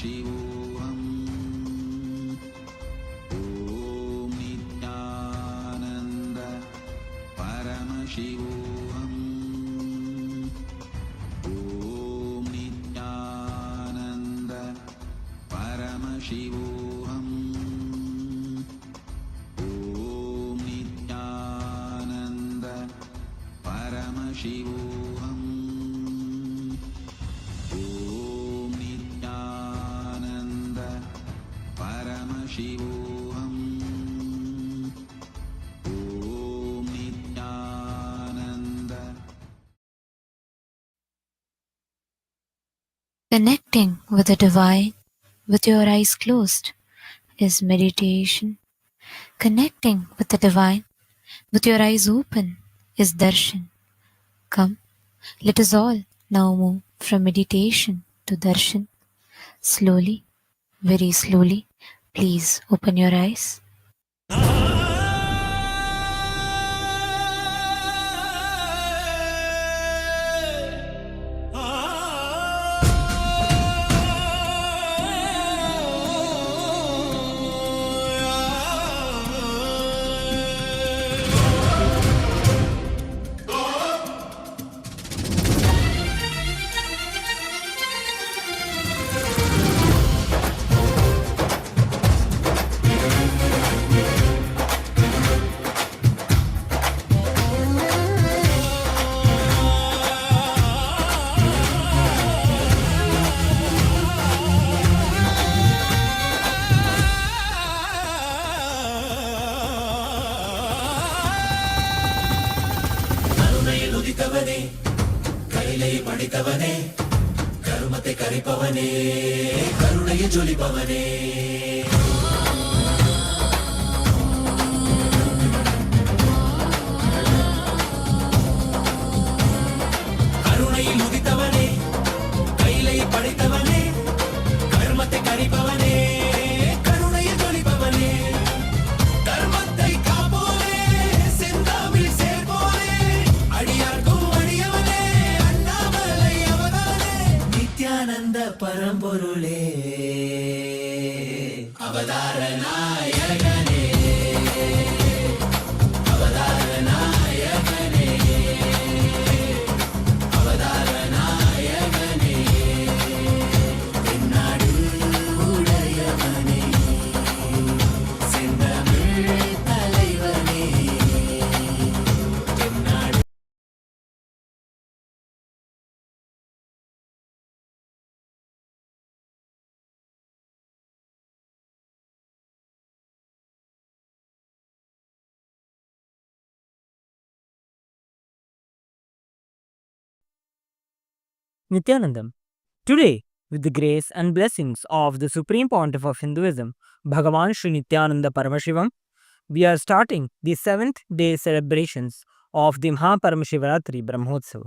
Paramashivoham. Om Nithyananda Paramashivoham. Om Nithyananda Paramashivoham. Om Nithyananda Paramashivoham. Om Nithyananda Paramashivoham. Om Nithyananda. Connecting with the divine with your eyes closed is meditation. Connecting with the divine with your eyes open is darshan. Come, let us all now move from meditation to darshan. Slowly, very slowly, please open your eyes. கைலை படித்தவனே கருமத்தை கரைப்பவனே கருணையை ஜொலிப்பவனே கருணையில் உதித்தவனே கைலை படித்தவனே கருமத்தை கரைப்பவனே கருணையை ஜொலிப்பவனே கர்மத்தை காப்போனே செந்தாமில் சேர்ப்போனே அடியார்க்கும் நித்யானந்த பரம்பொருளே அவதார நாயகனே அவதார நாயகனே அவதார நாயகனே தென்னாடு உடையவனே செந்தமிழ் தலைவனே தென்னாடு. Nithyanandam. Today, with the grace and blessings of the Supreme Pontiff of Hinduism, Bhagavan Sri Nithyananda Paramashivam, we are starting the 7th day celebrations of the Maha Paramashivaratri Brahmotsava.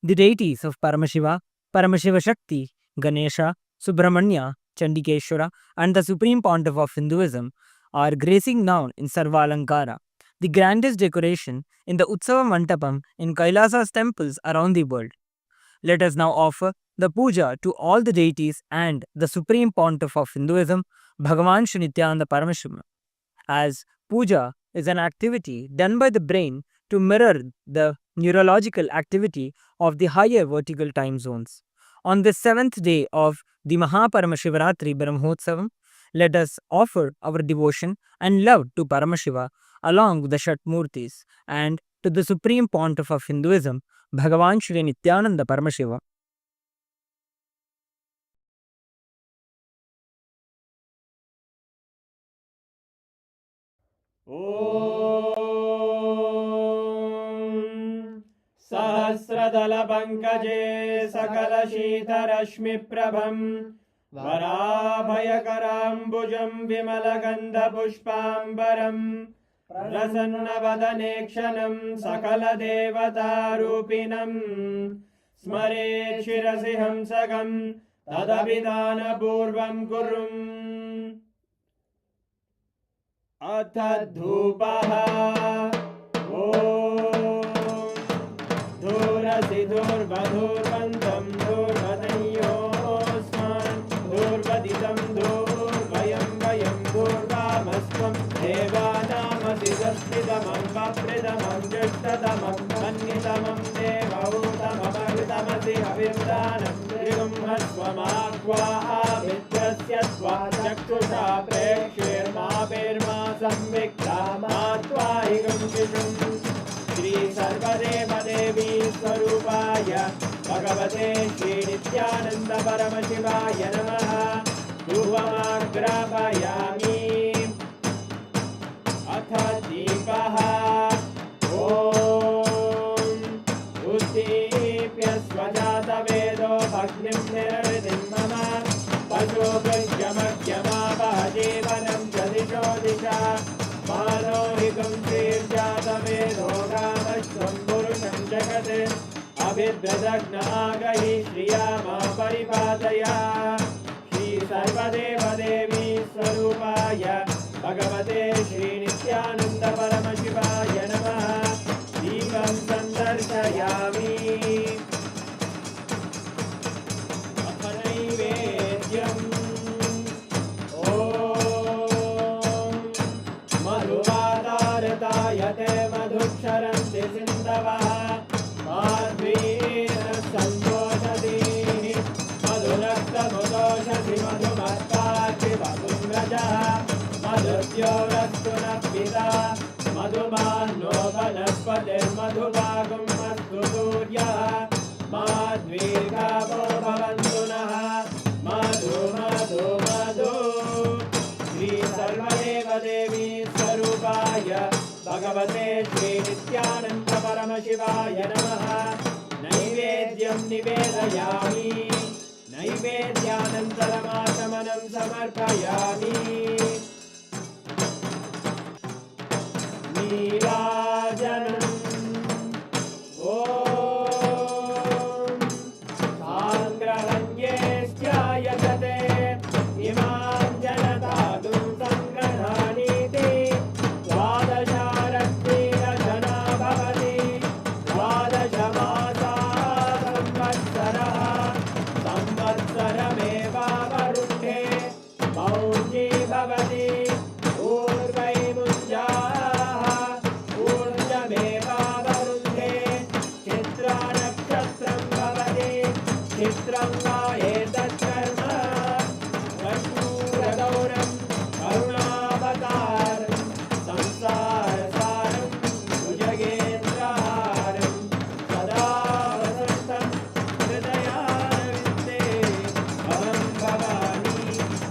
The deities of Paramashiva, Paramashiva Shakti, Ganesha, Subramanya, Chandikeshwara, and the Supreme Pontiff of Hinduism are gracing now in Sarvalankara, the grandest decoration in the Utsava Mantapam in Kailasa's temples around the world. Let us now offer the puja to all the deities and the Supreme Pontiff of Hinduism, Bhagavan Sri Nithyananda Paramashivam. As puja is an activity done by the brain to mirror the neurological activity of the higher vertical time zones. On the 7th day of the Maha Paramashivaratri Brahmotsavam, let us offer our devotion and love to Paramashiva along with the Shatmurtis and to the Supreme Pontiff of Hinduism, Bhagavan Sri Nithyananda Paramashiva. Om Sahasradala Pankage Sakala Shita Rashmi Prabham Varabhayakarambujam Vimalagandha Pushpambaram Prasanna Vadanekshanam Sakala Devata Rupinam Smare Shirasiham Sagam Tadabhidana Purvam Kurum Atadhupaha Om Dhurasi Dhurvadhurvantam Dhurvadanyosman Dhurvadi अविर्दानं त्रिगुंहस्वमाक्वाः मित्रस्य त्वा चक्षुषा प्रेक्षेर्मा संविक्ता मात्वा हिगुंशिषुम् श्री सर्वदेवदेवी स्वरूपाय भगवते श्री नित्यानंद परमशिवाय नमः। धूपमाग्रापयामि अथ दीपः ॐ उद्दीप्य स्वजातवेदो भग्निं निरवृतिं मम पशुभृत्यमग्यमापः जीवनं च दिशो दिशा मानो हिकं श्रीर्जातवेदो रामश्वं पुरुषं जगत् अभिद्रदग्नागहि श्रिया मा परिपादया। श्री सर्वदेवदेवी स्वरूपाय भगवते श्री नित्यानंद परमशिवाय नमः। दीपं सन्दर्शयामि अथ नैवेद्यम् ॐ मधुवातारतायते मधुक्षरन्ति सिन्धवः माध्वीन सन्तोषति मधुरक्तमुदोषसि मधुमत्तार्चि मधुम्रजः मधुद्योरस्तु नः पिता मधुमान्नो वनस्पतिर्मधुभागं अस्तु सूर्यः माध्वीर्गावो भवन्तु नः मधु मधु मधु। श्री सर्वदेवदेवी स्वरूपाय भगवते श्री नित्यानंद परमशिवाय नमः। नैवेद्यं निवेदयामि नैवेद्यानन्तरमाचमनं समर्पयामि। नीराजनम् ॐ साङ्ग्रहण्येष्ट्यायजते इमां जनतागुं सङ्ग्रहाणीति द्वादशारत्रीरजना भवति द्वादशमासा संवत्सरः संवत्सरमेवावरुन्धे मौञ्जी भवति ऊर्वैमुञ्जाः ऊर्जमेवावरुन्धे चित्रानक्षत्रं भवति चित्रं वा एतत्कर्म कर्पूरगौरं करुणावतारं संसारसारं भुजगेन्द्रहारं सदा वसन्तं हृदयारविन्दे भवं भवानी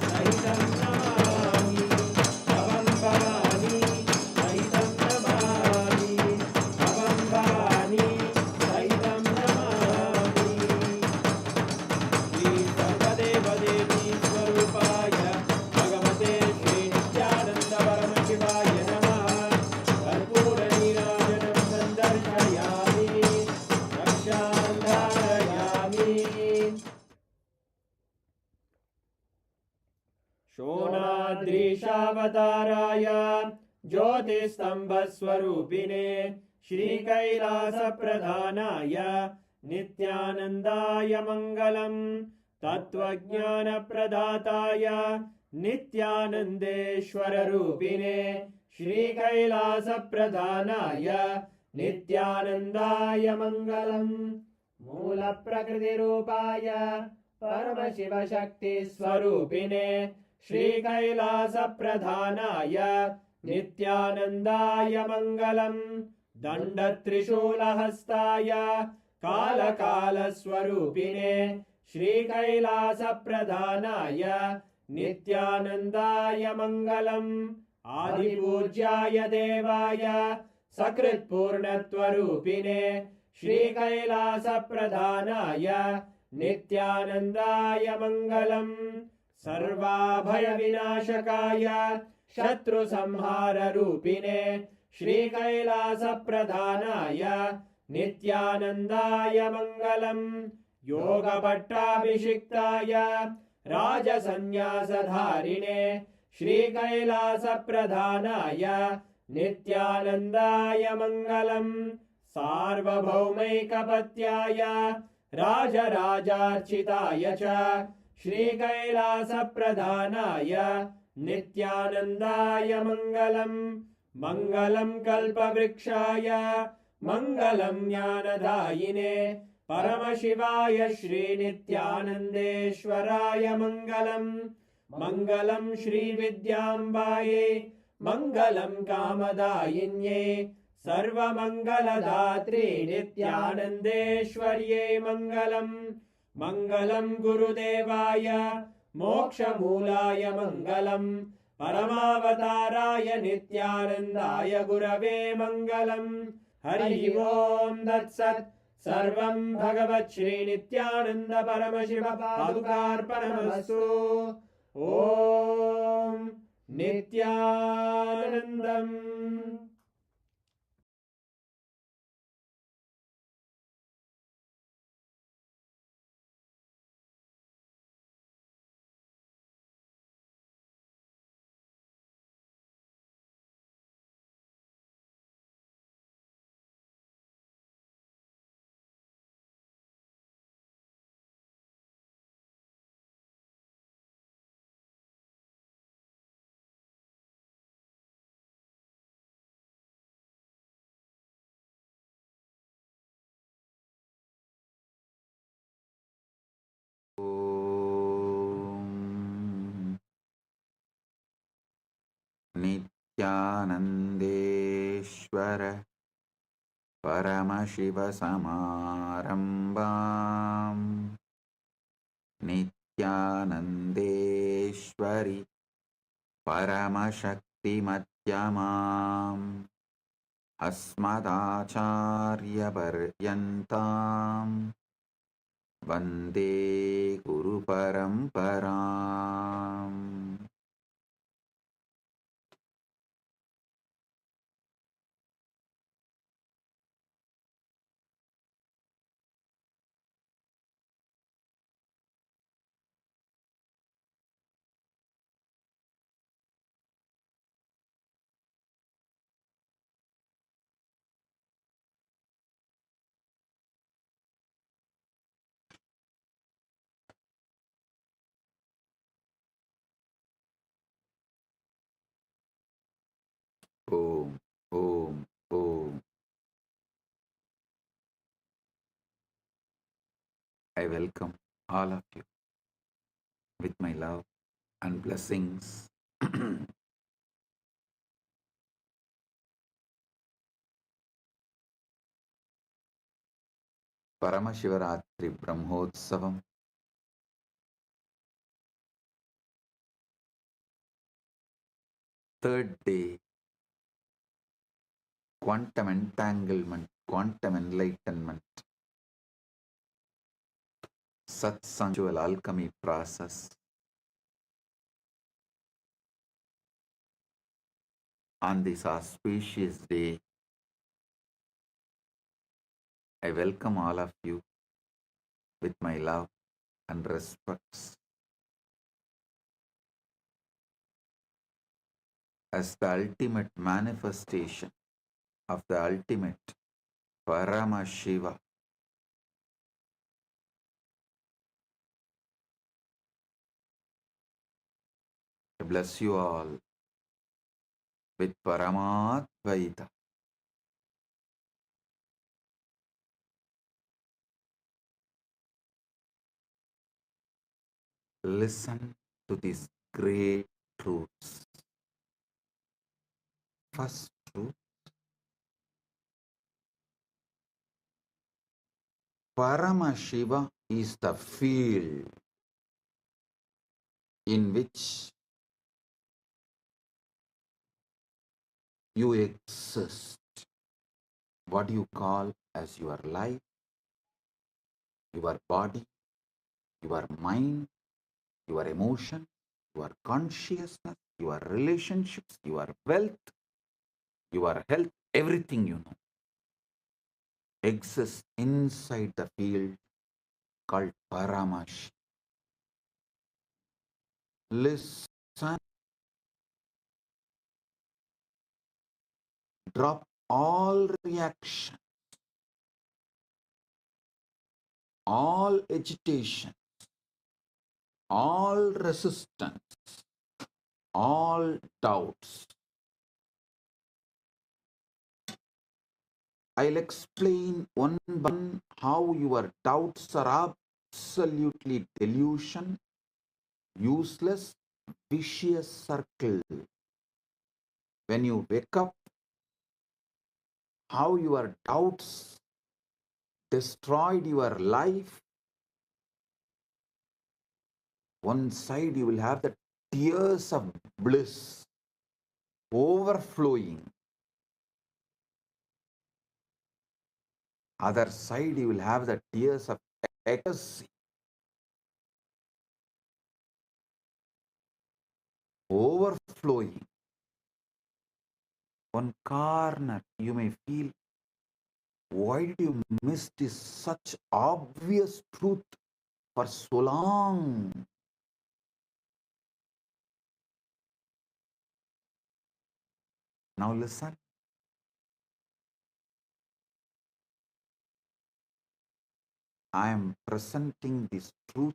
सहितं नमामि भवं भवानी सहितं नमामि भवं भवानी सहितं नमामि। श्री सर्वदेवदेवी स्वरूपाय भगवते श्री नित्यानंद परमशिवाय नमः। कर्पूरनीराजनं सन्दर्शयामि रक्षां धारयामि। शोणाद्रीशावताराय ज्योतिस्तम्भस्वरूपिणे श्रीकैलासप्रधानाय नित्यानन्दाय मङ्गलम्। तत्त्वज्ञानप्रदाताय नित्यानन्देश्वररूपिणे श्रीकैलासप्रधानाय नित्यानन्दाय मङ्गलम्। मूलप्रकृतिरूपाय परमशिवशक्तिस्वरूपिणे श्रीकैलासप्रधानाय नित्यानन्दाय मङ्गलम्। दण्डत्रिशूलहस्ताय कालकालस्वरूपिणे श्रीकैलासप्रधानाय नित्यानन्दाय मङ्गलम्। आदिपूज्याय देवाय सकृत्पूर्णत्वरूपिणे श्रीकैलासप्रधानाय नित्यानन्दाय मङ्गलम्। सर्वाभयविनाशकाय शत्रुसंहाररूपिणे श्रीकैलासप्रधानाय नित्यानन्दाय मङ्गलम्। योगपट्टाभिषिक्ताय राजसन्न्यासधारिणे श्रीकैलासप्रधानाय नित्यानन्दाय मङ्गलम्। सार्वभौमैकपत्याय राजराजार्चिताय च श्रीकैलासप्रधानाय नित्यानन्दाय मङ्गलम्। मङ्गलं कल्पवृक्षाय मङ्गलं ज्ञानदायिने परमशिवाय श्रीनित्यानन्देश्वराय मङ्गलम् मङ्गलं श्रीविद्याम्बायै मङ्गलं कामदायिन्ये सर्वमङ्गलदात्रे नित्यानन्देश्वर्यै मङ्गलम् मङ्गलं गुरुदेवाय मोक्षमूलाय मङ्गलम् परमावताराय नित्यानन्दाय गुरवे मङ्गलम् हरि ओम् तत्सत् सर्वं भगवत् श्रीनित्यानन्द परमशिव पादुकार्पणमस्तु ॐ नित्यानन्दम् नित्यानन्देश्वर परमशिवसमारम्भाम् नित्यानन्देश्वरि परमशक्तिमध्यमाम् अस्मदाचार्यपर्यन्ताम् वन्दे गुरुपरम्पराम् Om, Om, Om. I welcome all of you with my love and blessings. Paramashivaratri Brahmotsavam, third day, quantum entanglement, quantum enlightenment, Satsang alchemy process. On this auspicious day, I welcome all of you with my love and respects. As the ultimate manifestation of the ultimate Paramashiva, I bless you all with Paramadvaita. Listen to these great truths. First truth, Paramashiva is the field in which you exist. What you call as your life, your body, your mind, your emotion, your consciousness, your relationships, your wealth, your health, everything you know exists inside the field called Paramash. Listen, drop all reaction, all agitation, all resistance, all doubts. I'll explain one by one how your doubts are absolutely delusion, useless, vicious circle. When you wake up, how your doubts destroyed your life. One side you will have the tears of bliss overflowing. Other side you will have the tears of ecstasy overflowing. One corner you may feel, why did you miss this such obvious truth for so long? Now listen. I am presenting this truth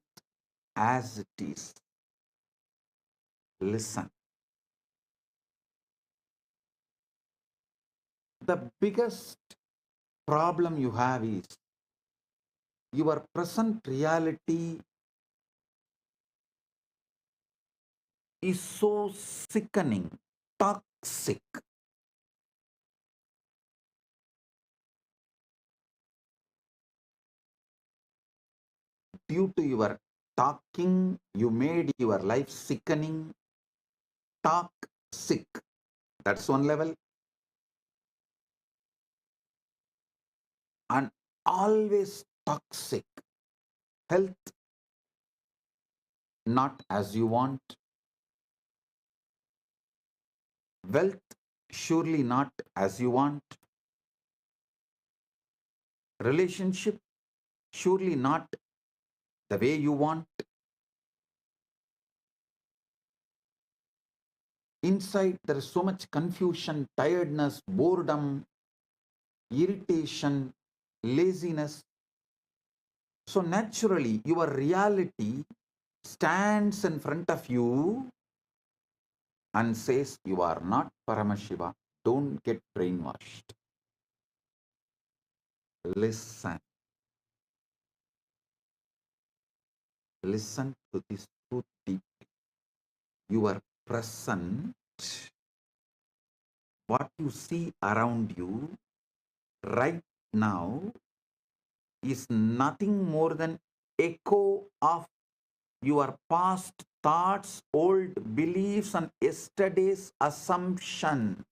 as it is. Listen. The biggest problem you have is your present reality is so sickening, toxic. Due to your talking, you made your life sickening, toxic. That's one level. And always toxic. Health, not as you want. Wealth, surely not as you want. Relationship, surely not the way you want. Inside, there is so much confusion, tiredness, boredom, irritation, laziness. So naturally, your reality stands in front of you and says, you are not Paramashiva. Don't get brainwashed. Listen. Listen to this truth deeply. You are present. What you see around you right now is nothing more than echo of your past thoughts, old beliefs, and yesterday's assumptions.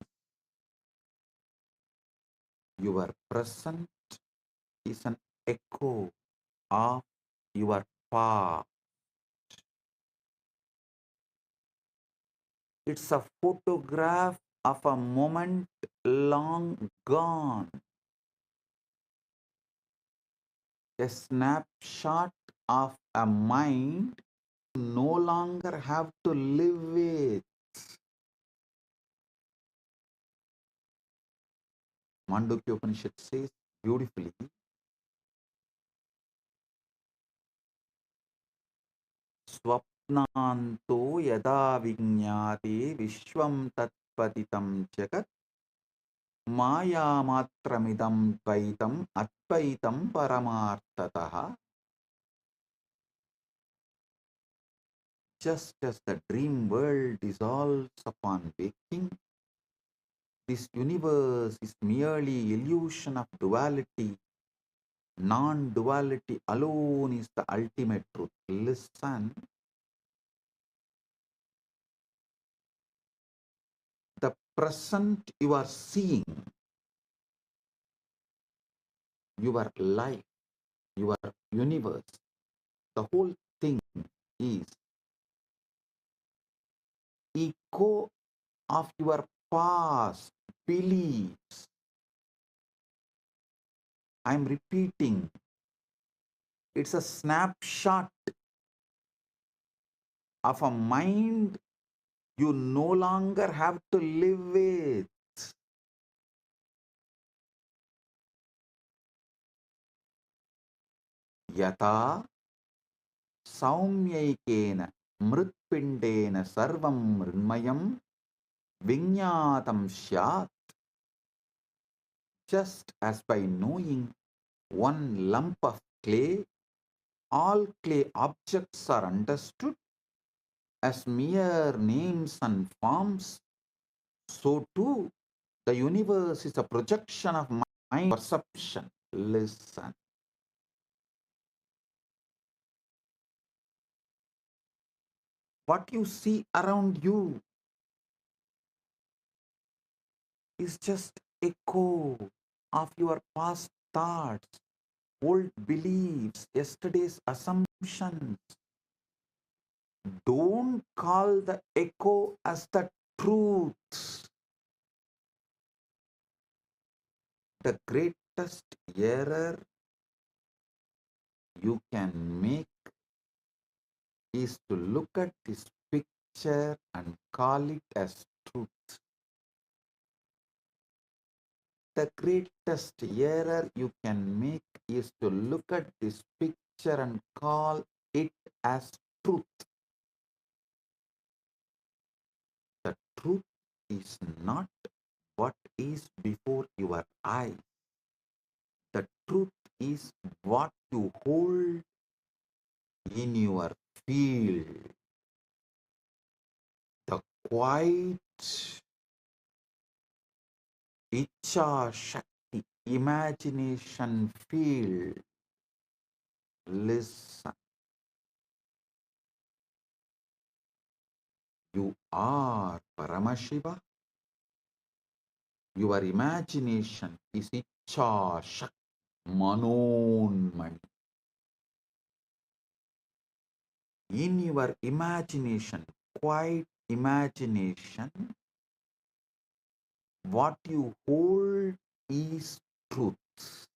Your present is an echo of your past. It's a photograph of a moment long gone, a snapshot of a mind you no longer have to live with. Mandukya Upanishad says beautifully, Swapnanto yada vinyate vishwam tatpatitam jagat Maya matramidam dvaitam advaitam paramartataha. Just as the dream world dissolves upon waking, this universe is merely illusion of duality. Non-duality alone is the ultimate truth. Listen. The present you are seeing, your life, your universe, the whole thing is echo of your past beliefs. I'm repeating, it's a snapshot of a mind you no longer have to live with. Yata saumyaikena mritpindena sarvam mrinmayam vinyatam syat. just as by knowing one lump of clay, all clay objects are understood as mere names and forms, so too the universe is a projection of mind perception. Listen. What you see around you is just echo of your past thoughts, old beliefs, yesterday's assumptions. Don't call the echo as the truth. The greatest error you can make is to look at this picture and call it as truth. The greatest error you can make is to look at this picture and call it as truth. The truth is not what is before your eyes. The truth is what you hold in your field. The quiet Icha Shakti imagination field. Listen. You are Paramashiva. Your imagination is Icha Shakti Manonmani. In your imagination, quiet imagination, what you hold is truth.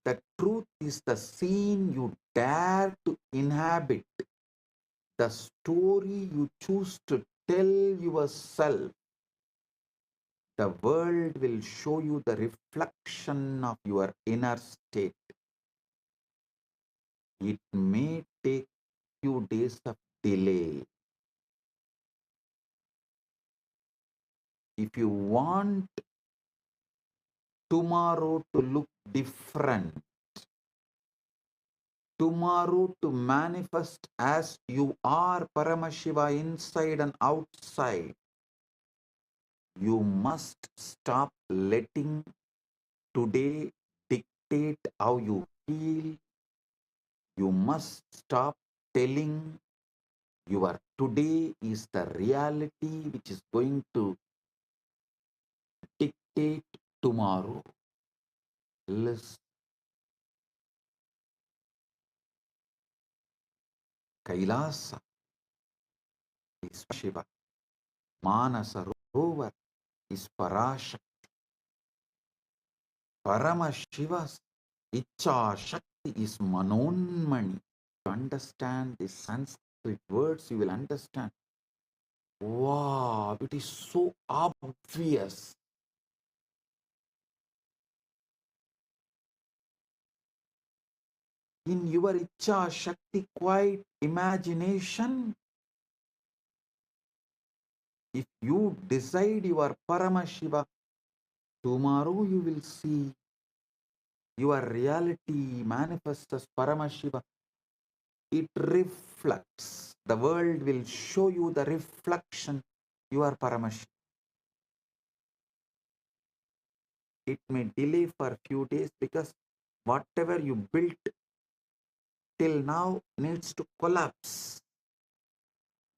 The truth is the scene you dare to inhabit, the story you choose to tell yourself. The world will show you the reflection of your inner state. It may take few days of delay. If you want tomorrow to look different, tomorrow to manifest as you are Paramashiva inside and outside, you must stop letting today dictate how you feel. You must stop telling your today is the reality which is going to dictate tomorrow. Listen. Kailasa is Shiva. Manasa Rovar is Parashakti. Paramashiva's Icha Shakti is Manonmani. To understand the Sanskrit words, you will understand. Wow, it is so obvious. In your Icha Shakti quiet imagination, if you decide you are Paramashiva, tomorrow you will see your reality manifest as Paramashiva. It reflects. The world will show you the reflection. You are Paramashiva. It may delay for a few days because whatever you built till now needs to collapse.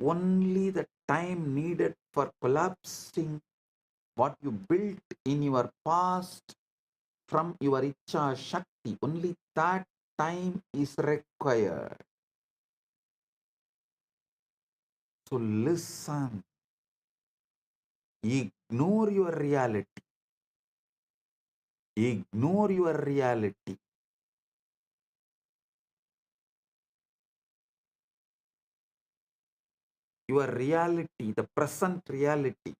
Only the time needed for collapsing what you built in your past from your Icha Shakti, only that time is required. So listen, ignore your reality. Ignore your reality. Your reality, the present reality,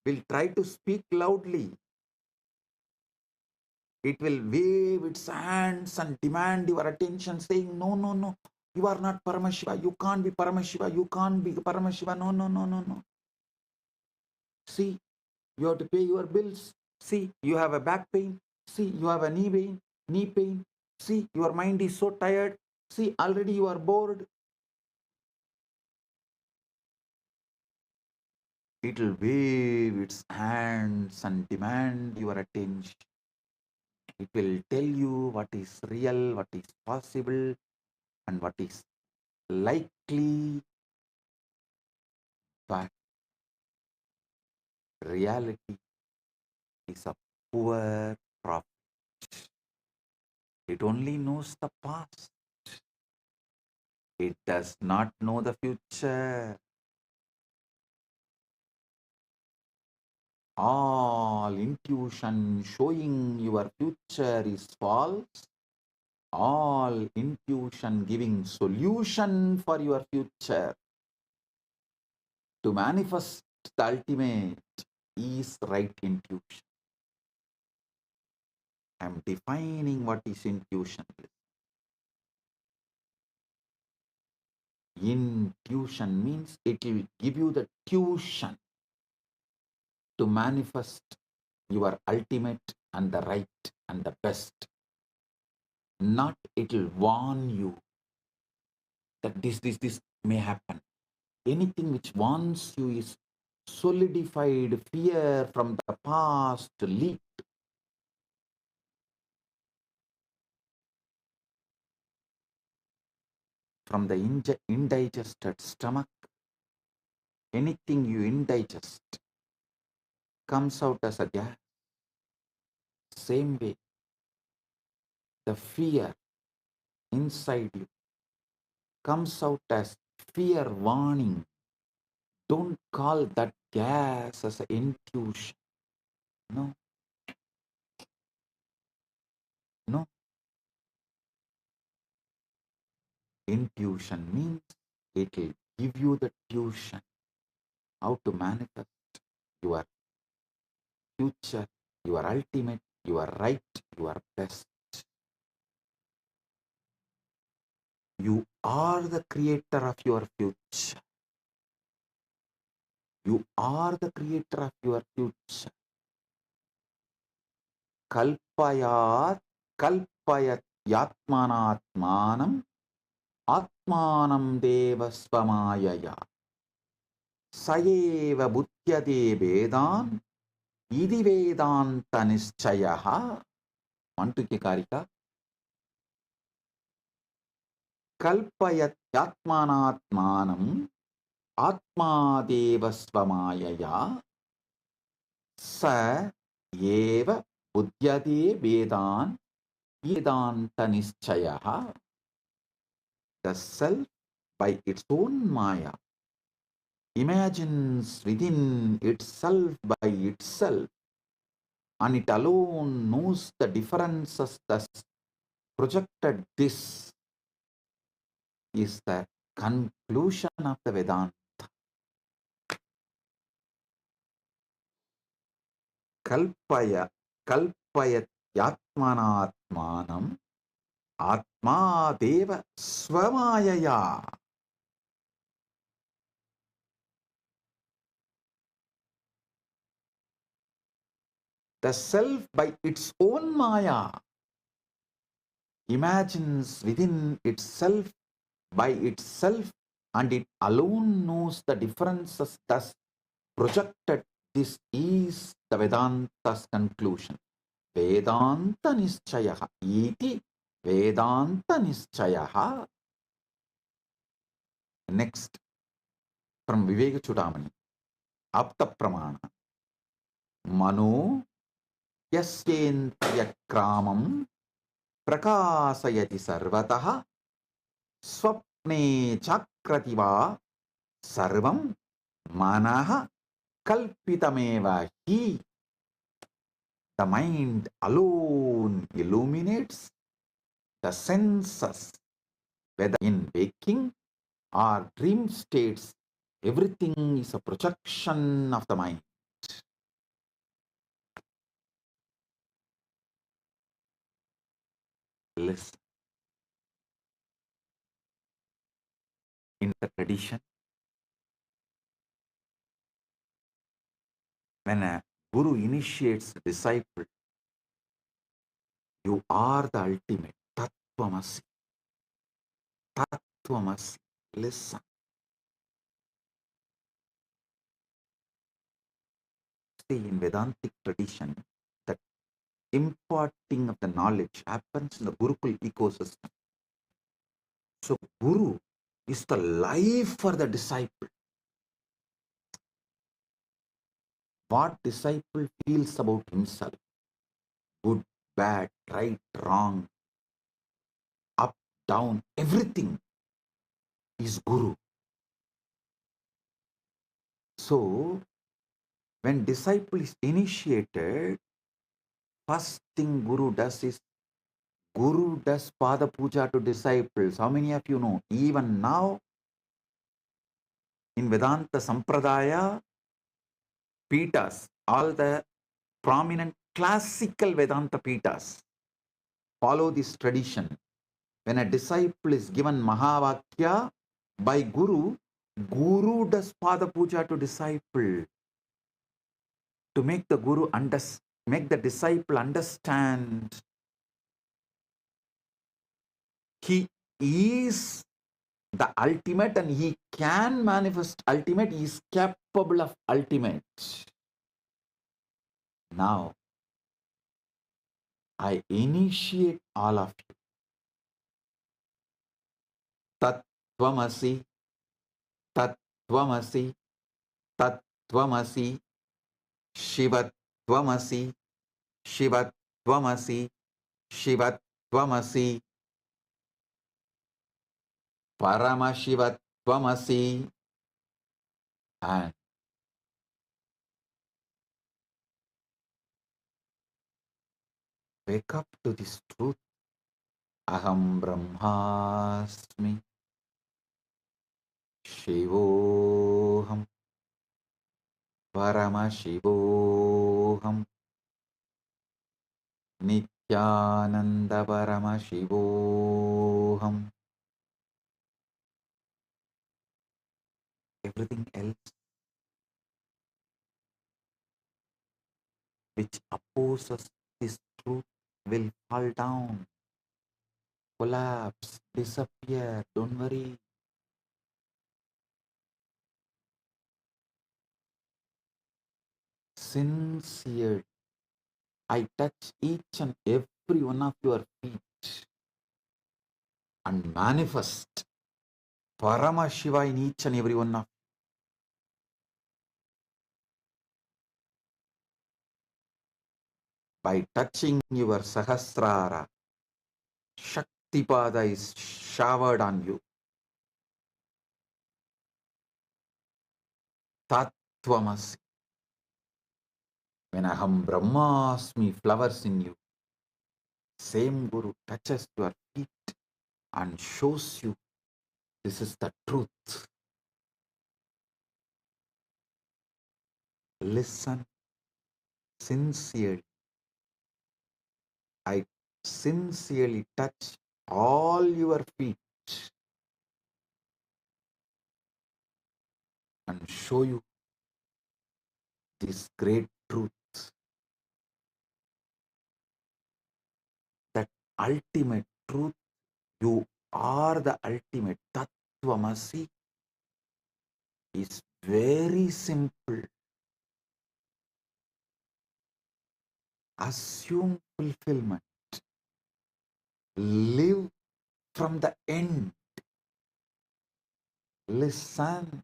will try to speak loudly. It will wave its hands and demand your attention, saying, no, no, no, you are not Paramashiva. You can't be Paramashiva. You can't be Paramashiva. No, no, no, no, no. See, You have to pay your bills. See, you have a back pain. See, you have a knee pain. See, your mind is so tired. See, already you are bored. It will wave its hands and demand your attention. It will tell you what is real, what is possible, and what is likely. But reality is a poor prophet. It only knows the past. It does not know the future. All intuition showing your future is false. All intuition giving solution for your future to manifest the ultimate is right intuition. I am defining what is intuition. Intuition means it will give you the tuition to manifest your ultimate and the right and the best. Not it will warn you that this may happen. Anything which warns you is solidified fear from the past leak from the indigested stomach. Anything you indigest comes out as a gas. Same way, the fear inside you comes out as fear warning. Don't call that gas as an intuition. No, no. Intuition means it will give you the tuition how to manifest your future, your ultimate, your right, your best. You are the creator of your future. You are the creator of your future. Kalpayat, kalpayat yatmanatmanam, atmanam devasvamayaya. Sayeva buddhyade vedan, idi vedanta nischayaha. Mantuke karika. Kalpayat yatmanatmanam, atmadevasvamayaya. Sa eva buddhyade vedan, vedanta nischayaha. The self by its own maya imagines within itself by itself, and it alone knows the differences thus projected. This is the conclusion of the Vedanta. Kalpaya, kalpayat yatmanatmanam, atma deva swamayaya. The self by its own maya imagines within itself by itself, and it alone knows the differences thus projected. This is the Vedanta's conclusion. Vedanta nischayaha iti Vedanta nischayaha. Next, from Viveka Chudamani, Apta Pramana. Mano yasyendriya kramam prakasayati sarvataha swapne chakrativa sarvam manaha kalpitameva hi. The mind alone illuminates the senses, whether in waking or dream states. Everything is a projection of the mind. Listen. In the tradition, when a Guru initiates the disciple. You are the ultimate. Tattvamasi. Tattvamasi. Listen. See, in Vedantic tradition, the imparting of the knowledge happens in the Gurukul ecosystem. So Guru is the life for the disciple. What disciple feels about himself, good, bad, right, wrong, up, down, everything is Guru. So when disciple is initiated, first thing Guru does is Guru does Pada Puja to disciples. How many of you know? Even now in Vedanta Sampradaya, Pitas, all the prominent classical Vedanta Pitas follow this tradition. When a disciple is given Mahavakya by Guru, Guru does Pada Puja to disciple to make the Guru make the disciple understand he is the ultimate and he can manifest ultimate, he is capable of ultimate. Now, I initiate all of you. Tattvamasi, Tattvamasi, Tattvamasi, Shivatvamasi, Shivatvamasi, Shivatvamasi, Paramashivatvamasi, and wake up to this truth. Aham Brahmasmi, Shivoham, Paramashivoham, Nithyananda Paramashivoham. Everything else which opposes this truth will fall down, collapse, disappear. Don't worry. Sincere. I touch each and every one of your feet and manifest Paramashiva in each and every one of you. By touching your Sahasrara, Shaktipada is showered on you. Tattvamasi. When Aham Brahmasmi flowers in you, same Guru touches your feet and shows you this is the truth. Listen sincerely. I sincerely touch all your feet and show you this great truth, that ultimate truth. You are the ultimate. Tattvamasi is very simple. Assume fulfillment. Live from the end. Listen.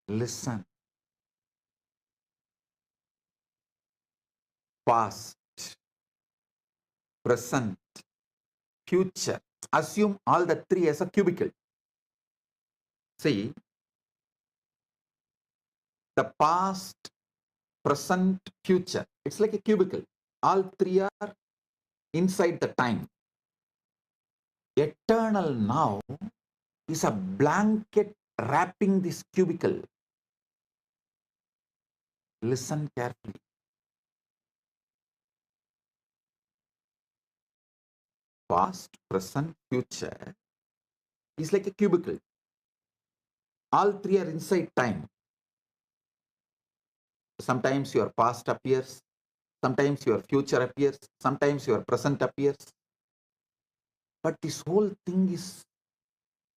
Listen. Past, present, future. Assume all the three as a cubicle. See, the past, present, future. It's like a cubicle. All three are inside the time. Eternal now is a blanket wrapping this cubicle. Listen carefully. Past, present, future is like a cubicle. All three are inside time. Sometimes your past appears, sometimes your future appears, sometimes your present appears. But this whole thing is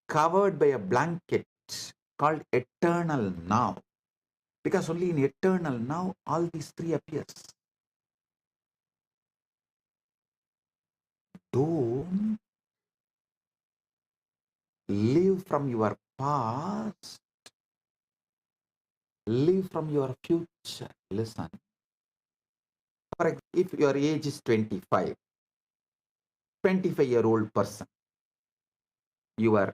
covered by a blanket called eternal now. Because only in eternal now all these three appears. Don't live from your past, live from your future. Listen. For example, if your age is 25, 25-year-old person, you are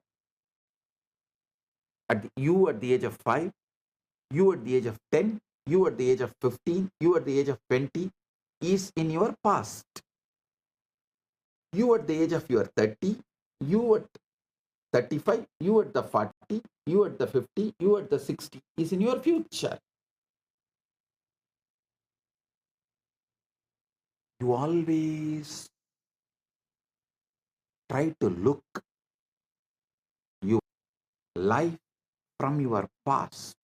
at the age of 5, you at the age of 10, you at the age of 15, you at the age of 20 is in your past. You at the age of your 30, you at 35, you at the 40, you at the 50, you at the 60 is in your future. You always try to look your life from your past,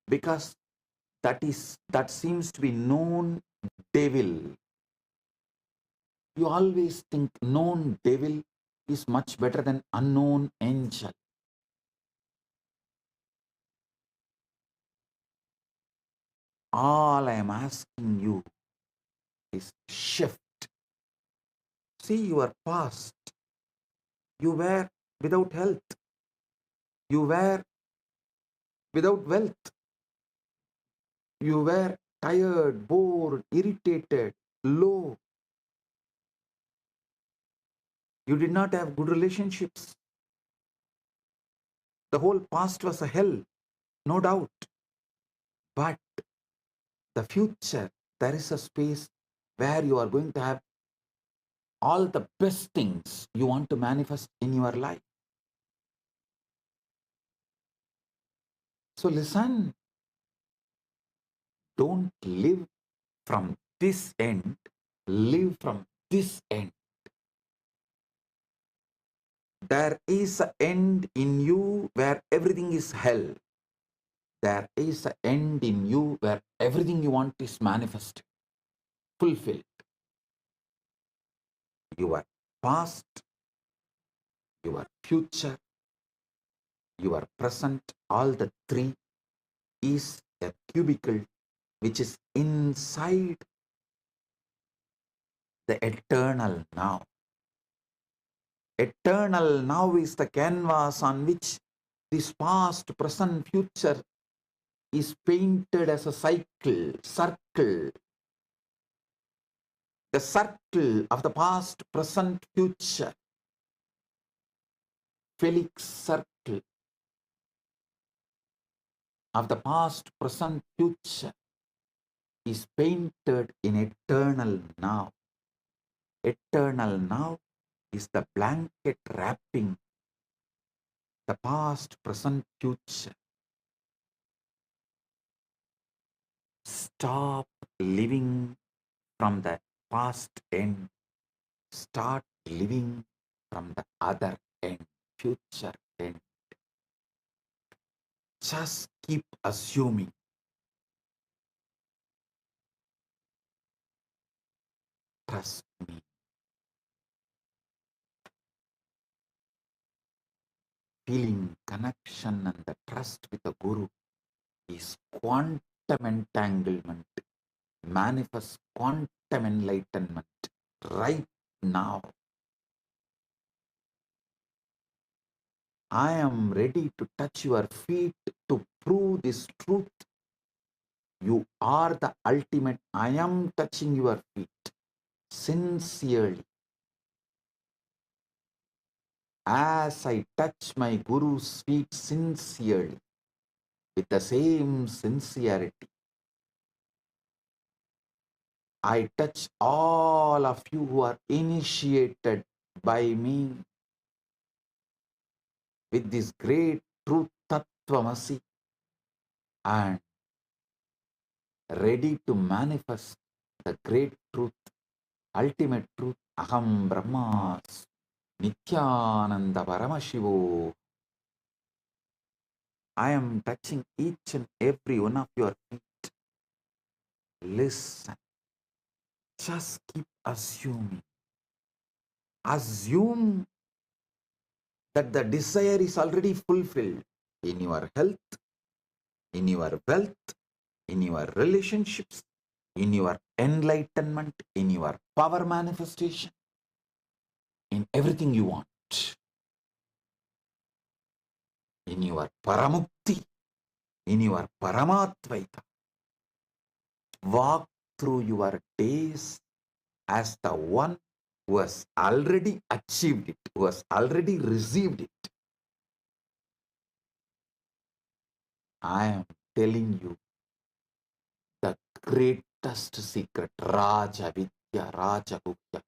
because that seems to be known devil. You always think known devil is much better than unknown angel. All I am asking you is shift. See your past. You were without health. You were without wealth. You were tired, bored, irritated, low. You did not have good relationships. The whole past was a hell, no doubt. But the future, there is a space where you are going to have all the best things you want to manifest in your life. So listen, don't live from this end, live from this end. There is an end in you where everything is hell. There is an end in you where everything you want is manifested, fulfilled. Your past, your future, your present, all the three is a cubicle which is inside the eternal now. Eternal now is the canvas on which this past, present, future is painted as a circle. The circle of the past, present, future. Felix circle of the past, present, future is painted in eternal now. Eternal now is the blanket wrapping the past, present, future. Stop living from the past end. Start living from the other end, future end. Just keep assuming. Trust me. Feeling connection and the trust with the Guru is quantum entanglement. Manifest quantum enlightenment right now. I am ready to touch your feet to prove this truth. You are the ultimate. I am touching your feet sincerely. As I touch my Guru's feet sincerely, with the same sincerity. I touch all of you who are initiated by me with this great truth, Tattvamasi, and ready to manifest the great truth, ultimate truth, Aham Brahmas, Nithyananda Paramashivo. I am touching each and every one of your feet. Listen, just keep assuming. Assume that the desire is already fulfilled in your health, in your wealth, in your relationships, in your enlightenment, in your power manifestation, in everything you want, in your paramukti, in your paramatvaita. Walk through your days as the one who has already achieved it, who has already received it. I am telling you the greatest secret, Raja Vidya, Raja Gupta,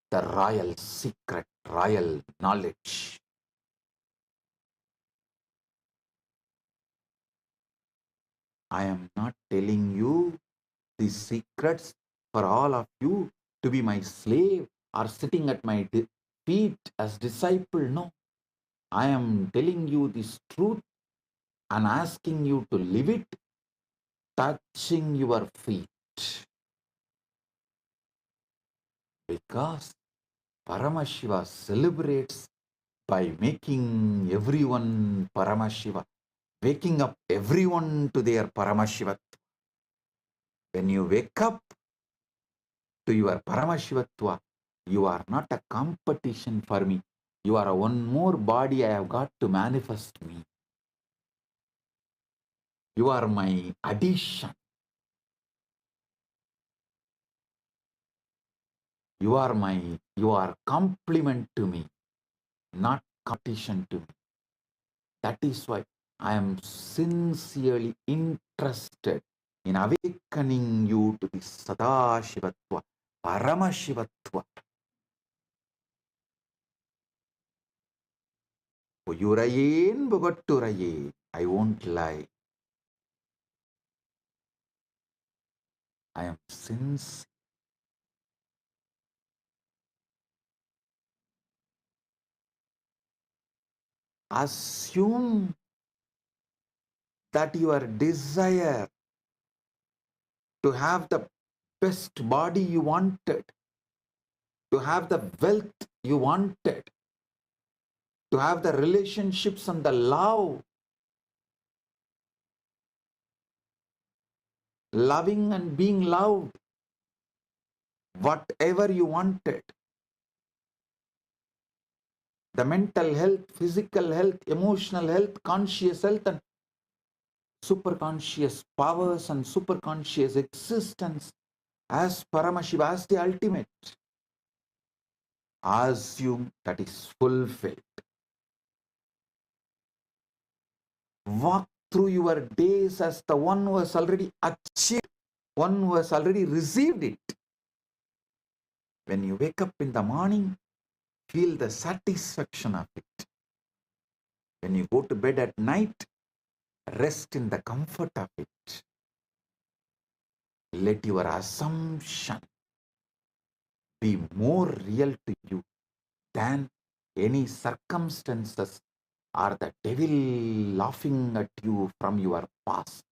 the royal secret, royal knowledge. I am not telling you these secrets for all of you to be my slave or sitting at my feet as disciple. No, I am telling you this truth and asking you to live it, touching your feet. Because Paramashiva celebrates by making everyone Paramashiva, waking up everyone to their Paramashiva. When you wake up to your Paramashivatva, you are not a competition for me. You are one more body I have got to manifest me. You are my addition. You are complement to me, not competition to me. That is why I am sincerely interested in awakening you to this Sadashivatva, Paramashivatva. Puyurayen Bogatturaye. I won't lie. I am sincere. Assume that your desire to have the best body you wanted, to have the wealth you wanted, to have the relationships and the love, loving and being loved, whatever you wanted, the mental health, physical health, emotional health, conscious health, and superconscious powers and superconscious existence as Paramashiva, as the ultimate. Assume that is fulfilled. Walk through your days as the one who has already achieved, one who has already received it. When you wake up in the morning, feel the satisfaction of it. When you go to bed at night, rest in the comfort of it. Let your assumption be more real to you than any circumstances or the devil laughing at you from your past.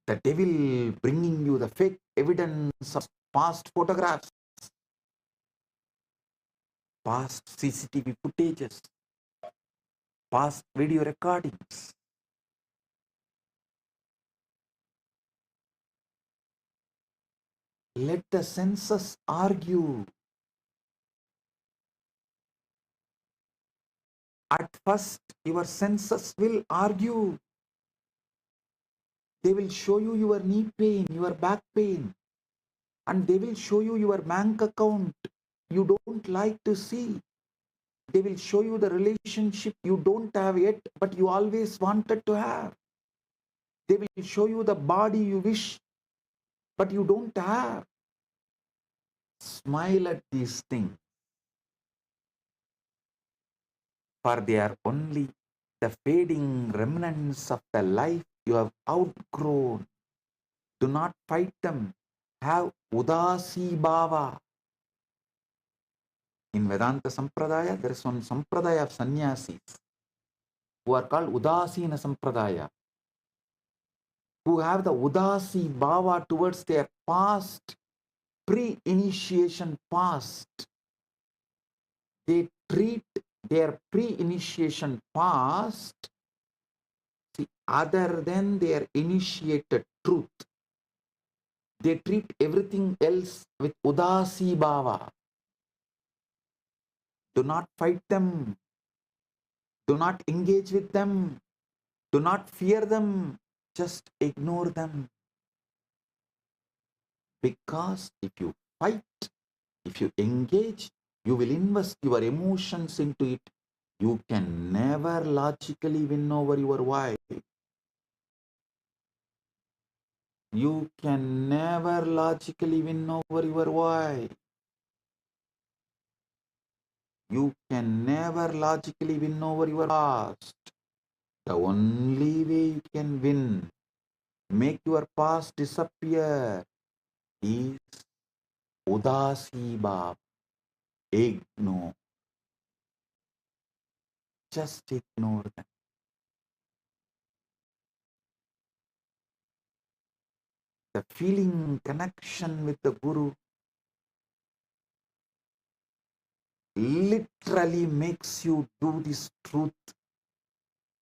The devil bringing you the fake evidence of past photographs, past CCTV footages, past video recordings. Let the senses argue. At first, your senses will argue. They will show you your knee pain, your back pain, and they will show you your bank account you don't like to see. They will show you the relationship you don't have yet, but you always wanted to have. They will show you the body you wish, but you don't have. Smile at these things, for they are only the fading remnants of the life you have outgrown. Do not fight them. Have udasi bhava. In Vedanta Sampradaya, there is one Sampradaya of sannyasis who are called Udasina Sampradaya, who have the Udasi bhava towards their past, pre-initiation past. They treat their pre-initiation past other than their initiated truth. They treat everything else with Udasi bhava. Do not fight them. Do not engage with them. Do not fear them. Just ignore them. Because if you fight, if you engage, you will invest your emotions into it. You can never logically win over your wife. You can never logically win over your wife. You can never logically win over your past. The only way you can win, make your past disappear, is Udasi Bhava. Ignore. Just ignore them. The feeling connection with the Guru literally makes you do this truth,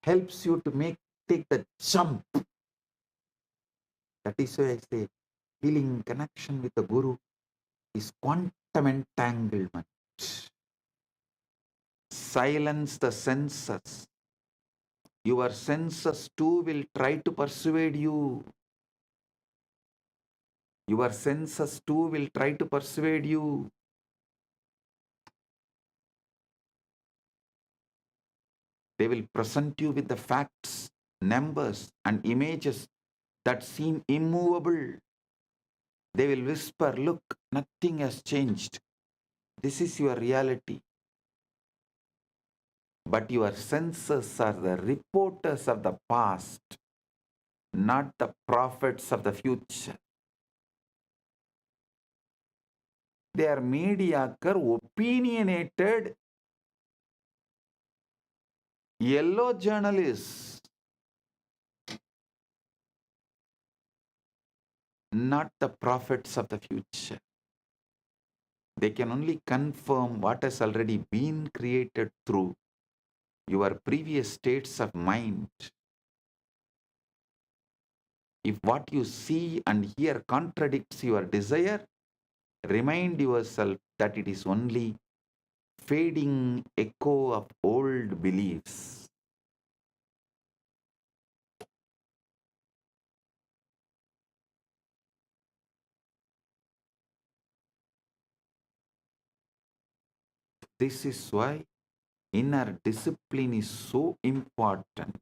helps you to take the jump. That is why I say feeling connection with the Guru is quantum entanglement. Silence the senses. Your senses too will try to persuade you. Your senses too will try to persuade you. They will present you with the facts, numbers, and images that seem immovable. They will whisper, look, nothing has changed. This is your reality. But your senses are the reporters of the past, not the prophets of the future. They are mediocre, opinionated, yellow journalists, not the prophets of the future. They can only confirm what has already been created through your previous states of mind. If what you see and hear contradicts your desire, remind yourself that it is only fading echo of old beliefs. This is why inner discipline is so important.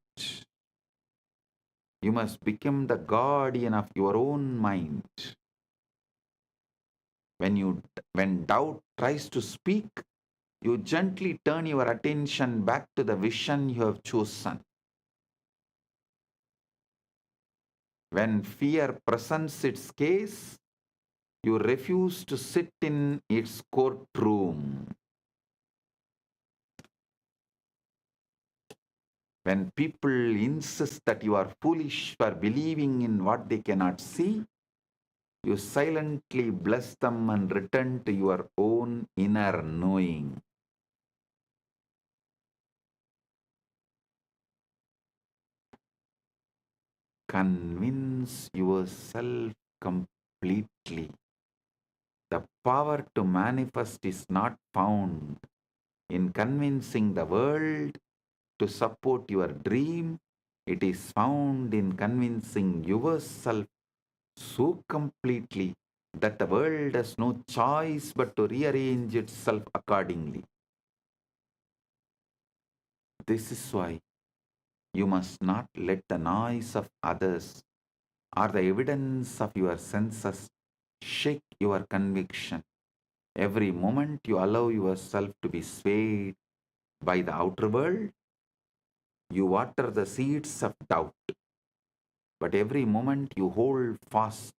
You must become the guardian of your own mind. When doubt tries to speak, you gently turn your attention back to the vision you have chosen. When fear presents its case, you refuse to sit in its courtroom. When people insist that you are foolish for believing in what they cannot see, you silently bless them and return to your own inner knowing. Convince yourself completely. The power to manifest is not found in convincing the world to support your dream. It is found in convincing yourself so completely that the world has no choice but to rearrange itself accordingly. This is why you must not let the noise of others or the evidence of your senses shake your conviction. Every moment you allow yourself to be swayed by the outer world, you water the seeds of doubt. But every moment you hold fast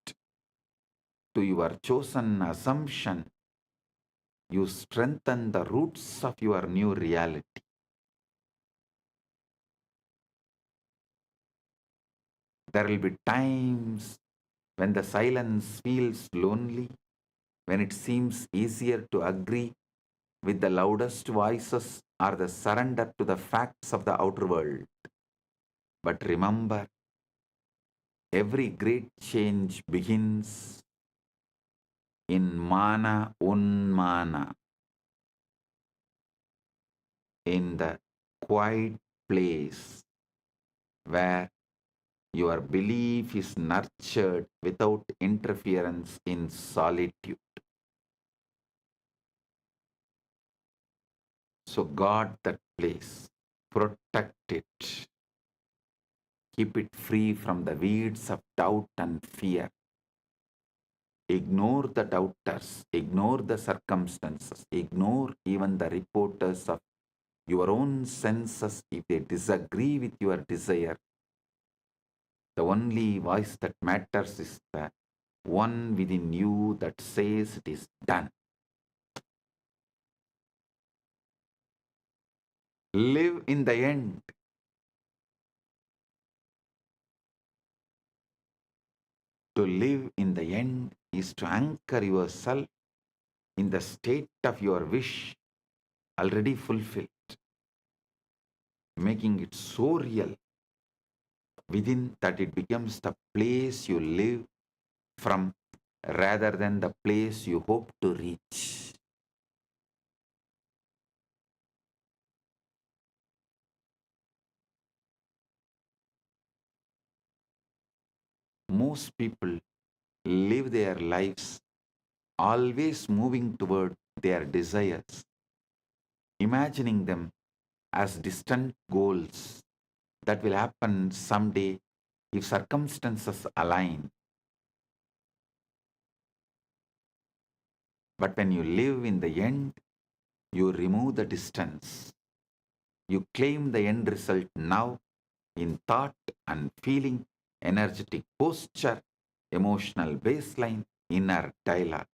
to your chosen assumption, you strengthen the roots of your new reality. There will be times when the silence feels lonely, when it seems easier to agree with the loudest voices or the surrender to the facts of the outer world. But remember, every great change begins in mana unmana, in the quiet place where your belief is nurtured without interference in solitude. So guard that place, protect it, keep it free from the weeds of doubt and fear. Ignore the doubters, ignore the circumstances, ignore even the reporters of your own senses if they disagree with your desire. The only voice that matters is the one within you that says it is done. Live in the end. To live in the end is to anchor yourself in the state of your wish already fulfilled, making it so real within that it becomes the place you live from rather than the place you hope to reach. Most people live their lives always moving toward their desires, imagining them as distant goals that will happen someday if circumstances align. But when you live in the end, you remove the distance. You claim the end result now in thought and feeling, energetic posture, emotional baseline, inner dialogue.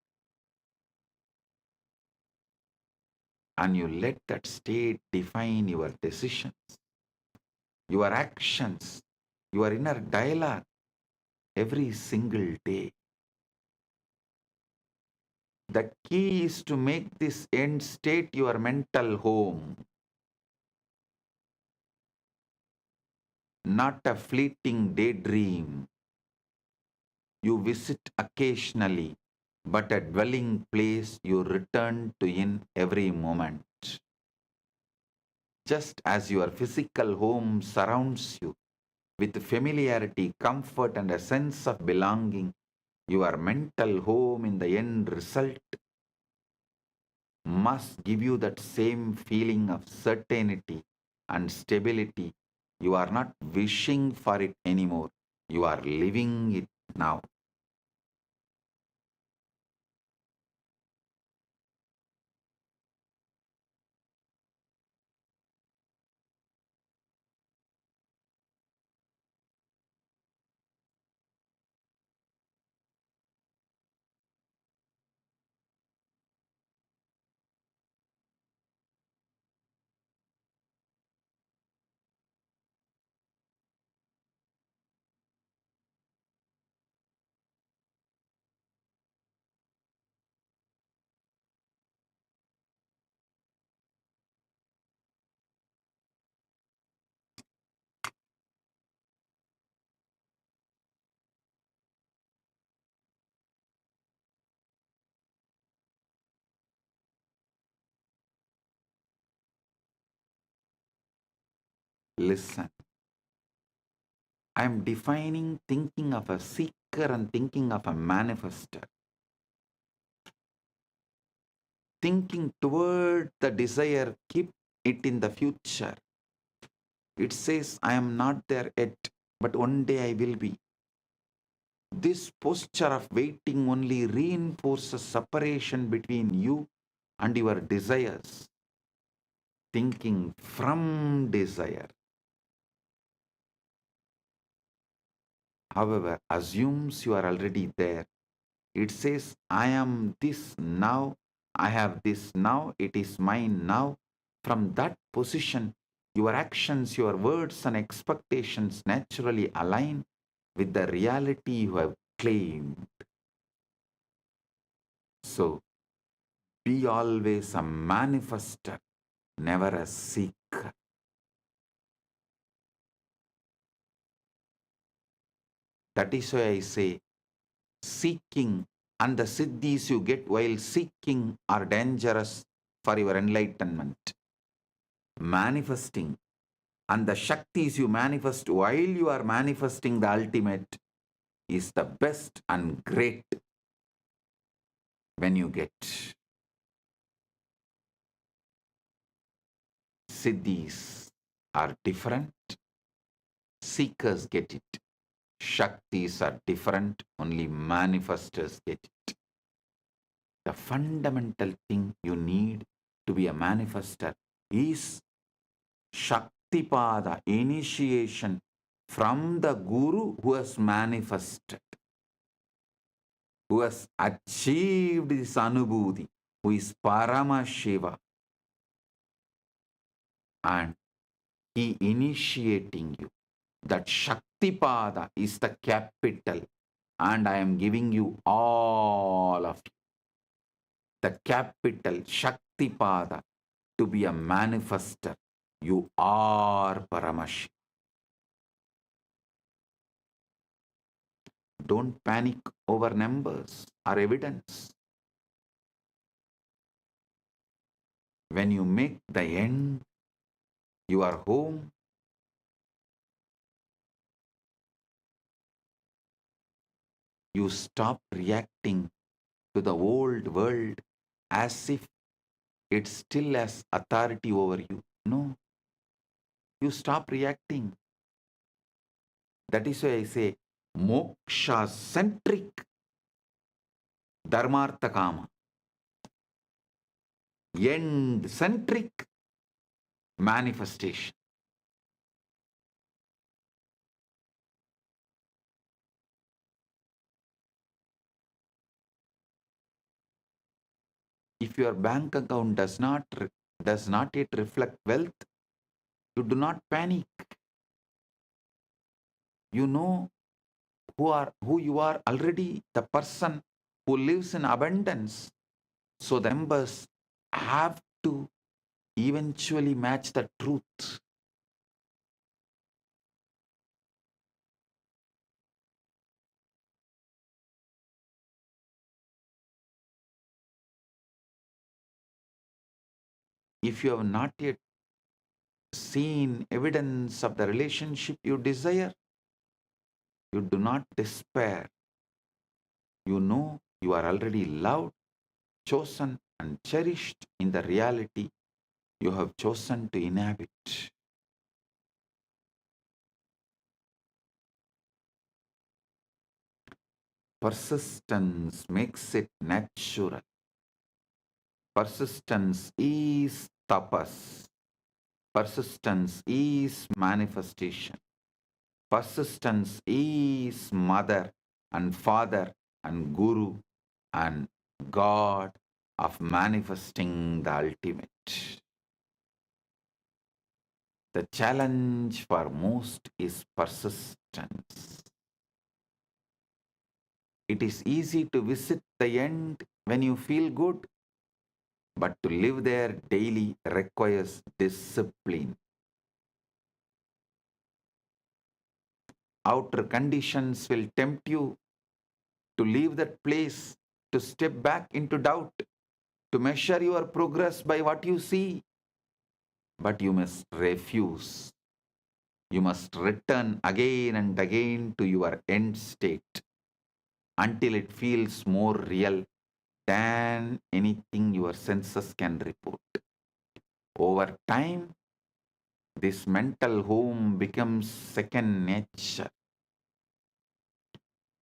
And you let that state define your decisions, your actions, your inner dialogue every single day. The key is to make this end state your mental home, not a fleeting daydream you visit occasionally, but a dwelling place you return to in every moment. Just as your physical home surrounds you with familiarity, comfort, and a sense of belonging, your mental home in the end result must give you that same feeling of certainty and stability. You are not wishing for it anymore. You are living it now. Listen. I am defining thinking of a seeker and thinking of a manifester. Thinking toward the desire, keep it in the future. It says, I am not there yet, but one day I will be. This posture of waiting only reinforces separation between you and your desires. Thinking from desire, however, assumes you are already there. It says, I am this now, I have this now, it is mine now. From that position, your actions, your words, and expectations naturally align with the reality you have claimed. So, be always a manifester, never a seeker. That is why I say, seeking and the siddhis you get while seeking are dangerous for your enlightenment. Manifesting and the shaktis you manifest while you are manifesting the ultimate is the best and great when you get. Siddhis are different, seekers get it. Shaktis are different, only manifestors get it. The fundamental thing you need to be a manifester is Shaktipada, initiation from the Guru who has manifested, who has achieved this anubhuti, who is Paramashiva, and he initiating you. That Shaktipada is the capital, and I am giving you all of you. The capital Shaktipada to be a manifester. You are Paramashiva. Don't panic over numbers or evidence. When you make the end your home, you stop reacting to the old world as if it still has authority over you. No, you stop reacting. That is why I say moksha-centric dharmartha kama, end-centric manifestation. If your bank account does not yet reflect wealth, you do not panic. You know who you are already, the person who lives in abundance. So the numbers have to eventually match the truth. If you have not yet seen evidence of the relationship you desire, you do not despair. You know you are already loved, chosen, and cherished in the reality you have chosen to inhabit. Persistence makes it natural. Persistence is tapas. Persistence is manifestation. Persistence is mother and father and guru and God of manifesting the ultimate. The challenge for most is persistence. It is easy to visit the end when you feel good, but to live there daily requires discipline. Outer conditions will tempt you to leave that place, to step back into doubt, to measure your progress by what you see. But you must refuse. You must return again and again to your end state until it feels more real than anything your senses can report. Over time, This mental home becomes second nature.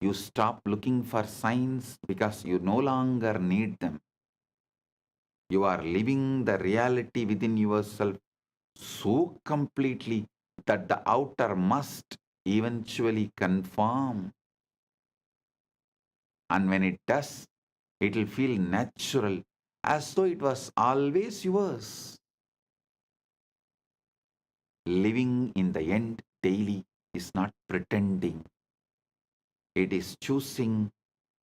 You stop looking for signs because you no longer need them. You are living the reality within yourself so completely that the outer must eventually conform. And when it does, it will feel natural, as though it was always yours. Living in the end daily is not pretending. It is choosing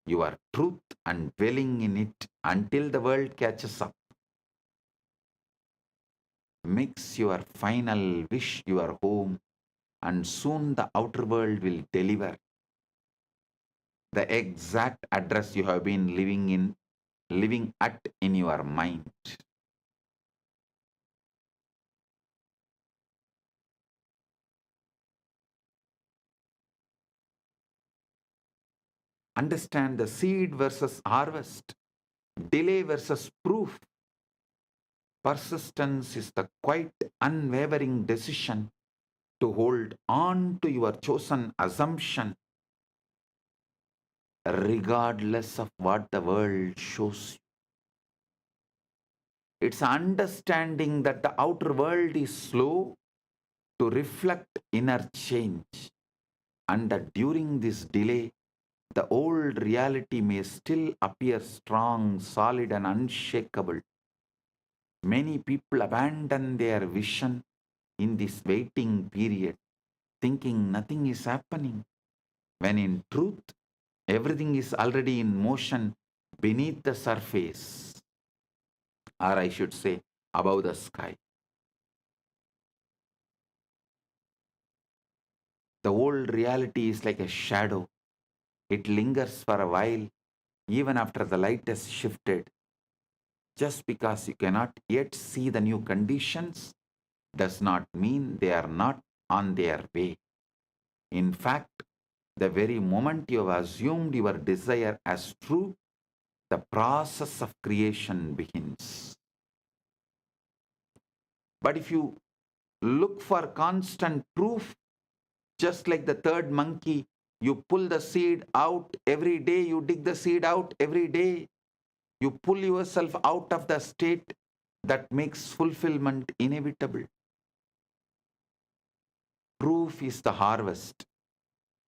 your truth and dwelling in it until the world catches up. Makes your final wish your home, and soon the outer world will deliver the exact address you have been living at in your mind. Understand the seed versus harvest, delay versus proof. Persistence is the quite unwavering decision to hold on to your chosen assumption regardless of what the world shows you. It's understanding that the outer world is slow to reflect inner change, and that during this delay, the old reality may still appear strong, solid, and unshakable. Many people abandon their vision in this waiting period, thinking nothing is happening, when in truth, everything is already in motion beneath the surface, or I should say, above the sky. The old reality is like a shadow. It lingers for a while, even after the light has shifted. Just because you cannot yet see the new conditions does not mean they are not on their way. In fact, the very moment you have assumed your desire as true, the process of creation begins. But if you look for constant proof, just like the third monkey, you pull the seed out every day, you dig the seed out every day, you pull yourself out of the state that makes fulfillment inevitable. Proof is the harvest,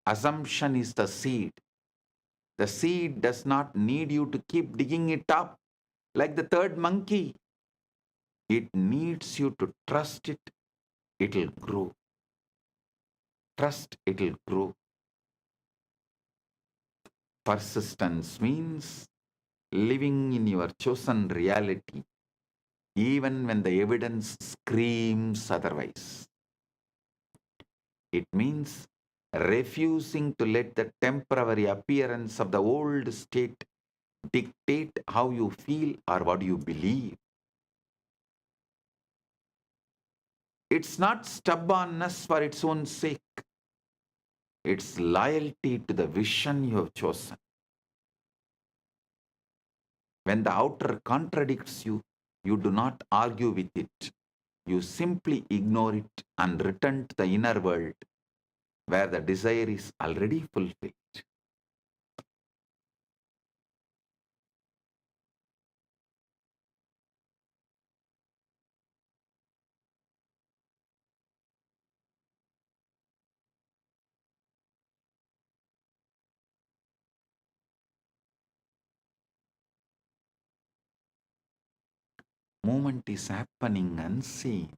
assumption is the seed. The seed does not need you to keep digging it up like the third monkey. It needs you to trust it, it'll grow. Trust, it'll grow. Persistence means living in your chosen reality, even when the evidence screams otherwise. It means refusing to let the temporary appearance of the old state dictate how you feel or what you believe. It's not stubbornness for its own sake. It's loyalty to the vision you have chosen. When the outer contradicts you, you do not argue with it. You simply ignore it and return to the inner world where the desire is already fulfilled. Movement is happening unseen.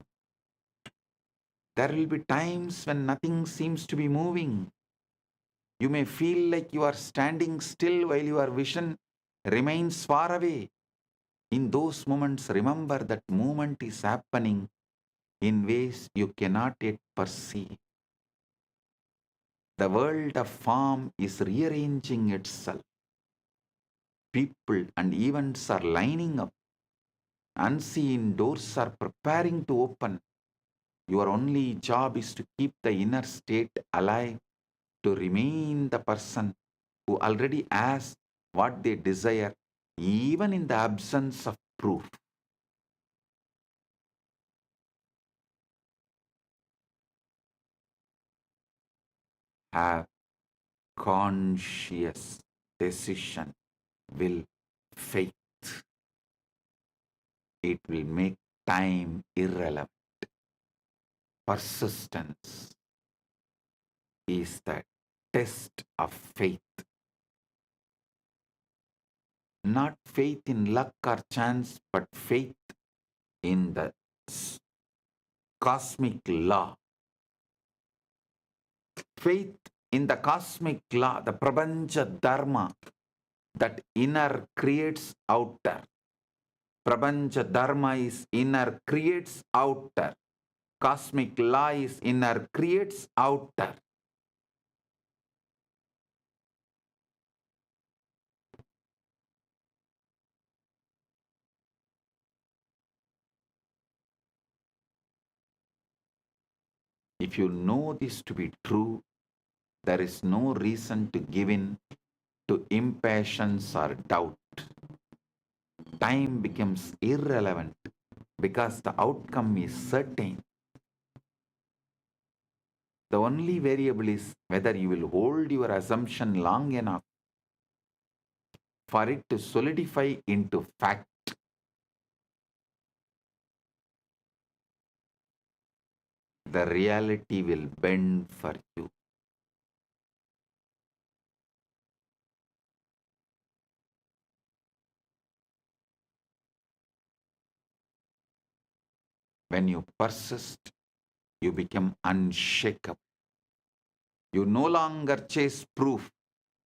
There will be times when nothing seems to be moving. You may feel like you are standing still while your vision remains far away. In those moments, remember that movement is happening in ways you cannot yet perceive. The world of form is rearranging itself. People and events are lining up. Unseen doors are preparing to open. Your only job is to keep the inner state alive, to remain the person who already has what they desire, even in the absence of proof. have conscious decision, will, faith. It will make time irrelevant. Persistence is the test of faith. Not faith in luck or chance, but faith in the cosmic law. Faith in the cosmic law, the Prapancha Dharma, that inner creates outer. Prapancha Dharma is inner creates outer. Cosmic law is inner creates outer. If you know this to be true, there is no reason to give in to impatience or doubt. Time becomes irrelevant because the outcome is certain. The only variable is whether you will hold your assumption long enough for it to solidify into fact. The reality will bend for you. When you persist, you become unshakable. You no longer chase proof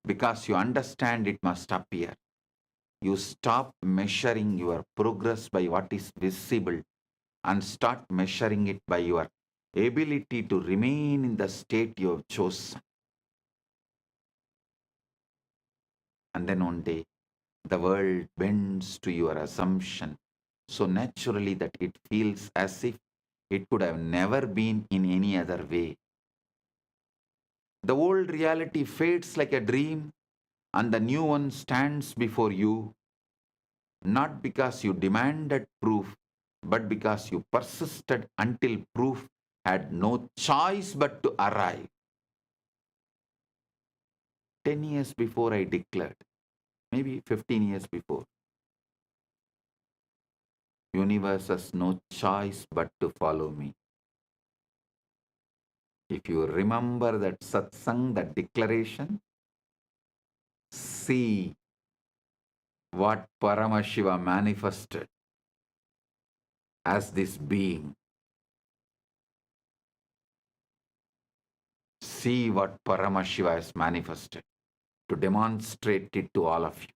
because you understand it must appear. You stop measuring your progress by what is visible and start measuring it by your ability to remain in the state you have chosen. And then one day, the world bends to your assumption so naturally that it feels as if it could have never been in any other way. The old reality fades like a dream, and the new one stands before you, not because you demanded proof, but because you persisted until proof had no choice but to arrive. 10 years before I declared, maybe 15 years before, universe has no choice but to follow me. If you remember that satsang, that declaration, see what Paramashiva manifested as this being. See what Paramashiva has manifested to demonstrate it to all of you.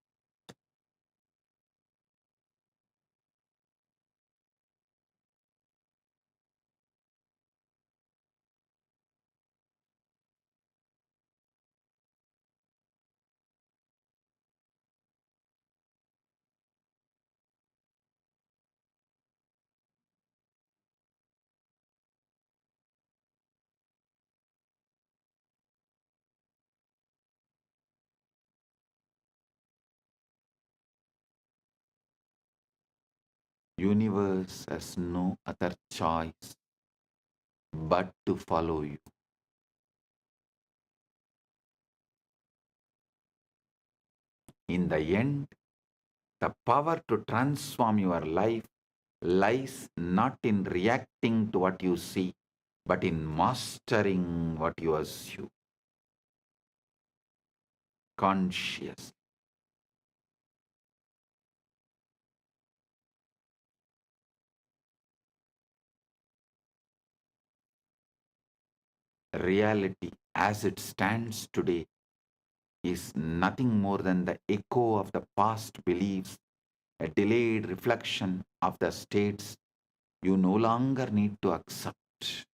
Universe has no other choice but to follow you. In the end, the power to transform your life lies not in reacting to what you see, but in mastering what you assume. Conscious. Reality as it stands today is nothing more than the echo of the past beliefs, a delayed reflection of the states you no longer need to accept.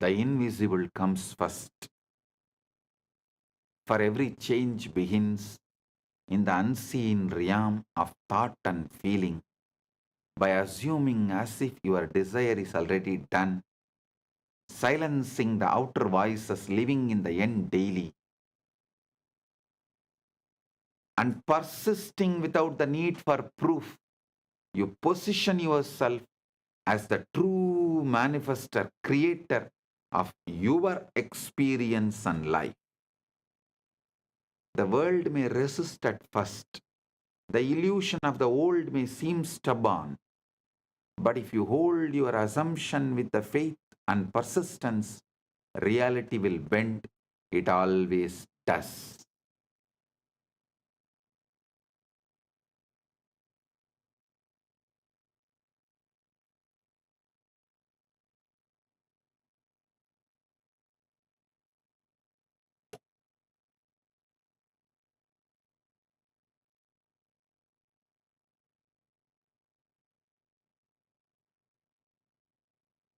The invisible comes first. For every change begins in the unseen realm of thought and feeling by assuming as if your desire is already done, silencing the outer voices living in the end daily, and persisting without the need for proof. You position yourself as the true manifester, creator of your experience and life. The world may resist at first. The illusion of the old may seem stubborn. But if you hold your assumption with the faith and persistence, reality will bend. It always does.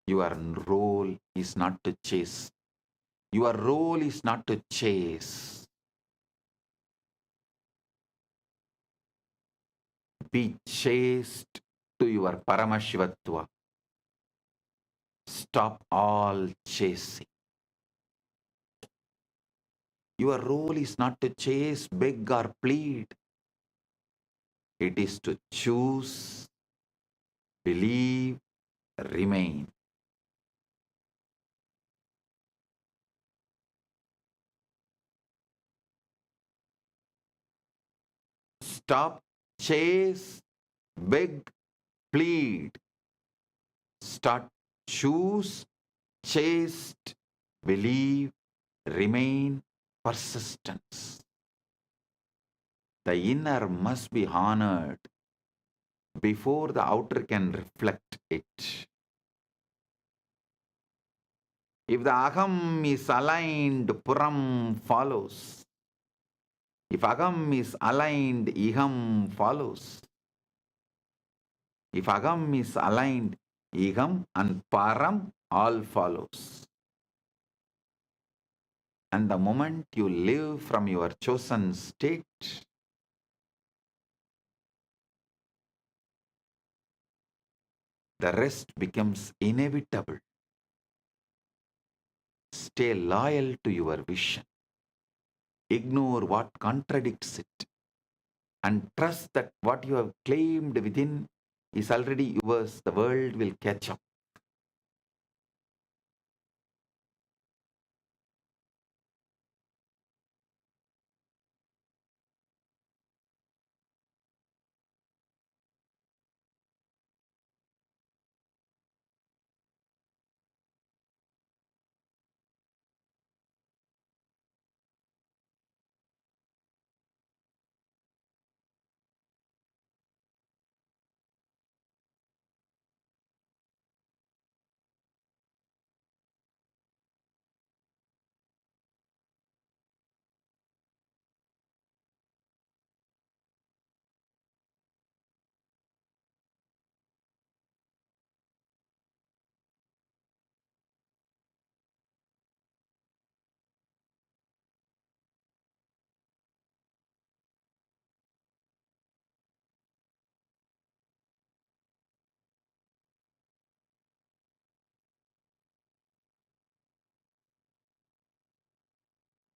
Your role is not to chase. Your role is not to chase. Be chaste to your Paramashivatva. Stop all chasing. Your role is not to chase, beg, or plead. It is to choose, believe, remain. Stop, chase, beg, plead. Start, choose, chaste, believe, remain, persistence. The inner must be honored before the outer can reflect it. If the aham is aligned, puram follows. If agam is aligned, iham follows. If agam is aligned, iham and param all follows. And the moment you live from your chosen state, the rest becomes inevitable. Stay loyal to your vision. Ignore what contradicts it. And trust that what you have claimed within is already yours. The world will catch up.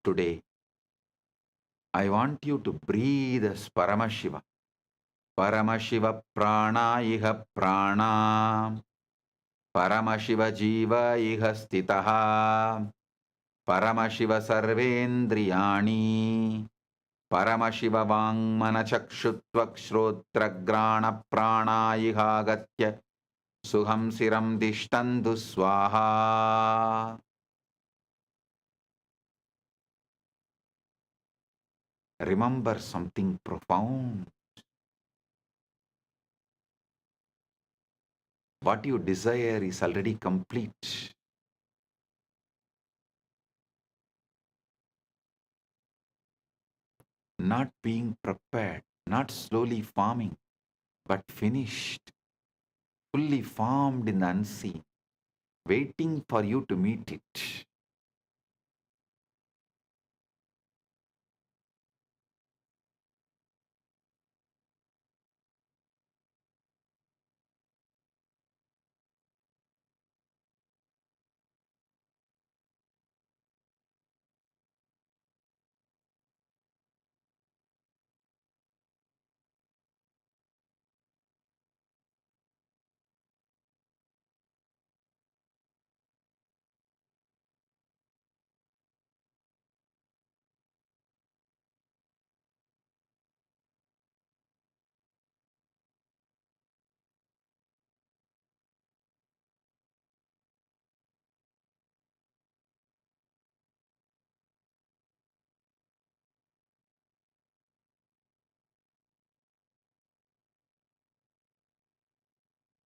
Today, I want you to breathe as Paramashiva. Paramashiva prana iha prana. Paramashiva jiva iha stitaha. Paramashiva sarvendriyani. Paramashiva vangmana chakshuttvak shrotragrana prana iha gatya. Suham siram dishtandu swaha. Remember something profound. What you desire is already complete. Not being prepared, not slowly forming, but finished, fully formed in the unseen, waiting for you to meet it.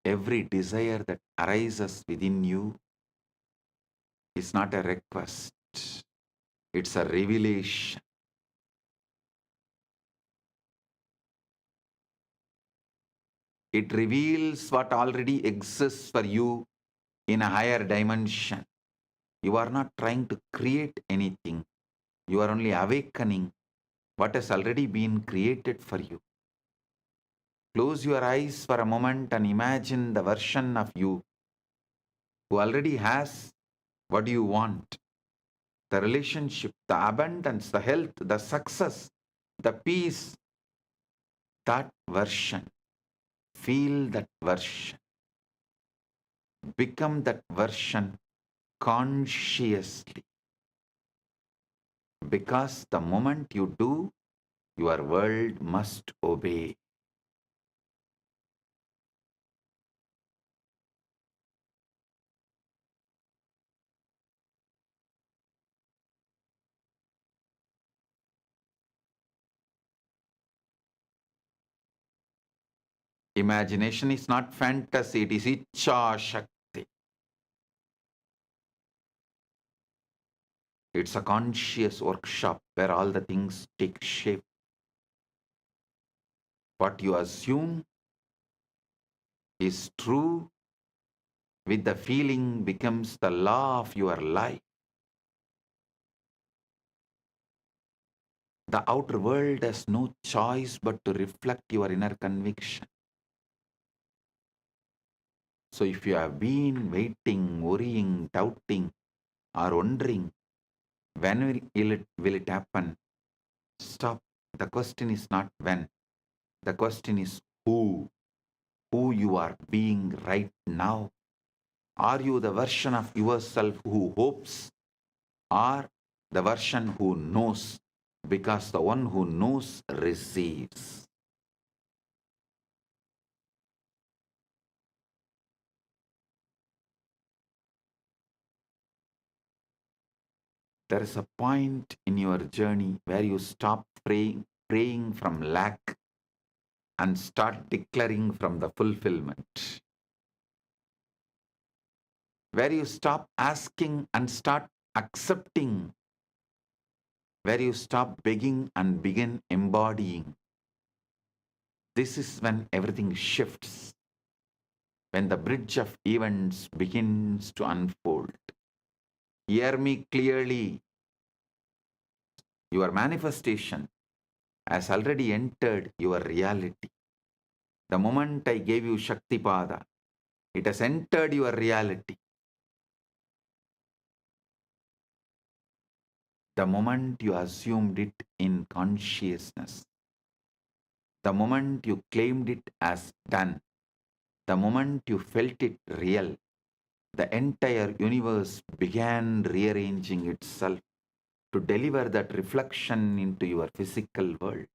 Every desire that arises within you is not a request, it's a revelation. It reveals what already exists for you in a higher dimension. You are not trying to create anything. You are only awakening what has already been created for you. Close your eyes for a moment and imagine the version of you who already has what you want. The relationship, the abundance, the health, the success, the peace, that version. Feel that version. Become that version consciously. Because the moment you do, your world must obey. Imagination is not fantasy, it is Icha Shakti. It's a conscious workshop where all the things take shape. What you assume is true with the feeling becomes the law of your life. The outer world has no choice but to reflect your inner conviction. So if you have been waiting, worrying, doubting, or wondering when will it happen, stop. The question is not when. The question is who you are being right now. Are you the version of yourself who hopes, or the version who knows? Because the one who knows receives. There is a point in your journey where you stop praying from lack and start declaring from the fulfillment. Where you stop asking and start accepting. Where you stop begging and begin embodying. This is when everything shifts. When the bridge of events begins to unfold. Hear me clearly. Your manifestation has already entered your reality. The moment I gave you Shaktipada, it has entered your reality. The moment you assumed it in consciousness, the moment you claimed it as done, the moment you felt it real, the entire universe began rearranging itself to deliver that reflection into your physical world.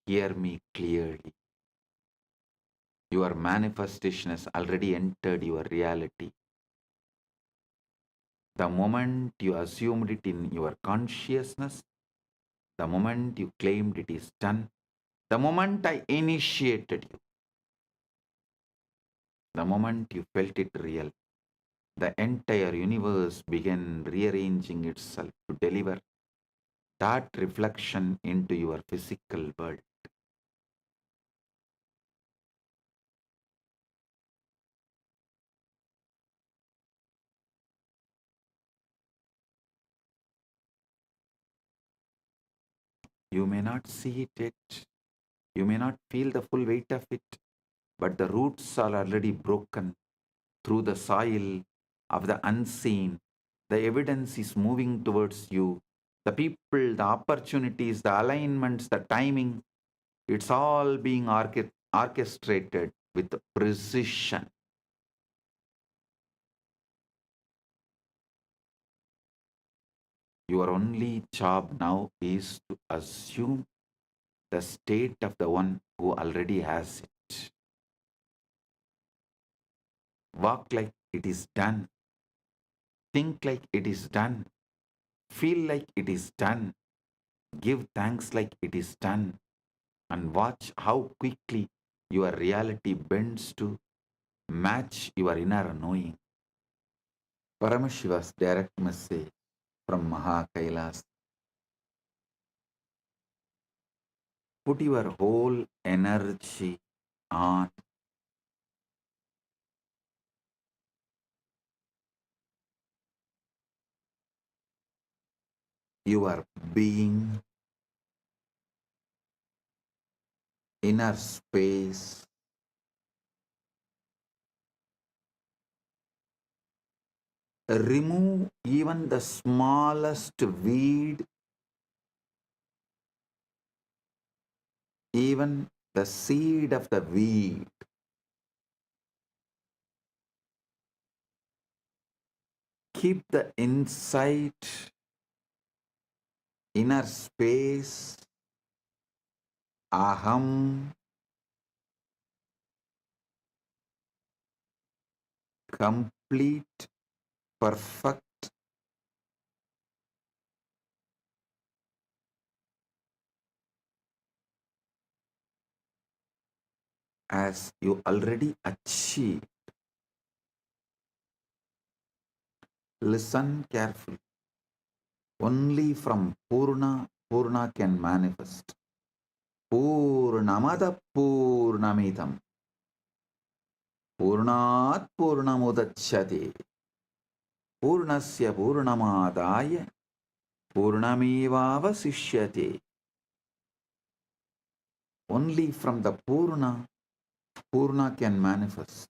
Hear me clearly. Your manifestation has already entered your reality. The moment you assumed it in your consciousness, the moment you claimed it is done, The moment I initiated you, the moment you felt it real, the entire universe began rearranging itself to deliver that reflection into your physical world. You may not see it yet, you may not feel the full weight of it, but the roots are already broken through the soil of the unseen. The evidence is moving towards you. The people, the opportunities, the alignments, the timing, it's all being orchestrated with precision. Your only job now is to assume the state of the one who already has it. Walk like it is done. Think like it is done. Feel like it is done. Give thanks like it is done. And watch how quickly your reality bends to match your inner knowing. Paramashiva's direct message from Maha Kailas. Put your whole energy on your being, inner space. Remove even the smallest weed, even the seed of the weed. Keep the insight, inner space, aham, complete, perfect, as you already achieved. Listen carefully. Only from Purna, Purna can manifest. Purnamada Purnamidam. Purnat Purnamudachyate. Purnasya Purnamadaya. Purnamevavasishyate. Only from the Purna, Purna can manifest.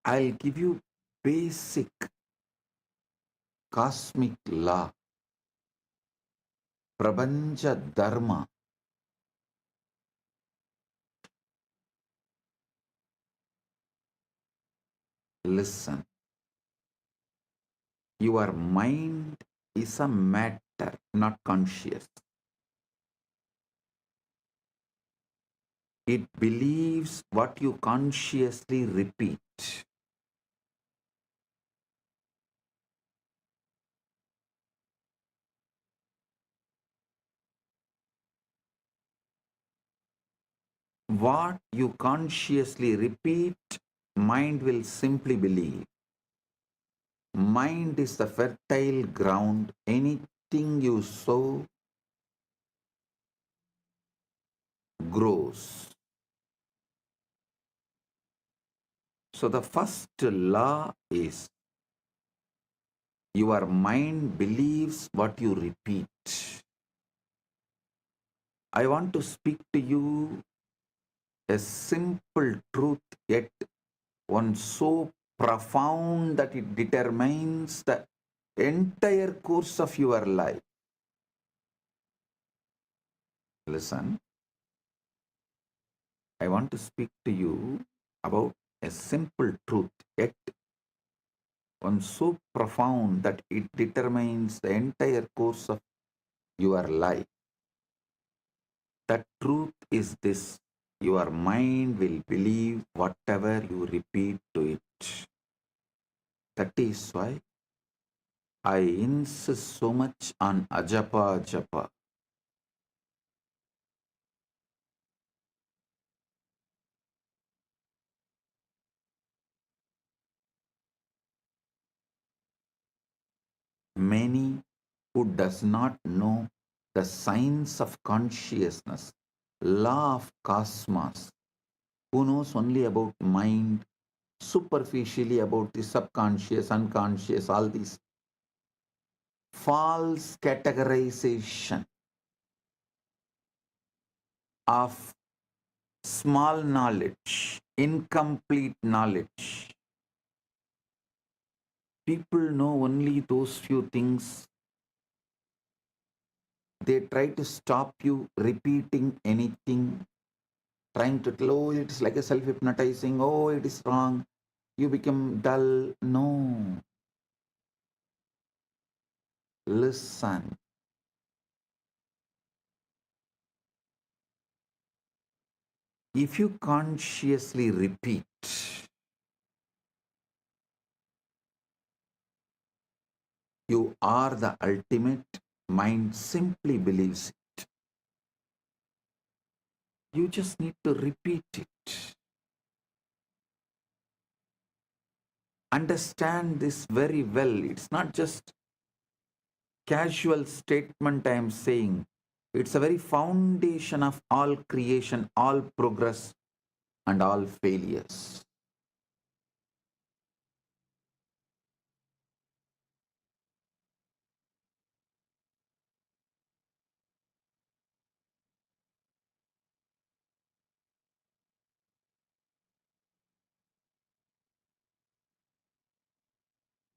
I'll give you basic cosmic law, Prabanja Dharma. Listen. Your mind is a matter, not conscious. It believes what you consciously repeat. What you consciously repeat, mind will simply believe. Mind is the fertile ground. Anything you sow grows. So the first law is your mind believes what you repeat. I want to speak to you a simple truth, yet one so profound that it determines the entire course of your life. Listen, I want to speak to you about a simple truth, yet one so profound that it determines the entire course of your life. The truth is this: your mind will believe whatever you repeat to it. That is why I insist so much on ajapa japa. many who does not know the science of consciousness, law of cosmos, who knows only about mind, superficially about the subconscious, unconscious, all these false categorization of small knowledge, incomplete knowledge. People know only those few things. They try to stop you repeating anything, trying to tell, oh, it is like a self-hypnotizing, oh, it is wrong, you become dull. No. Listen. If you consciously repeat, you are the ultimate, mind simply believes it. You just need to repeat it. Understand this very well. It's not just casual statement I am saying. It's a very foundation of all creation, all progress, and all failures.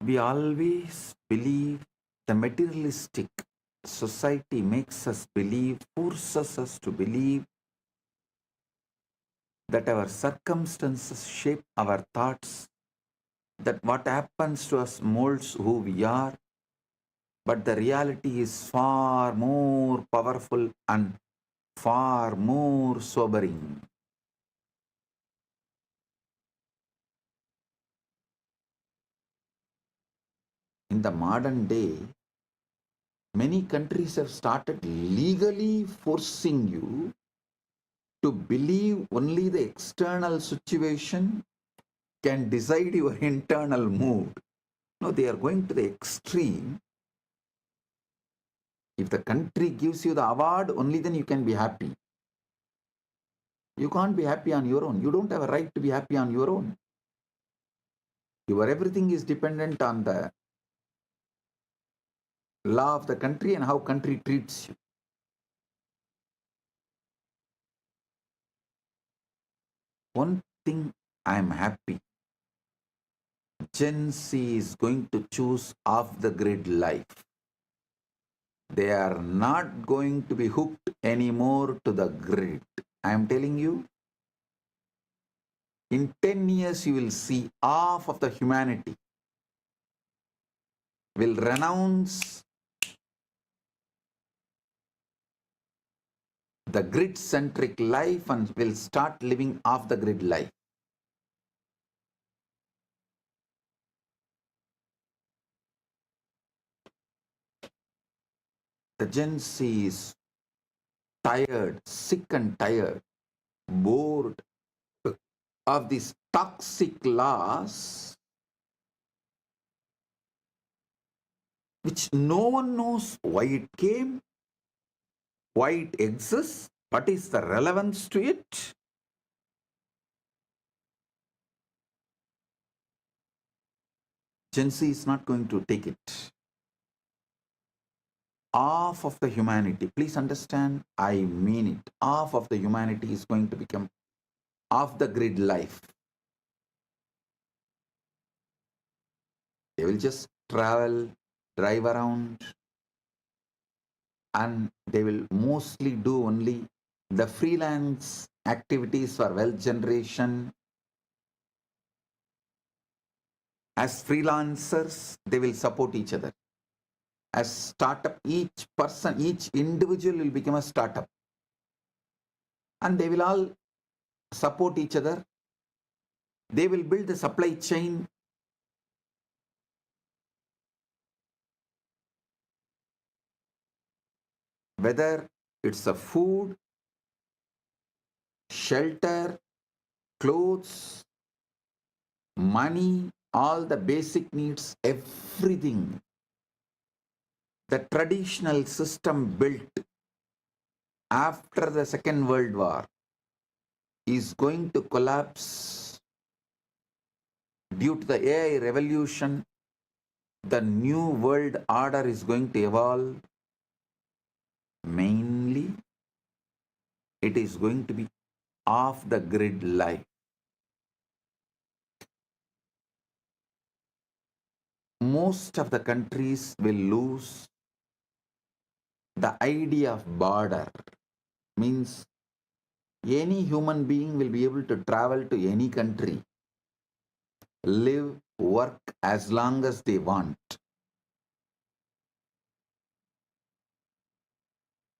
We always believe the materialistic society makes us believe, forces us to believe that our circumstances shape our thoughts, that what happens to us molds who we are, but the reality is far more powerful and far more sobering. In the modern day, many countries have started legally forcing you to believe only the external situation can decide your internal mood. No, they are going to the extreme. If the country gives you the award, only then you can be happy. You can't be happy on your own. You don't have a right to be happy on your own. Your everything is dependent on the law of the country and how country treats you. One thing I am happy. Gen Z is going to choose off the grid life. They are not going to be hooked anymore to the grid. I am telling you, in 10 years you will see half of the humanity will renounce the grid-centric life and will start living off the grid life. The Gen Z is tired, sick and tired, bored of these toxic laws which no one knows why it came, why it exists, what is the relevance to it. Gen Z is not going to take it. Half of the humanity, please understand, I mean it, half of the humanity is going to become off the grid life. They will just travel, drive around, and they will mostly do only the freelance activities for wealth generation. As freelancers, they will support each other. As startup, each person, each individual will become a startup. And they will all support each other. They will build the supply chain. Whether it's a food, shelter, clothes, money, all the basic needs, everything. The traditional system built after the Second World War is going to collapse due to the AI revolution. The new world order is going to evolve. Mainly, it is going to be off the grid life. Most of the countries will lose the idea of border. Means any human being will be able to travel to any country, live, work as long as they want.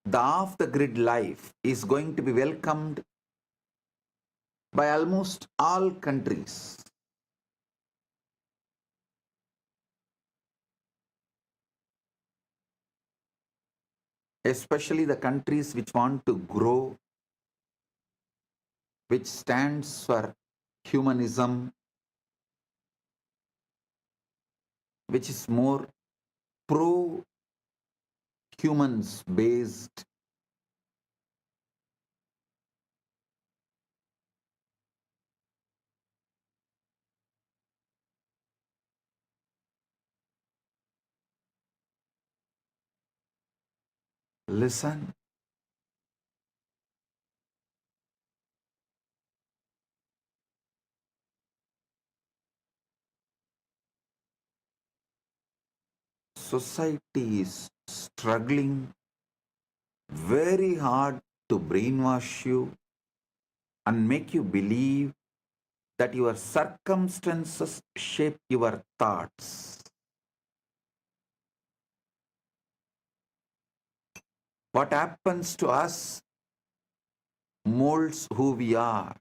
The off-the-grid life is going to be welcomed by almost all countries. Especially the countries which want to grow, which stands for humanism, which is more pro-humans based. Listen, society is struggling very hard to brainwash you and make you believe that your circumstances shape your thoughts. What happens to us molds who we are.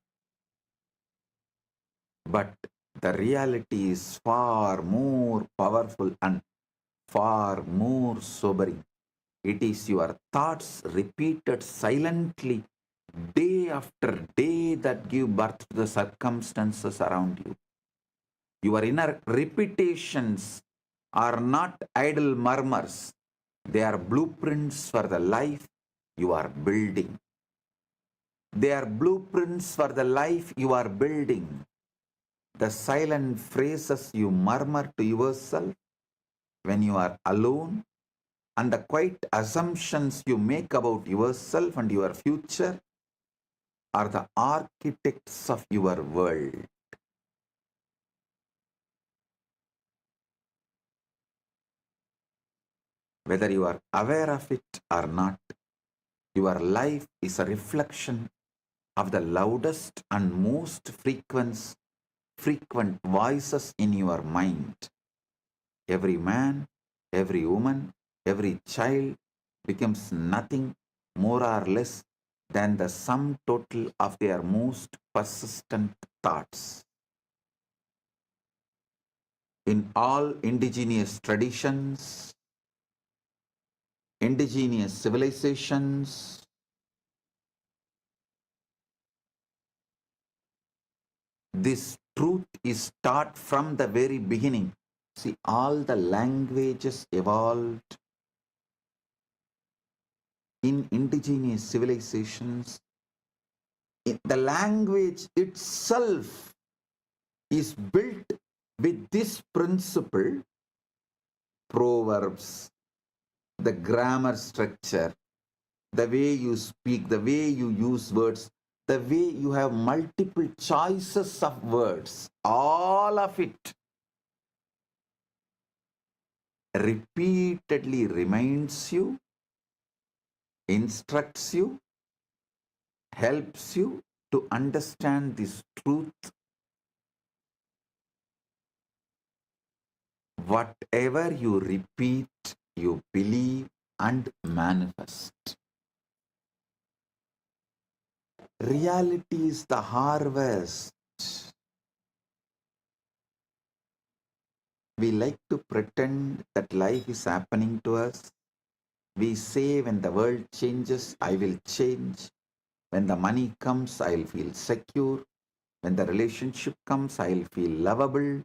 But the reality is far more powerful and far more sobering. It is your thoughts repeated silently day after day that give birth to the circumstances around you. Your inner repetitions are not idle murmurs. They are blueprints for the life you are building. They are blueprints for the life you are building. The silent phrases you murmur to yourself when you are alone and the quiet assumptions you make about yourself and your future are the architects of your world. Whether you are aware of it or not, your life is a reflection of the loudest and most frequent voices in your mind. Every man, every woman, every child becomes nothing more or less than the sum total of their most persistent thoughts. In all indigenous traditions, indigenous civilizations, this truth is taught from the very beginning. See, all the languages evolved in indigenous civilizations. The language itself is built with this principle: proverbs, the grammar structure, the way you speak, the way you use words, the way you have multiple choices of words, all of it repeatedly reminds you, instructs you, helps you to understand this truth. Whatever you repeat, you believe and manifest. Reality is the harvest. We like to pretend that life is happening to us. We say, when the world changes, I will change. When the money comes, I'll feel secure. When the relationship comes, I'll feel lovable.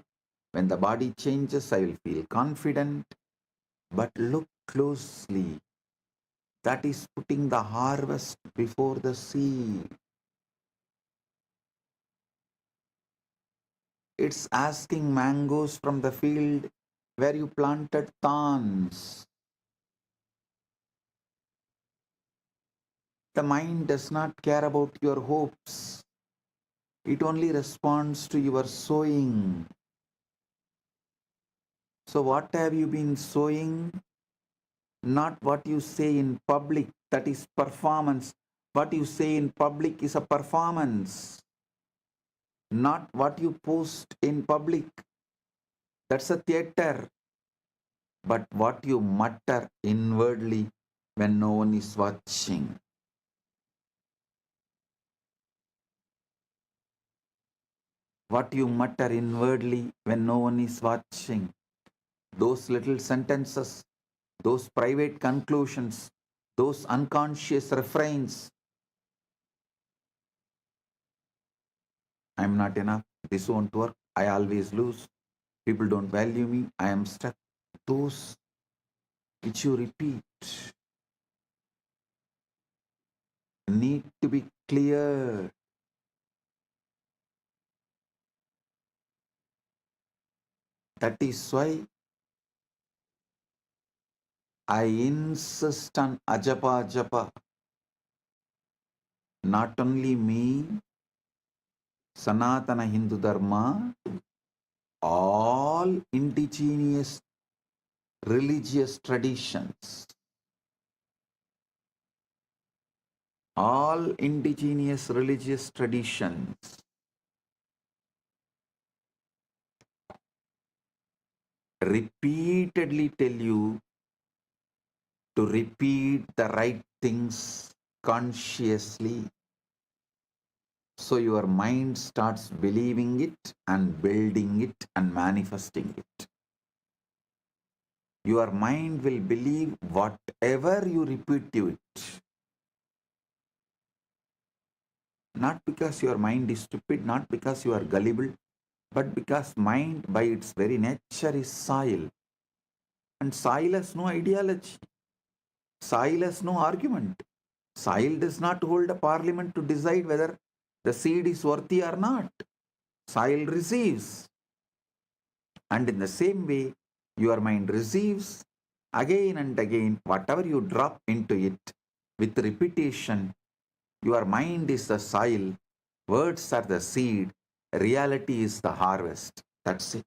When the body changes, I will feel confident. But look closely. That is putting the harvest before the seed. It's asking mangoes from the field where you planted thorns. The mind does not care about your hopes. It only responds to your sowing. So what have you been sowing? Not what you say in public, that is performance. What you say in public is a performance. Not what you post in public, that's a theater. But what you mutter inwardly when no one is watching. What you mutter inwardly when no one is watching. Those little sentences, those private conclusions, those unconscious refrains. I'm not enough. This won't work. I always lose. People don't value me. I am stuck. Those which you repeat need to be clear. That is why I insist on ajapa japa. Not only me, Sanatana Hindu Dharma, all indigenous religious traditions, all indigenous religious traditions repeatedly tell you to repeat the right things consciously. So your mind starts believing it and building it and manifesting it. Your mind will believe whatever you repeat to it. Not because your mind is stupid, not because you are gullible, but because mind by its very nature is soil. And soil has no ideology. Soil has no argument. Soil does not hold a parliament to decide whether the seed is worthy or not. Soil receives. And in the same way, your mind receives again and again whatever you drop into it with repetition. Your mind is the soil, words are the seed, reality is the harvest. That's it.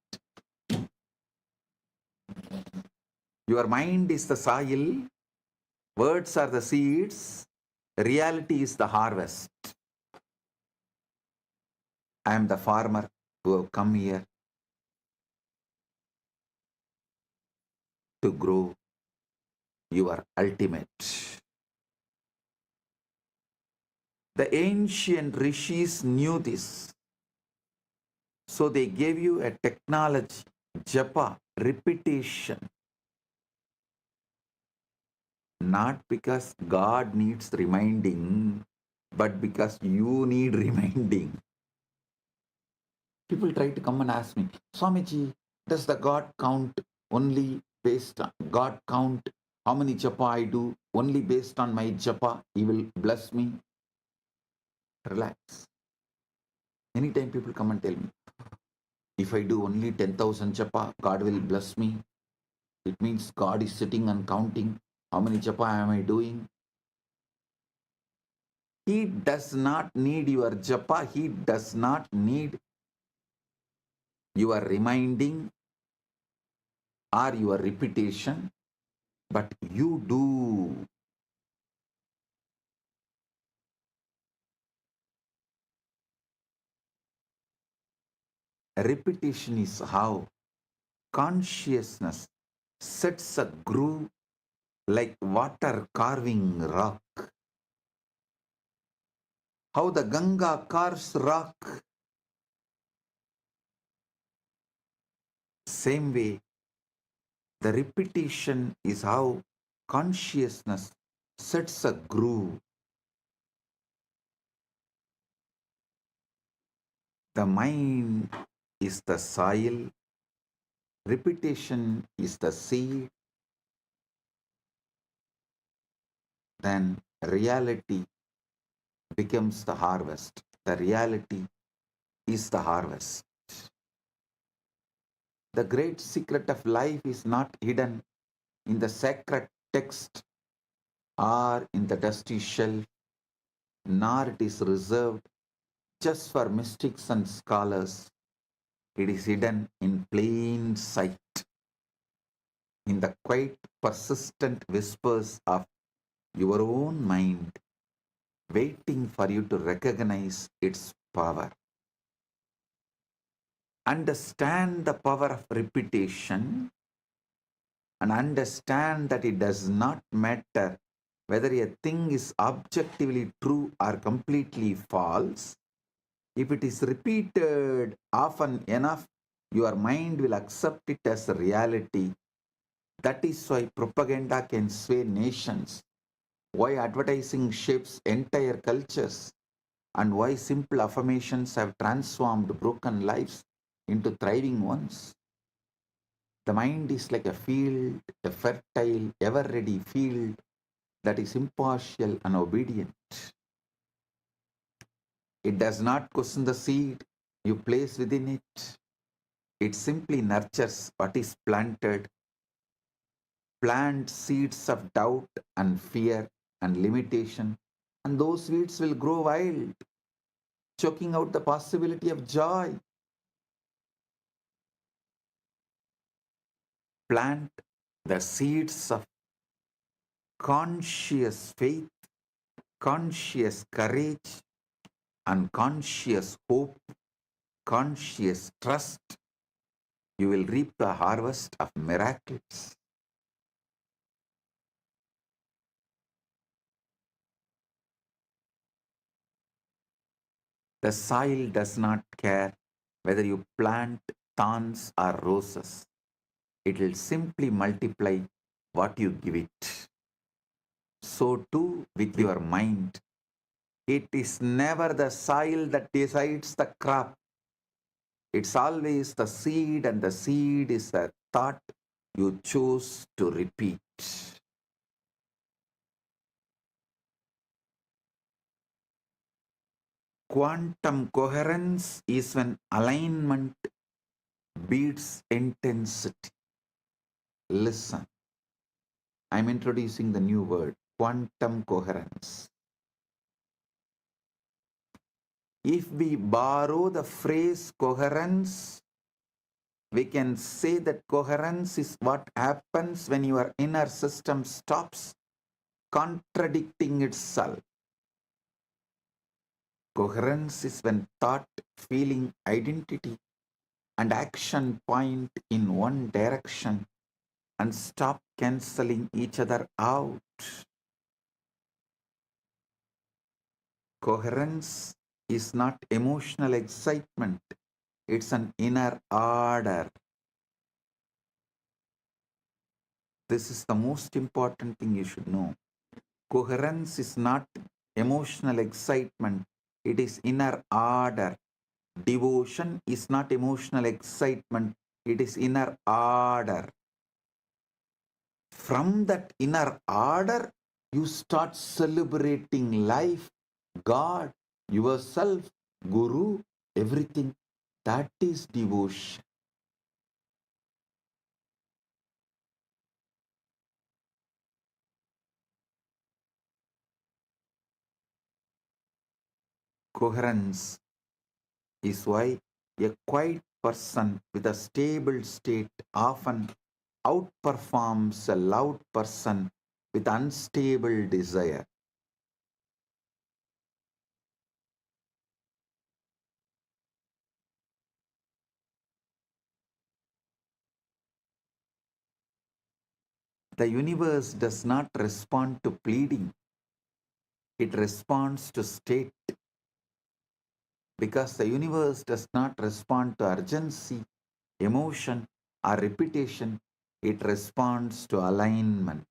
Your mind is the soil, words are the seeds, reality is the harvest. I am the farmer who have come here to grow your ultimate. The ancient rishis knew this. So they gave you a technology, japa, repetition. Not because God needs reminding, but because you need reminding. People try to come and ask me, Swamiji, does the God count only based on God count how many japa I do only based on my japa? He will bless me. Relax. Anytime people come and tell me, if I do only 10,000 japa, God will bless me. It means God is sitting and counting how many japa am I doing. He does not need your japa. He does not need your reminding or your repetition, but you do. Repetition is how consciousness sets a groove like water carving rock. How the Ganga carves rock. Same way, the repetition is how consciousness sets a groove. The mind is the soil, repetition is the seed, then reality becomes the harvest. The reality is the harvest. The great secret of life is not hidden in the sacred text or in the dusty shelf, nor it is reserved just for mystics and scholars. It is hidden in plain sight, in the quiet, persistent whispers of your own mind, waiting for you to recognize its power. Understand the power of repetition and understand that it does not matter whether a thing is objectively true or completely false. If it is repeated often enough, your mind will accept it as a reality. That is why propaganda can sway nations, why advertising shapes entire cultures, and why simple affirmations have transformed broken lives into thriving ones. The mind is like a field, a fertile, ever ready field that is impartial and obedient. It does not question the seed you place within it. It simply nurtures what is planted. Plant seeds of doubt and fear and limitation, and those weeds will grow wild, choking out the possibility of joy. Plant the seeds of conscious faith, conscious courage, and conscious hope, conscious trust. You will reap the harvest of miracles. The soil does not care whether you plant thorns or roses. It will simply multiply what you give it. So too with your mind. It is never the soil that decides the crop. It's always the seed, and the seed is a thought you choose to repeat. Quantum coherence is when alignment beats intensity. Listen, I'm introducing the new word, quantum coherence. If we borrow the phrase coherence, we can say that coherence is what happens when your inner system stops contradicting itself. Coherence is when thought, feeling, identity, and action point in one direction and stop cancelling each other out. Coherence is not emotional excitement, it's an inner order. This is the most important thing you should know. Coherence is not emotional excitement, it is inner order. Devotion is not emotional excitement, it is inner order. From that inner order, you start celebrating life, God, yourself, Guru, everything. That is devotion. Coherence is why a quiet person with a stable state often outperforms a loud person with unstable desire. The universe does not respond to pleading, it responds to state. Because the universe does not respond to urgency, emotion, or repetition, it responds to alignment.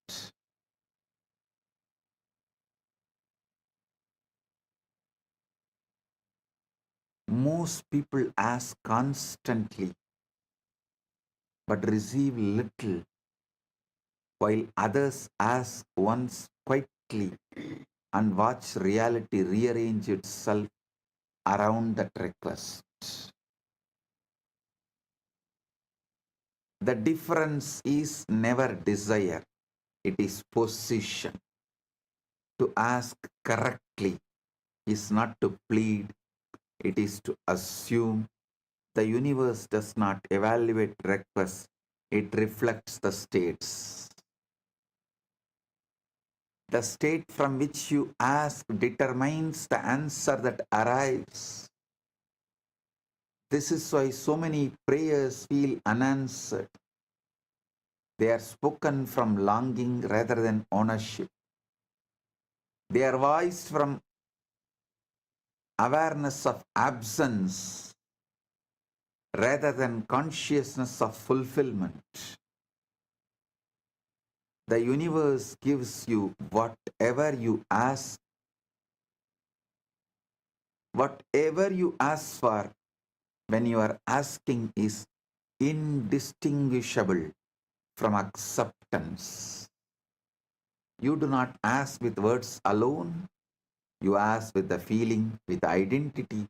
Most people ask constantly but receive little, while others ask once quite correctly and watch reality rearrange itself around that request. The difference is never desire, it is position. To ask correctly is not to plead, it is to assume. The universe does not evaluate requests, it reflects the states. The state from which you ask determines the answer that arrives. This is why so many prayers feel unanswered. They are spoken from longing rather than ownership. They are voiced from awareness of absence rather than consciousness of fulfillment. The universe gives you whatever you ask. Whatever you ask for when you are asking is indistinguishable from acceptance. You do not ask with words alone. You ask with the feeling, with the identity,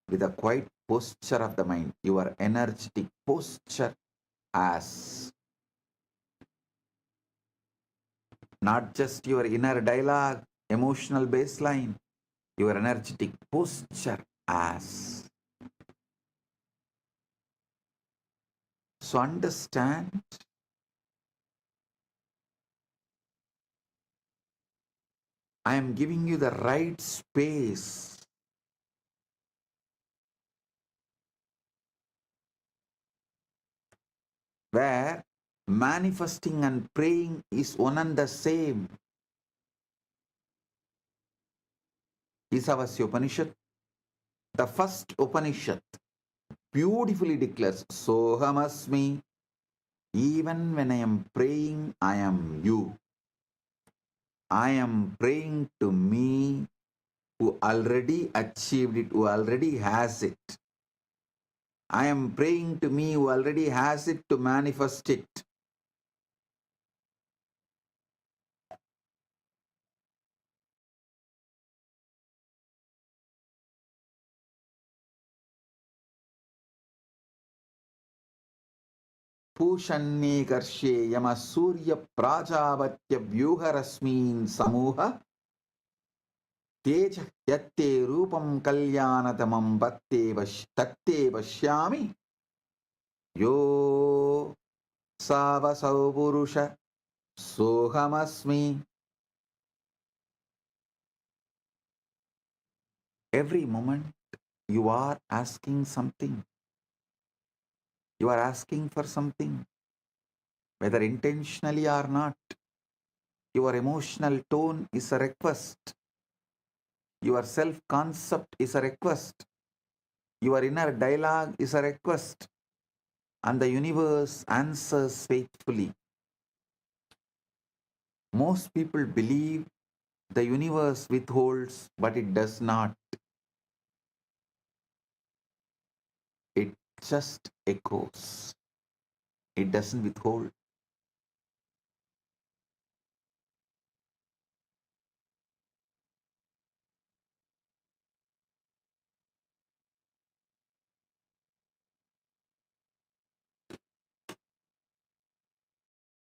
with the quiet posture of the mind. Your energetic posture as not just your inner dialogue, emotional baseline, your energetic posture as. So understand, I am giving you the right space where manifesting and praying is one and the same. Isavasya Upanishad, the first Upanishad, beautifully declares, Sohamasmi, even when I am praying, I am you. I am praying to me who already achieved it, who already has it. I am praying to me who already has it to manifest it. Pushanye karshe yama surya prajavatya vyuharasmin samuha teja yatte rupam kalyanatamam tatte vashyami yo savasau purusha sohamasmi. Every moment you are asking something. You are asking for something, whether intentionally or not. Your emotional tone is a request. Your self-concept is a request. Your inner dialogue is a request. And the universe answers faithfully. Most people believe the universe withholds, but it does not. It just echoes. It doesn't withhold.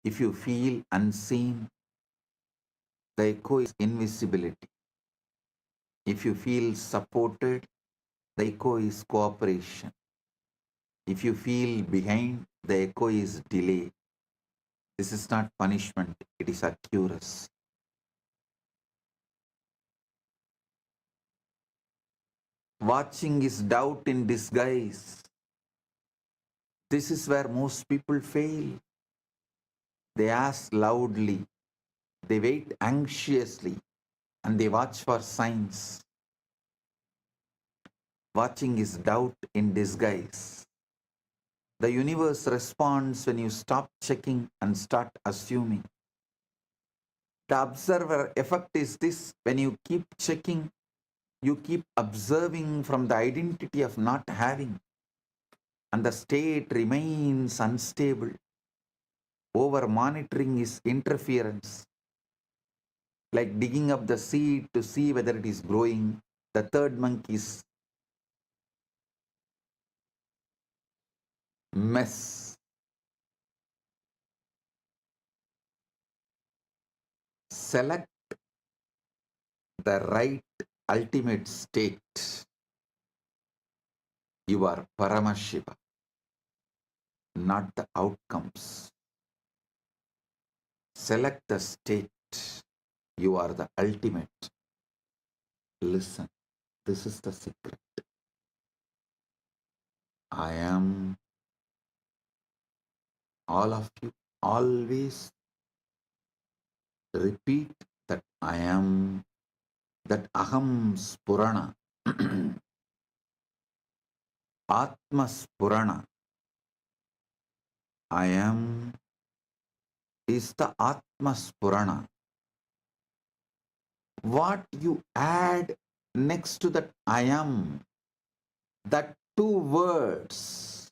If you feel unseen, the echo is invisibility. If you feel supported, the echo is cooperation. If you feel behind, the echo is delay. This is not punishment, it is accuracy. Watching is doubt in disguise. This is where most people fail. They ask loudly, they wait anxiously, and they watch for signs. Watching is doubt in disguise. The universe responds when you stop checking and start assuming. The observer effect is this: when you keep checking, you keep observing from the identity of not having, and the state remains unstable. Over monitoring is interference. like digging up the seed to see whether it is growing. The third monk is mess. Select the right ultimate state. You are Paramashiva, not the outcomes. Select the state. You are the ultimate. Listen, this is the secret. I am. All of you always repeat that I am, that Aham Spurana, Atma Spurana. I am is the Atma Spurana. What you add next to that I am, that two words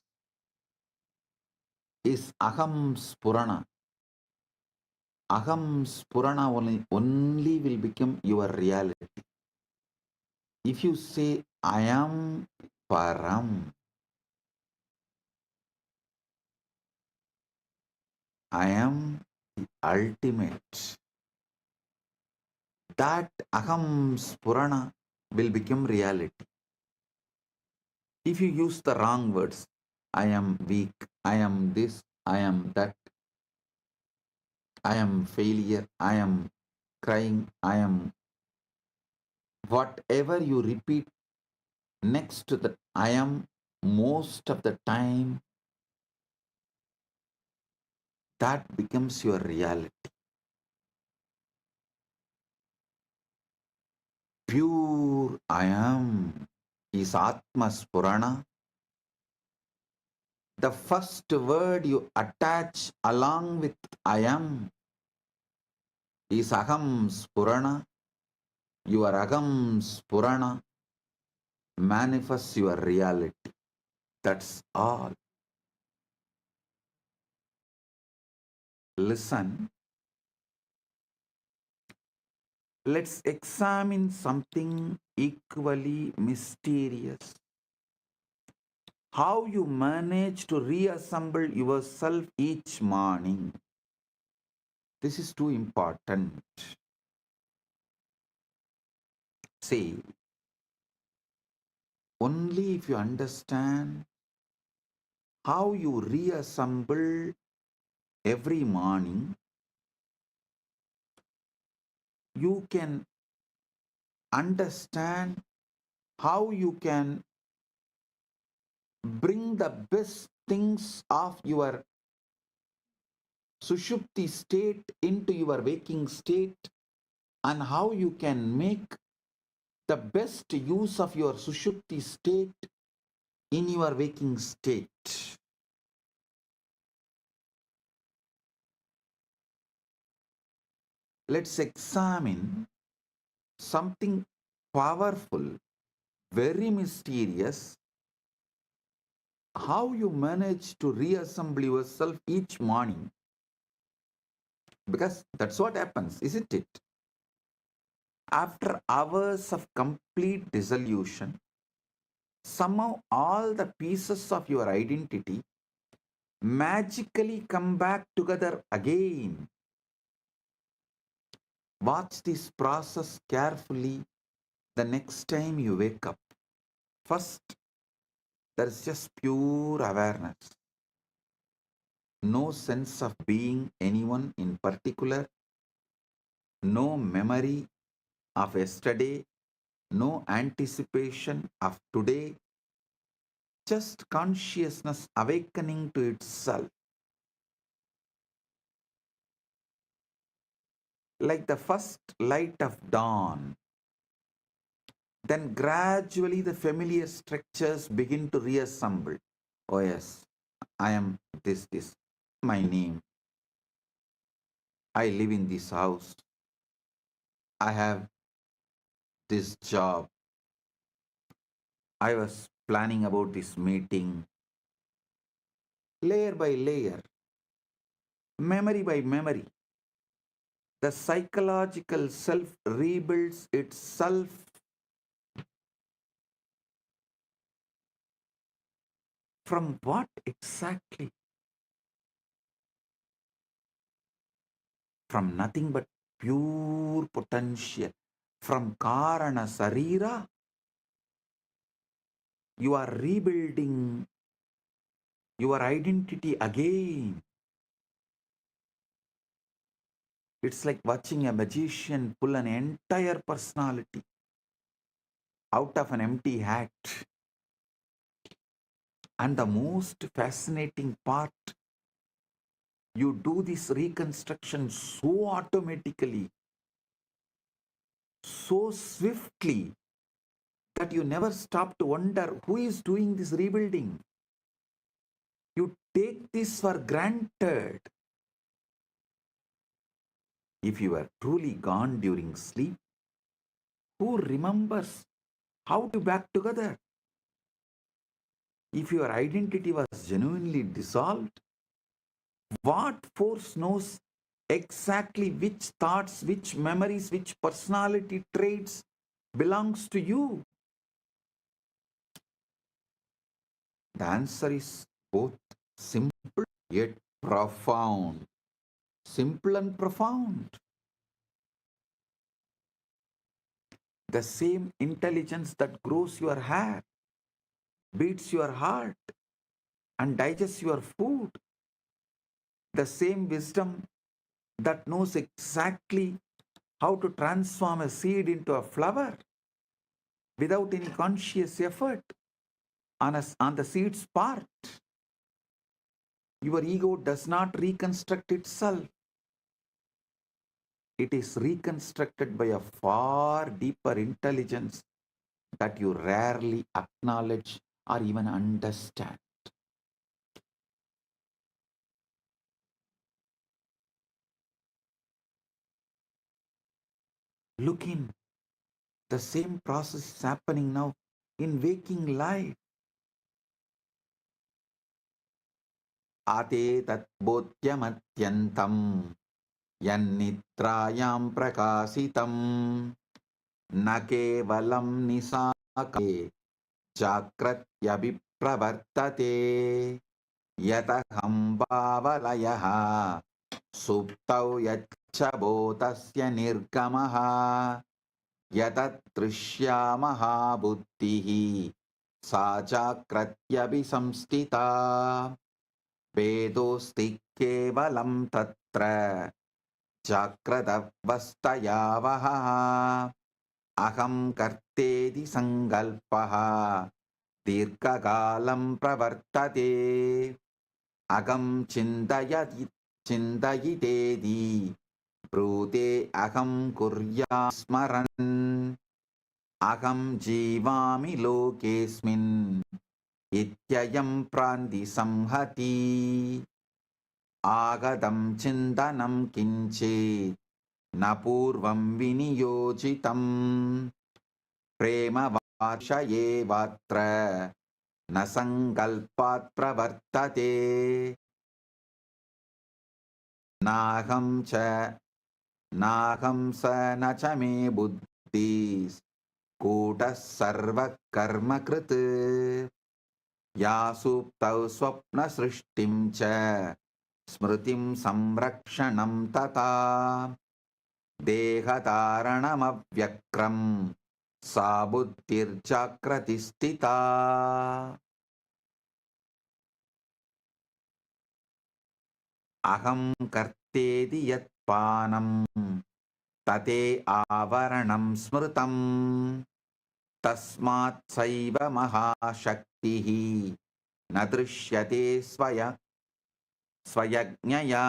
is Aham Spurana. Aham Spurana only will become your reality. If you say I am Param, I am the ultimate, that Aham Spurana will become reality. If you use the wrong words, I am weak, I am this, I am that, I am failure, I am crying, I am whatever you repeat next to that I am, most of the time that becomes your reality. Pure I am is Atma Spurana. The first word you attach along with I am is Aham Spurana. Your Aham Spurana manifests your reality. That's all. Listen. Let's examine something equally mysterious. How you manage to reassemble yourself each morning. This is too important. See, only if you understand how you reassemble every morning, you can understand how you can bring the best things of your Sushupti state into your waking state, and how you can make the best use of your Sushupti state in your waking state. Let's examine something powerful, very mysterious, how you manage to reassemble yourself each morning. Because that's what happens, isn't it? After hours of complete dissolution, somehow all the pieces of your identity magically come back together again. Watch this process carefully the next time you wake up. First, there is just pure awareness. No sense of being anyone in particular, no memory of yesterday, no anticipation of today, just consciousness awakening to itself. Like the first light of dawn. Then gradually the familiar structures begin to reassemble. Oh yes, I am this, my name. I live in this house. I have this job. I was planning about this meeting. Layer by layer, memory by memory, The psychological self rebuilds itself from what exactly? From nothing but pure potential. From Karana Sarira, you are rebuilding your identity again. It's like watching a magician pull an entire personality out of an empty hat. And the most fascinating part, you do this reconstruction so automatically, so swiftly, that you never stop to wonder who is doing this rebuilding. You take this for granted. If you are truly gone during sleep, who remembers how to back together? If your identity was genuinely dissolved, what force knows exactly which thoughts, which memories, which personality traits belongs to you? The answer is both simple yet profound. Simple and profound. The same intelligence that grows your hair, beats your heart, and digests your food. The same wisdom that knows exactly how to transform a seed into a flower without any conscious effort on the seed's part. Your ego does not reconstruct itself. It is reconstructed by a far deeper intelligence that you rarely acknowledge or even understand. Look in. The same process is happening now in waking life. Ate tat bodhyamatyantam yannitrayam prakasitam na kevalam nisake jagratyabhipravartate yataham bhavalayaha suptau yachabhotasya nirgamaha yatatrushyamaha buddhihi sa jagratyabhisamstita vedosti kevalam tatra jagratavastayavaha aham kartedi sangalpaha dirghakalam pravartate agam chindayitedi brute aham kurya smaran aham jivami lokesmin ityayam prandi samhati agadam chindanam kinche napurvam viniyojitam prema varshaye vatra nasangalpat pravartate naham sa nacha me buddhis kutas sarva karma krit Yasuptau swapna srishtim cha smritim samrakshanam tata dehataranam avyakram sabuddhir jakratistita aham kartedi yatpanam tate avaranam smritam tasmat saiva mahashaktihi nadrishyate swayajnaya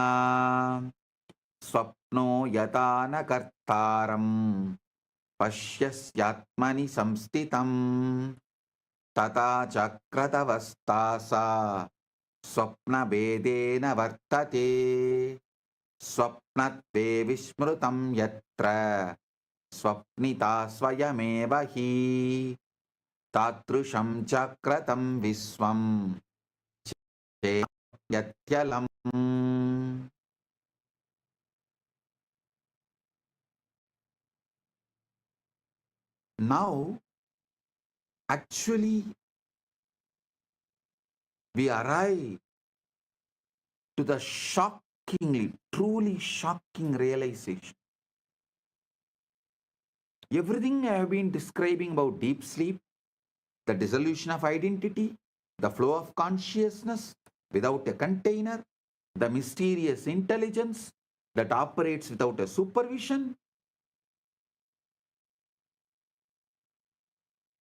swapno yatana kartaram pasyasyatmani samstitam tata chakratavastasa swapna vedena vartate swapnatve vismrutam yatra swapnita swayameva hi tatrusham chakratam visvam che yatyalam. Now, actually, we arrive to the shockingly, truly shocking realization. Everything I have been describing about deep sleep, the dissolution of identity, the flow of consciousness without a container, the mysterious intelligence that operates without a supervision,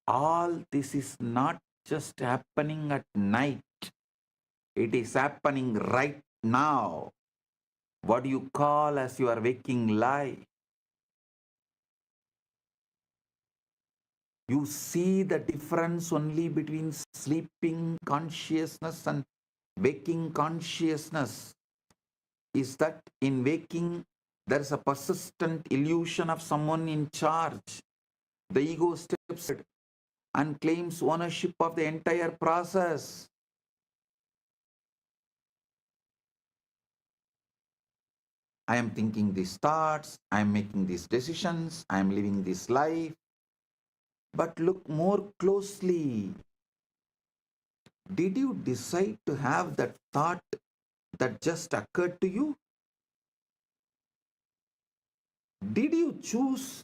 all this is not just happening at night. It is happening right now. What do you call as your waking life? You see the difference only between sleeping consciousness and waking consciousness is that in waking, there is a persistent illusion of someone in charge. The ego steps in and claims ownership of the entire process. I am thinking these thoughts, I am making these decisions, I am living this life. But look more closely. Did you decide to have that thought that just occurred to you? Did you choose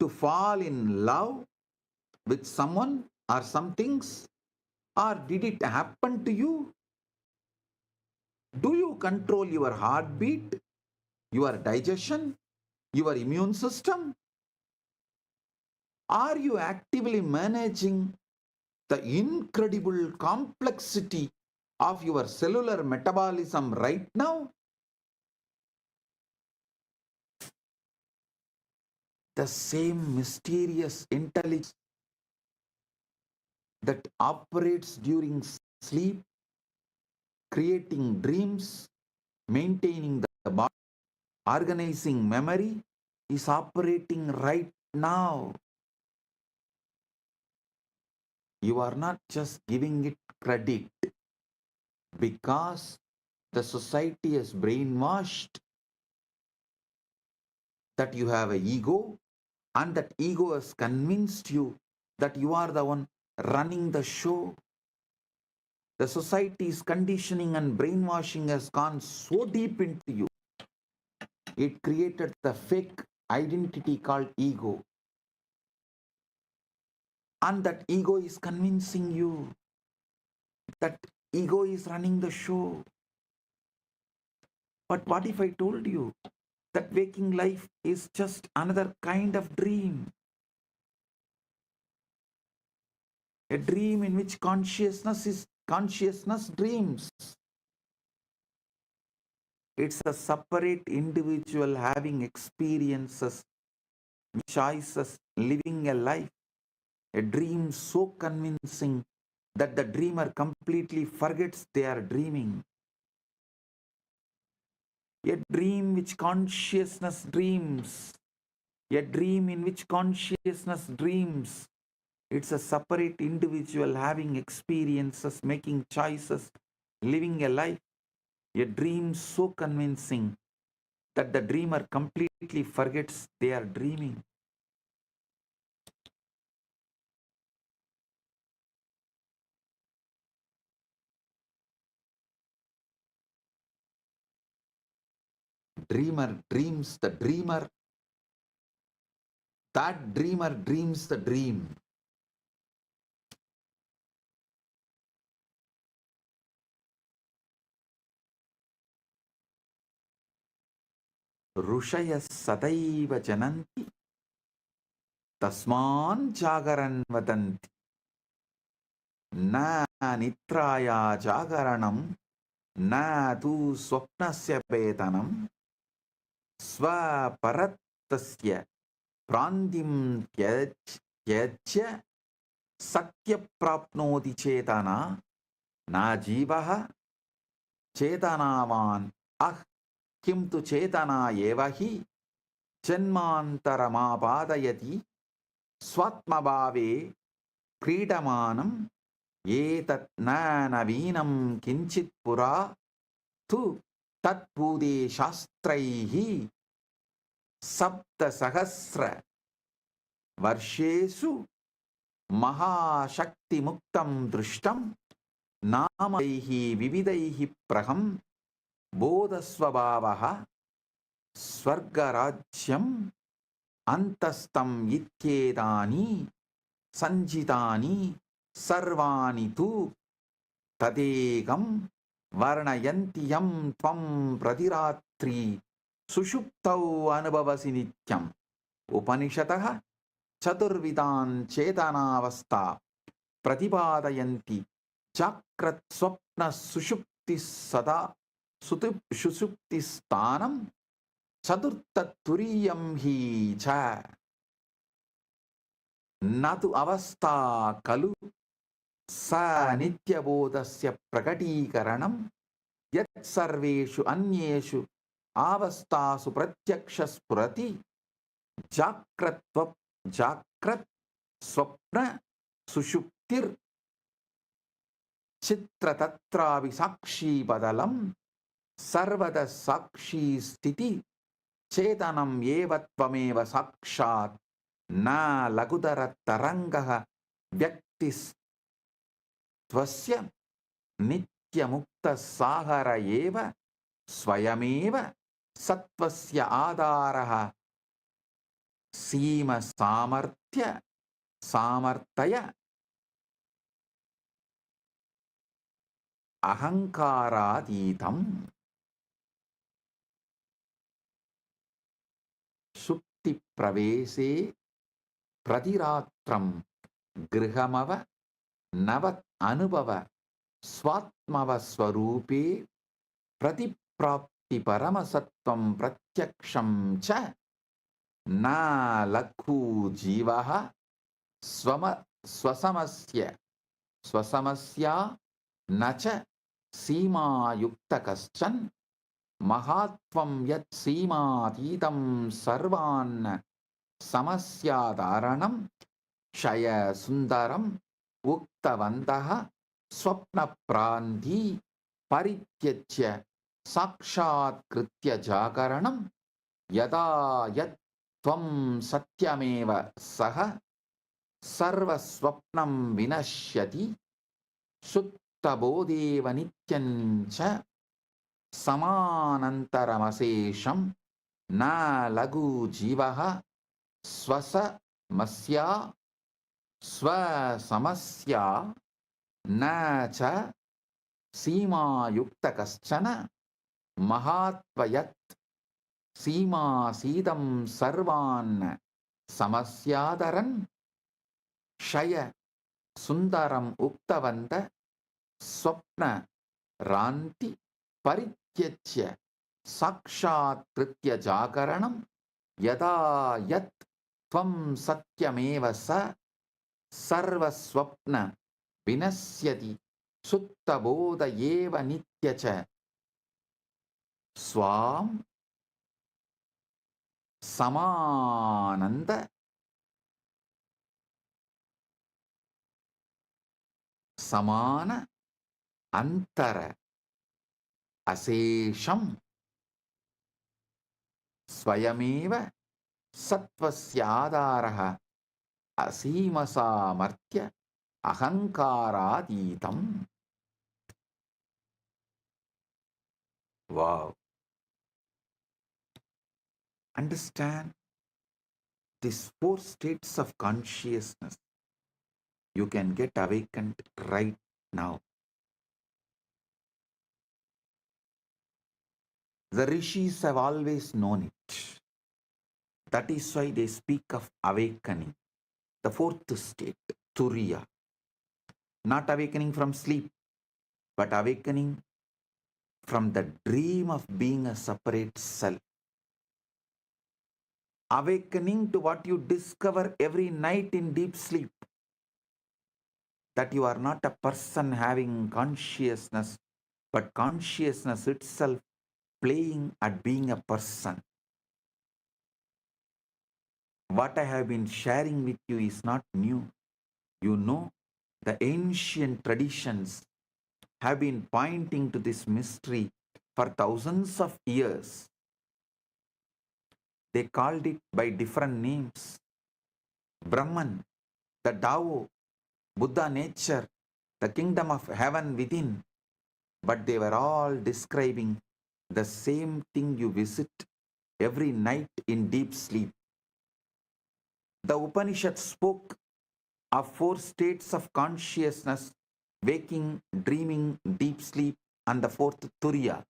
to fall in love with someone or some things? Or did it happen to you? Do you control your heartbeat, your digestion, your immune system? Are you actively managing the incredible complexity of your cellular metabolism right now? The same mysterious intelligence that operates during sleep, creating dreams, maintaining the body, organizing memory, is operating right now. You are not just giving it credit because the society has brainwashed that you have an ego, and that ego has convinced you that you are the one running the show. The society's conditioning and brainwashing has gone so deep into you. It created the fake identity called ego. And that ego is convincing you that ego is running the show. But what if I told you that waking life is just another kind of dream? A dream in which consciousness dreams. It's a separate individual having experiences, choices, living a life. A dream so convincing that the dreamer completely forgets they are dreaming. A dream which consciousness dreams. A dream in which consciousness dreams. It's a separate individual having experiences, making choices, living a life. A dream so convincing that the dreamer completely forgets they are dreaming. Dreamer dreams the dreamer. That dreamer dreams the dream. Rushaya sadaiva jananti tasman jagaran vadanti na nitraya jagaranam na tu swapnasya vedanam स्वपरत्तस्य प्रान्तिं त्यज्य सत्यप्राप्नोति चेतना न जीवः चेतनावान् अह किं तु चेतना एव हि जन्मान्तरमापादयति स्वात्मभावे क्रीडमानं एतत् न नवीनं किञ्चित् पुरा तु तत्पूदे शास्त्रैः सप्तसहस्र Varshesu Mahashakti Muktam Drishtam Namadaihi Vividaihi Praham Bodhasvabhavaha Swargarajyam Antastam Ityedani Sanjitani Sarvani Tu Tadegam Varnayantiyam Tvam Pradiratri Sushuptau Anubhavasi Nityam Upanishataha Chaturvidan Chetanavasta Pratipadayanti Chakrat Swapna Sushupti Sada Sushupti Stanam Chaturta Turiyam Hi Cha Natu Avasta Kalu Sa Nityabodhasya Prakatikaranam Yat Sarveshu Anyeshu Avastasu Pratyakshas Purati Jakrat Swapna Sushuptir Chitra Tatravi Sakshi Badalam Sarvada Sakshi Stiti Chetanam Yevatvameva Sakshat Na Lagudara Tarangaha Vyaktis Tvasya Nitya Mukta Sahara Eva Swayameva Satvasya Adaraha Sima Samartya Samartaya Ahankaraditam Supti Pravese Pradiratram Grihamava Navat Anubhava Swatmava Swarupe Pratiprapti Paramasatvam Pratyaksham Cha Na Lakhu Jivaha Swasamasya Nacha Sima Yuktakaschan Mahatvam Yat Sima Titam Sarvan Samasya Dharanam Shaya Sundaram Uktavantaha Swapna Pranti Parityachya Sakshat Kritya Jakaranam Yada Yat Tvam Satyameva Saha Sarva Swapnam Vinashyati Sutta Bodheva Samanantaramasesham Na Lagu Jivaha Swasa Masya Swasamasya Na Cha Sima Yuktakaschana Mahatvayat Sima Sidam Sarvan Samasyadaran Shaya Sundaram Uktavanta Swapna Ranti Parityachya Sakshat Kritya Jakaranam Yada Yat Tvam Satyameva Sa Sarva Swapna Vinasyati Sutta Bodha Yeva Nityacha Swam Samananda Samana Antara Asesham Swayameva Satvasya Asimasa Martya Ahankaraditam. Wow. Understand these four states of consciousness. You can get awakened right now. The rishis have always known it. That is why they speak of awakening. The fourth state, Turiya. Not awakening from sleep, but awakening from the dream of being a separate self. Awakening to what you discover every night in deep sleep. That you are not a person having consciousness, but consciousness itself playing at being a person. What I have been sharing with you is not new. You know, the ancient traditions have been pointing to this mystery for thousands of years. They called it by different names. Brahman, the Tao, Buddha nature, the kingdom of heaven within, but they were all describing the same thing you visit every night in deep sleep. The Upanishad spoke of 4 states of consciousness: waking, dreaming, deep sleep, and the 4th Turiya.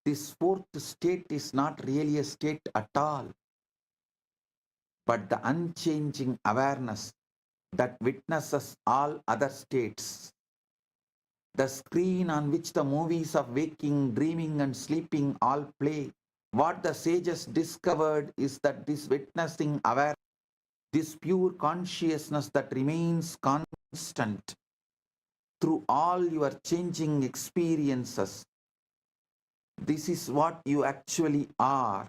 This 4th state is not really a state at all, but the unchanging awareness that witnesses all other states. The screen on which the movies of waking, dreaming, and sleeping all play. What the sages discovered is that this witnessing awareness, this pure consciousness that remains constant through all your changing experiences, this is what you actually are,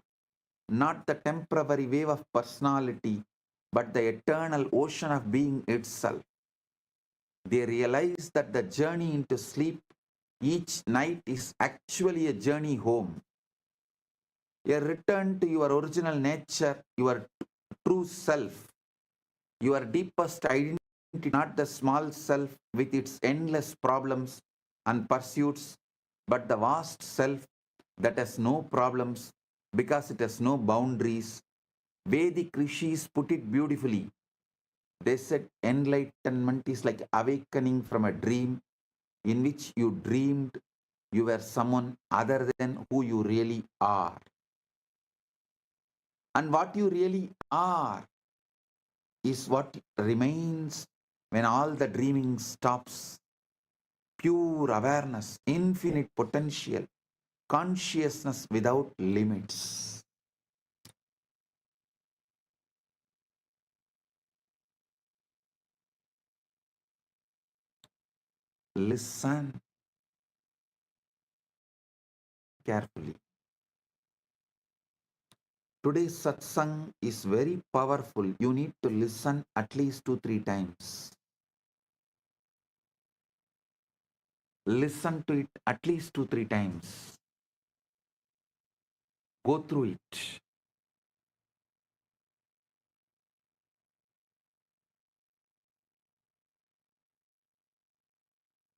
not the temporary wave of personality, but the eternal ocean of being itself. They realize that the journey into sleep each night is actually a journey home, a return to your original nature, your true self, your deepest identity, not the small self with its endless problems and pursuits, but the vast self that has no problems because it has no boundaries. Vedic rishis put it beautifully. They said enlightenment is like awakening from a dream in which you dreamed you were someone other than who you really are. And what you really are is what remains when all the dreaming stops. Pure awareness, infinite potential, consciousness without limits. Listen carefully. Today's satsang is very powerful. You need to listen at least 2-3 times. Listen to it at least 2-3 times. Go through it.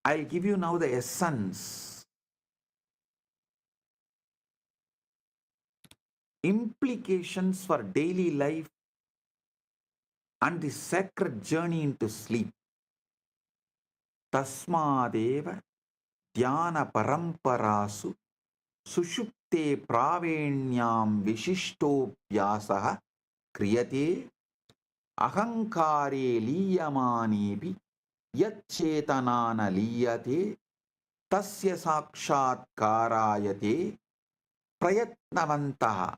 I'll give you now the essence. Implications for daily life and the sacred journey into sleep. Tasmadeva dhyana paramparasu sushupte pravenyam vishishtovyasah kriyate ahankare liyamanebi yacchetanana liyate tasya sakshatkarayate prayatnavantaha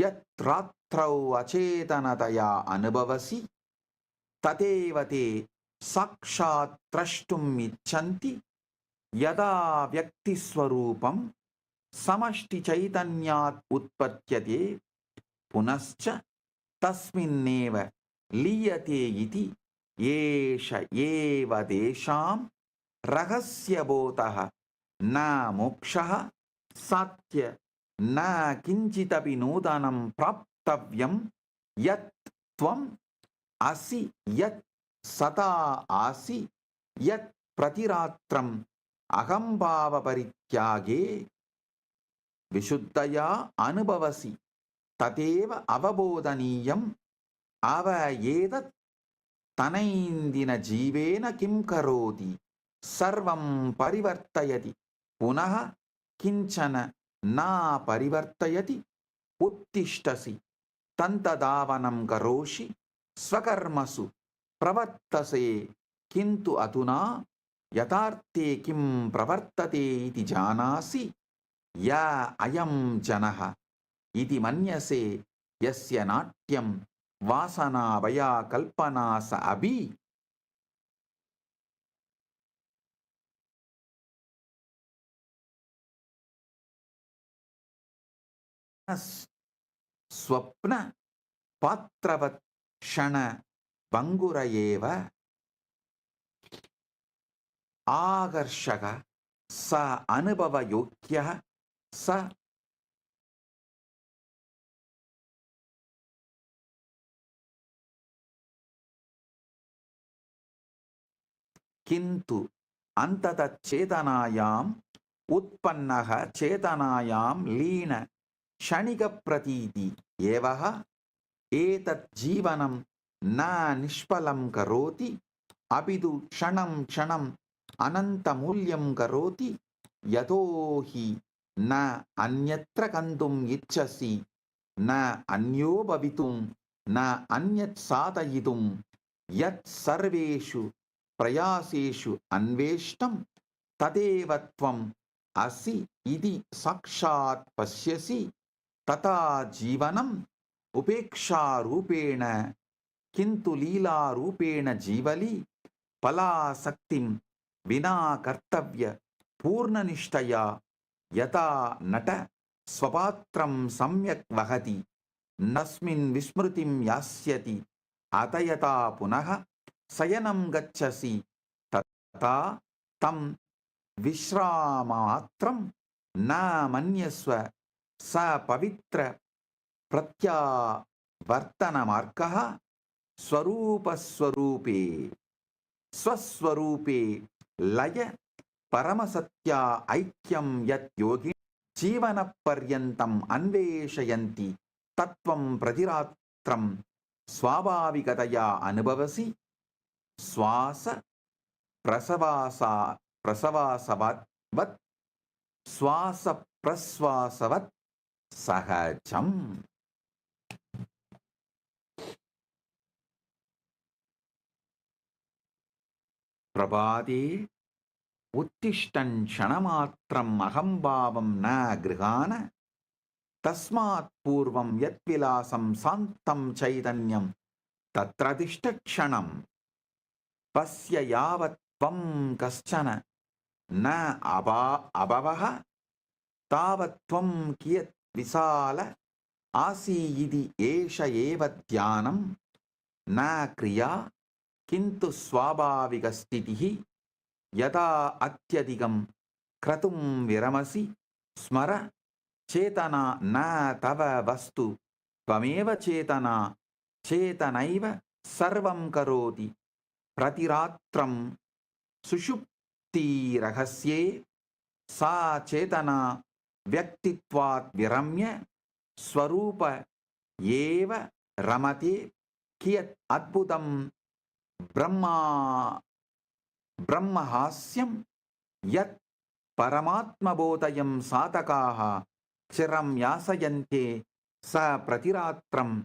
yatratrau acetanataya anubhavasi tatevate sakshat trashtum ichanti yada vyakti swarupam samashti chaitanyat utpatyate punascha tasminneva liyate iti yesha eva desham rahasya botaha na mokshaha satya na kinchitapi nodanam praptavyam yat tvam asi yat sata asi yat pratiratram ahambhava parityage vishuddhaya anubhavasi tateva avabodhaniyam avayedat tanaindina jivena kim karoti sarvam parivartayati punaha kinchana na parivartayati uttishtasi tantadavanam karoshi swakarmasu pravartase kintu aduna yatarte kim pravartate iti janasi ya ayam janaha iti manyase yasya natyam vasana vaya kalpana sa abhi. Swapna patravat shana bangurayeva agarshaka sa anubhava yogyah sa किन्तु अंतत चेतनायाम उत्पन्नः चेतनायाम लीन क्षणिक प्रतीति एवः एतत् जीवनं न निष्फलं करोति अपितु क्षणं क्षणम् अनन्तमूल्यं करोति यतो हि न अन्यत्र गन्तुम् इच्छसि न अन्यो भवितुं न अन्यत् साधयितुं यत् सर्वेषु प्रयासेषु अन्वेष्टं तदेव त्वम् असि इति साक्षात् पश्यसि तथा जीवनम् उपेक्षारूपेण किन्तु लीलारूपेण जीवली फलासक्तिं विना कर्तव्य पूर्णनिष्ठया यथा नट स्वपात्रं सम्यक् वहति नस्मिन् विस्मृतिं यास्यति अत यथा पुनः शयनं गच्छसि तथा तं विश्रामात्रं न मन्यस्व स पवित्र प्रत्यावर्तनमार्गः स्वरूपस्वरूपे स्वस्वरूपे लय परमसत्या ऐक्यं यत् योगिनः जीवनपर्यन्तम् अन्वेषयन्ति तत्त्वं प्रतिरात्रं स्वाभाविकतया अनुभवसि श्वास प्रसवासवत् श्वास प्रश्वासवत् सहजम् प्रभाते उत्तिष्ठन् क्षणमात्रम् अहंभावं न गृहाण तस्मात् पूर्वं यत्विलासं शान्तं चैतन्यं तत्र तिष्ठ क्षणम् पश्य यावत् त्वं कश्चन न अभवः तावत् त्वं कियत् विशाल आसि इति एष एव ध्यानं न क्रिया किन्तु स्वाभाविकस्थितिः यदा अत्यधिकं क्रतुं विरमसि स्मर चेतना न तव वस्तु त्वमेव चेतना चेतनैव सर्वं करोति प्रतिरात्रं सुषुप्तिरहस्ये सा चेतना व्यक्तित्वात् विरम्य स्वरूप एव रमते कियत् अद्भुतं ब्रह्महास्यं यत् परमात्मबोधयं साधकाः चिरं यासयन्ते स प्रतिरात्रम्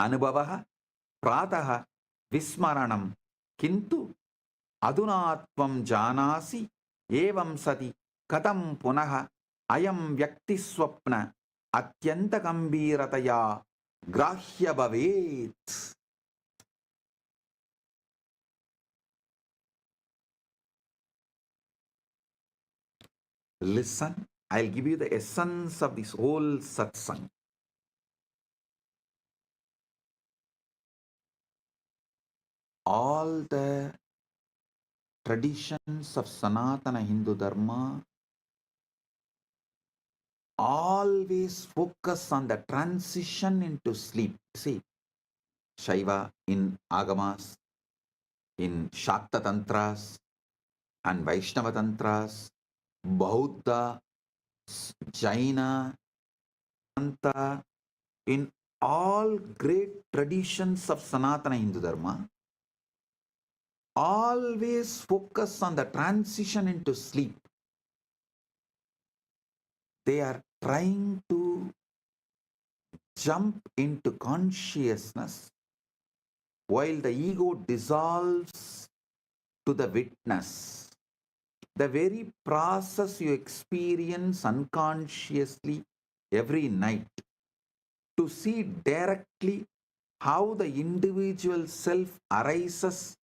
अनुभवः प्रातः विस्मरणं किन्तु अधुना त्वं जानासि एवं सति कथं पुनः अयं व्यक्तिस्वप्न अत्यन्तगम्भीरतया ग्राह्य भवेत् Listen, I'll give you the essence of this whole satsang. All the traditions of Sanatana Hindu Dharma always focus on the transition into sleep. See, Shaiva in Agamas, in Shakta Tantras and Vaishnava Tantras, Bauddha, Jaina, Anta, in all great traditions of Sanatana Hindu Dharma, always focus on the transition into sleep. They are trying to jump into consciousness while the ego dissolves to the witness. The very process you experience unconsciously every night to see directly how the individual self arises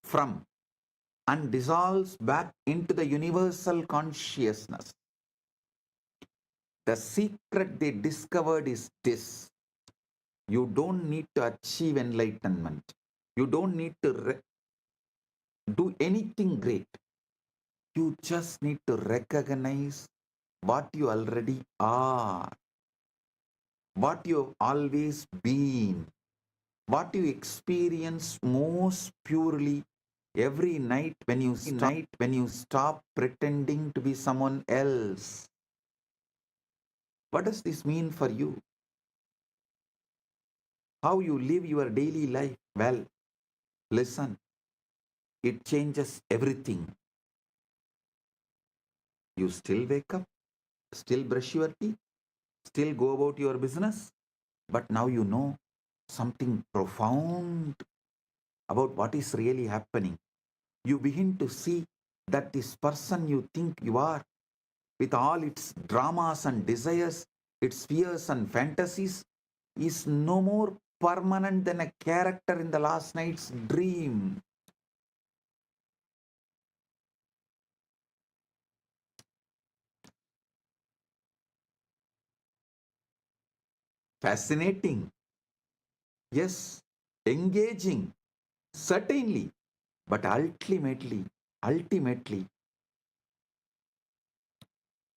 from and dissolves back into the universal consciousness. The secret they discovered is this: you don't need to achieve enlightenment. You don't need to do anything great. You just need to recognize what you already are, what you've always been, what you experience most purely every night when you stop pretending to be someone else. What does this mean for you? How you live your daily life? Well, listen, it changes everything. You still wake up, still brush your teeth, still go about your business, but now you know something profound about what is really happening. You begin to see that this person you think you are, with all its dramas and desires, its fears and fantasies, is no more permanent than a character in the last night's dream. Fascinating. Yes, engaging. Certainly. But ultimately,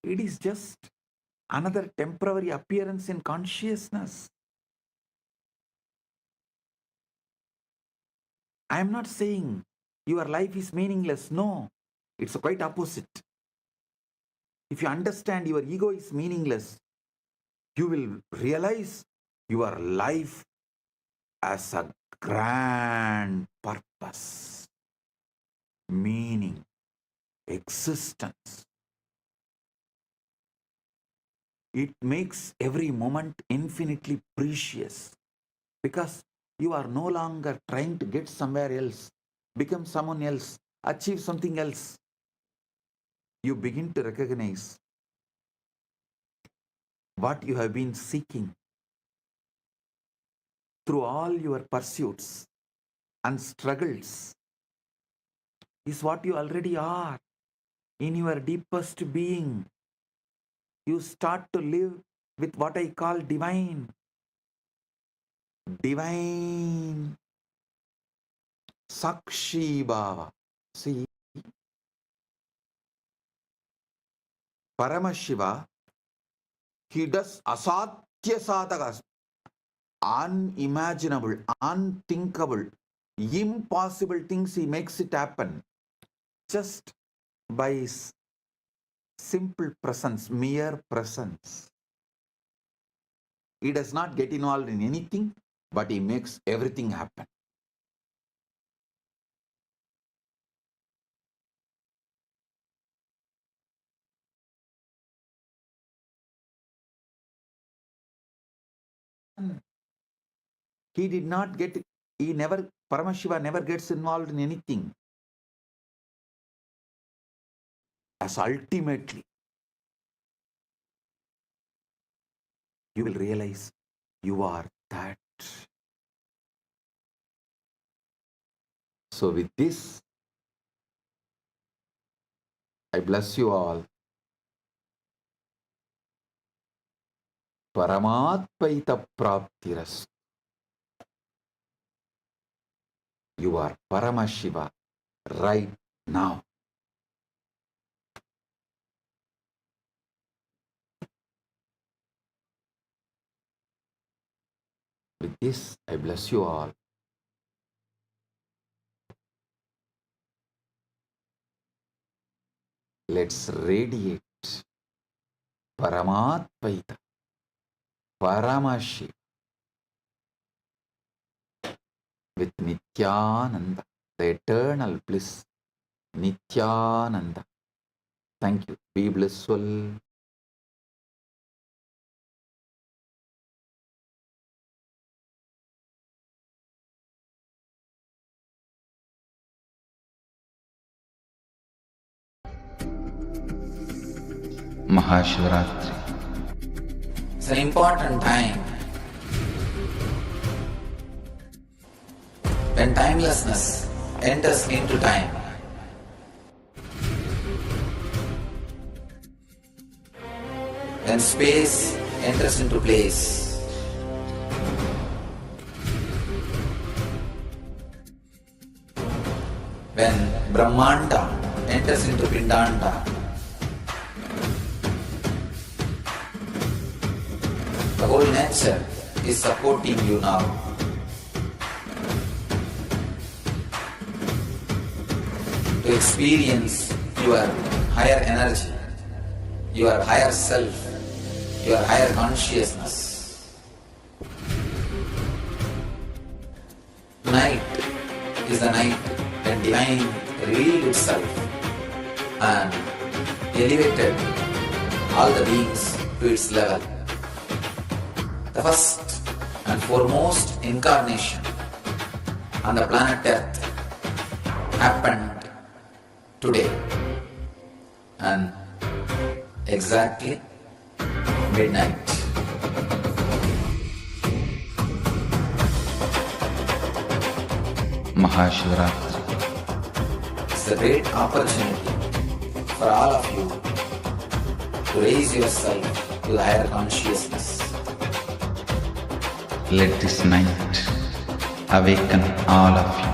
it is just another temporary appearance in consciousness. I am not saying your life is meaningless. No, it's quite opposite. If you understand your ego is meaningless, you will realize your life as a grand purpose, meaning, existence. It makes every moment infinitely precious because you are no longer trying to get somewhere else, become someone else, achieve something else. You begin to recognize what you have been seeking through all your pursuits and struggles is what you already are in your deepest being. You start to live with what I call divine. Divine Sakshi Bhava. See, Paramashiva, he does asadhya sadhakas, unimaginable, unthinkable, impossible things. He makes it happen just by his simple presence, mere presence. He does not get involved in anything, but he makes everything happen. Paramashiva never gets involved in anything. As ultimately, you will realize you are that. So with this, I bless you all. Paramatpaita praptiras. You are Paramashiva right now. With this, I bless you all. Let's radiate Paramatpaita, Paramashiva with Nithyananda, the eternal bliss, Nithyananda. Thank you. Be blissful. Maha Shivaratri. It's an important time when timelessness enters into time. When space enters into place. When Brahmanda enters into Pindanda. The whole nature is supporting you now. To experience your higher energy, your higher self, your higher consciousness. Tonight is the night when Divine revealed itself and elevated all the beings to its level. The first and foremost incarnation on the planet Earth happened today and exactly midnight. Maha Paramashivaratri. It's a great opportunity for all of you to raise yourself to the higher consciousness. Let this night awaken all of you.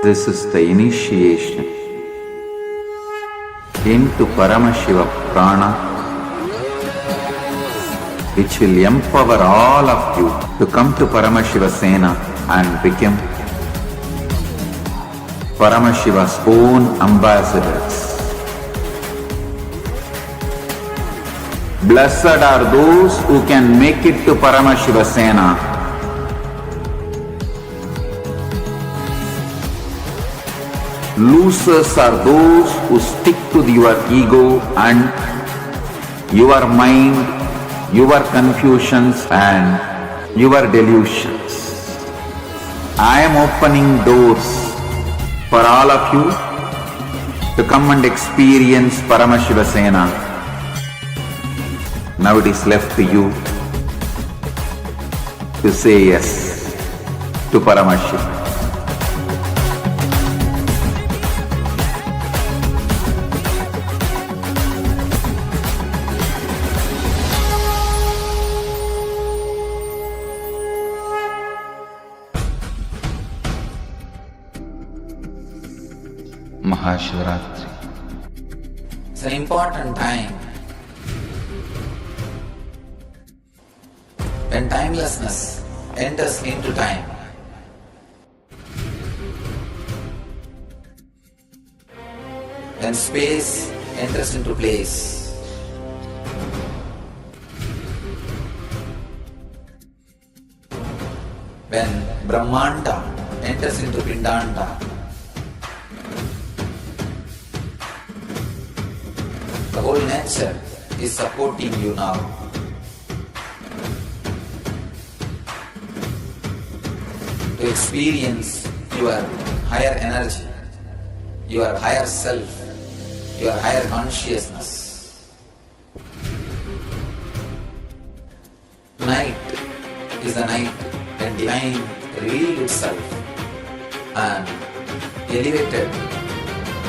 This is the initiation into Paramashiva Prana, which will empower all of you to come to Paramashiva Sena and become Paramashiva's own ambassadors. Blessed are those who can make it to Paramashiva Sena. Losers are those who stick to your ego and your mind, your confusions and your delusions. I am opening doors for all of you to come and experience Paramashiva Sena. Now it is left to you to say yes to Paramashiva. Maha Paramashivaratri. It's an important time when timelessness enters into time. When space enters into place. When Brahmanda enters into Pindanda. The whole nature is supporting you now. To experience your higher energy, your higher self, your higher consciousness. Tonight is the night when Divine revealed itself and elevated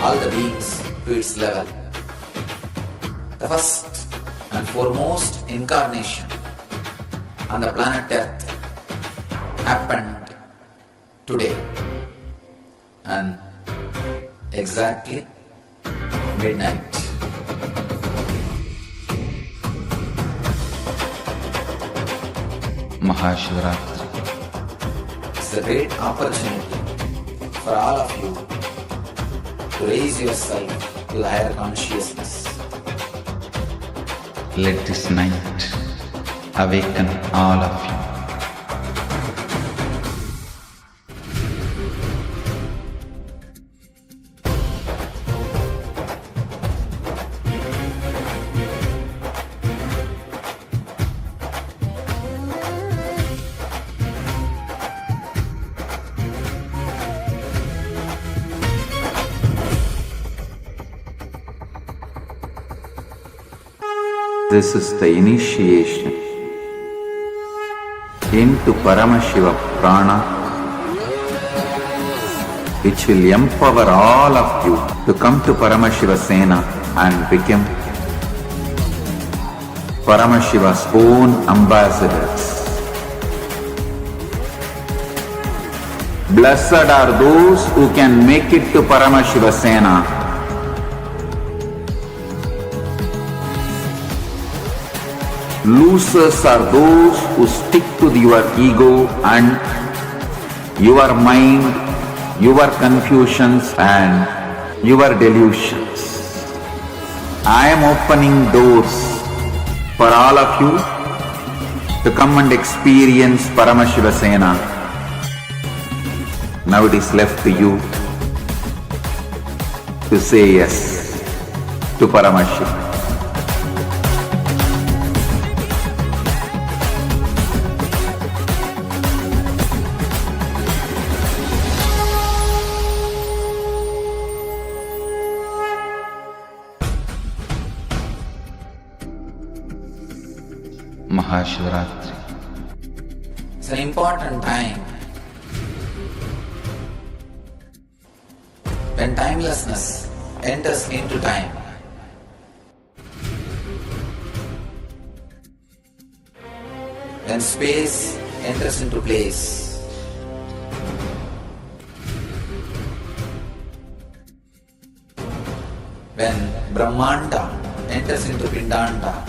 all the beings to its level. The first and foremost incarnation on the planet Earth happened today and exactly midnight. Maha Paramashivaratri. It's a great opportunity for all of you to raise yourself to the higher consciousness. Let this night awaken all of you. This is the initiation into Paramashiva Prana, which will empower all of you to come to Paramashiva Sena and become Paramashiva's own ambassadors. Blessed are those who can make it to Paramashiva Sena. Losers are those who stick to your ego and your mind, your confusions and your delusions. I am opening doors for all of you to come and experience Paramashiva Sena. Now it is left to you to say yes to Paramashiva. Maha Paramashivaratri. It's an important time when timelessness enters into time. When space enters into place. When Brahmanda enters into Pindanda.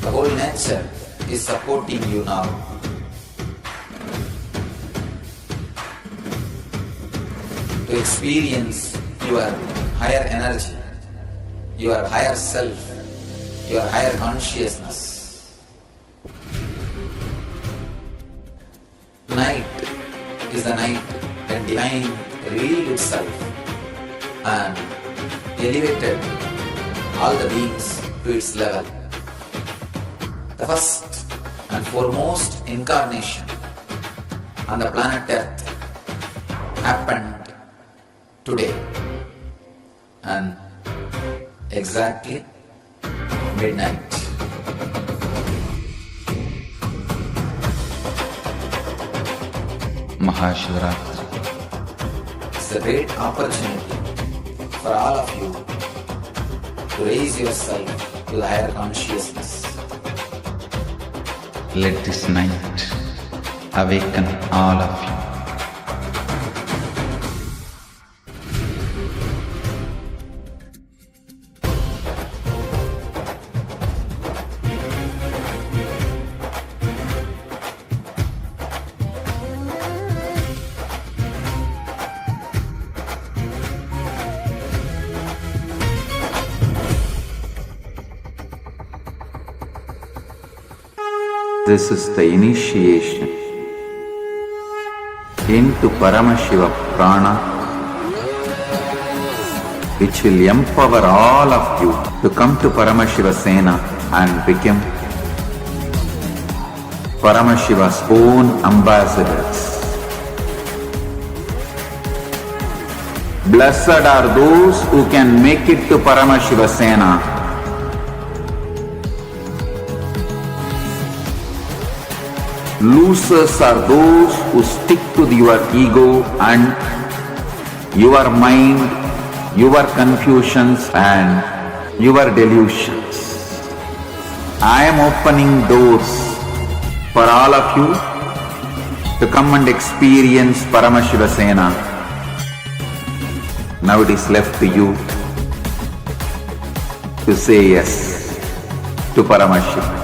The whole nature is supporting you now. To experience your higher energy, your higher self, your higher consciousness. Tonight is the night when divine revealed itself and elevated all the beings to its level. The first and foremost incarnation on the planet Earth happened today and exactly midnight. Maha Paramashivaratri. It's a great opportunity for all of you to raise yourself to the higher consciousness. Let this night awaken all of you. This is the initiation into Paramashiva Prana, which will empower all of you to come to Paramashiva Sena and become Paramashiva's own ambassadors. Blessed are those who can make it to Paramashiva Sena. Losers are those who stick to your ego and your mind, your confusions and your delusions. I am opening doors for all of you to come and experience Paramashiva Sena. Now it is left to you to say yes to Paramashiva.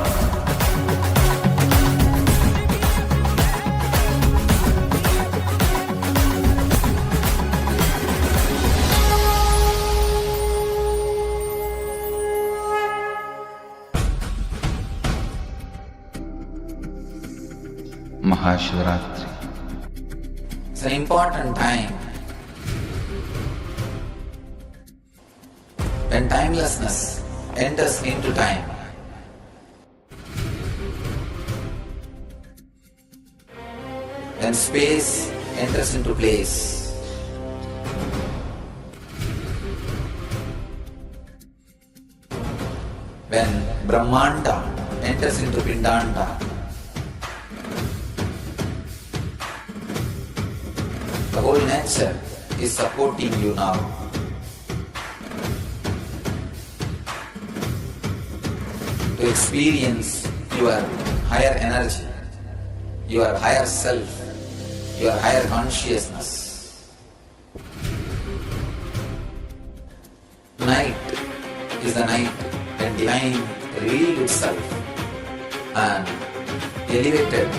Maha Paramashivaratri. It's an important time when timelessness enters into time. When space enters into place. Brahmanda enters into Pindanda. The whole nature is supporting you now. To experience your higher energy, your higher self, your higher consciousness. Tonight is the night when divine revealed itself and elevated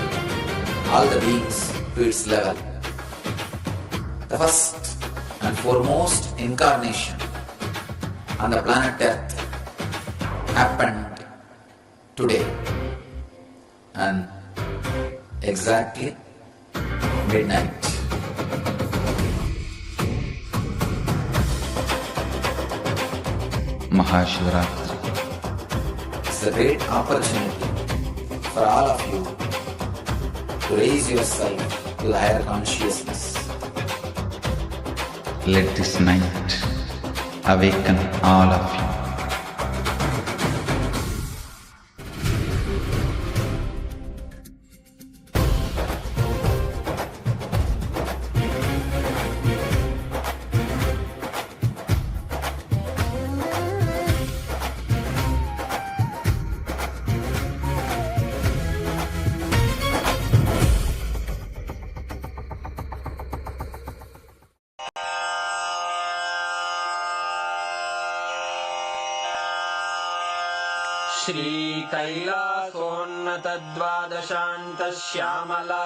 all the beings to its level. The first and foremost incarnation on the planet Earth happened today, and exactly midnight. Maha Shivaratri. It's a great opportunity for all of you to raise yourself to the higher consciousness. Let this night awaken all of you.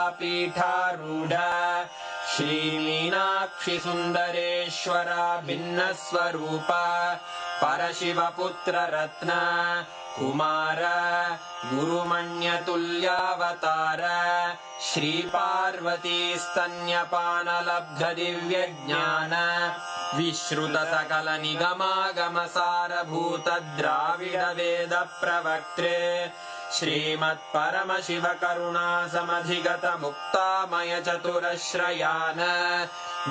श्रीकैलासोन्नतद्वादशान्तश्यामलापीठारूढ श्रीमीनाक्षिसुन्दरेश्वरा भिन्नस्वरूप परशिवपुत्ररत्न Kumar गुरुमण्यतुल्यावतार श्रीपार्वतीस्तन्यपानलब्धदिव्यज्ञान विश्रुतसकलनिगमागमसारभूतद्राविडवेदप्रवक्त्रे श्रीमत्परमशिवकरुणासमधिगतमुक्तामयचतुरश्रयान्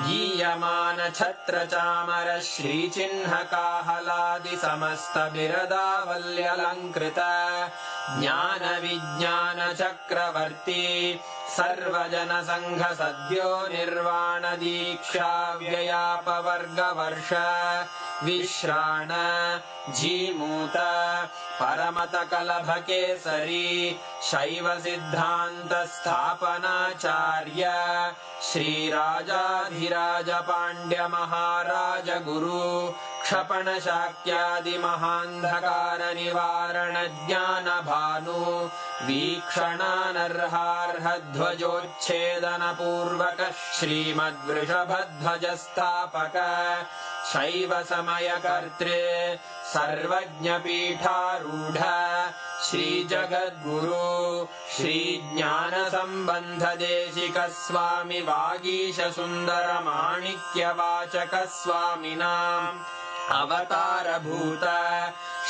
गीयमान छत्रचामर श्रीचिह्नकाहलादिसमस्तबिरदावल्यलङ्कृत ज्ञानविज्ञानचक्रवर्ती सर्वजनसङ्घसद्यो निर्वाणदीक्षाव्ययापवर्गवर्ष विश्राण Jimuta परमतकलभकेसरी शैवसिद्धान्तस्थापनाचार्य श्रीराजाधिराजपाण्ड्यमहाराजगुरु क्षपणशाक्यादिमहान्धकारनिवारणज्ञानभानु वीक्षणानर्हार्हध्वजोच्छेदनपूर्वक श्रीमद्वृषभध्वजस्थापक शैवसमयकर्त्रे सर्वज्ञपीठारूढ श्रीजगद्गुरु श्रीज्ञानसम्बन्धदेशिकस्वामि वागीशसुन्दरमाणिक्यवाचकस्वामिनाम् अवतारभूत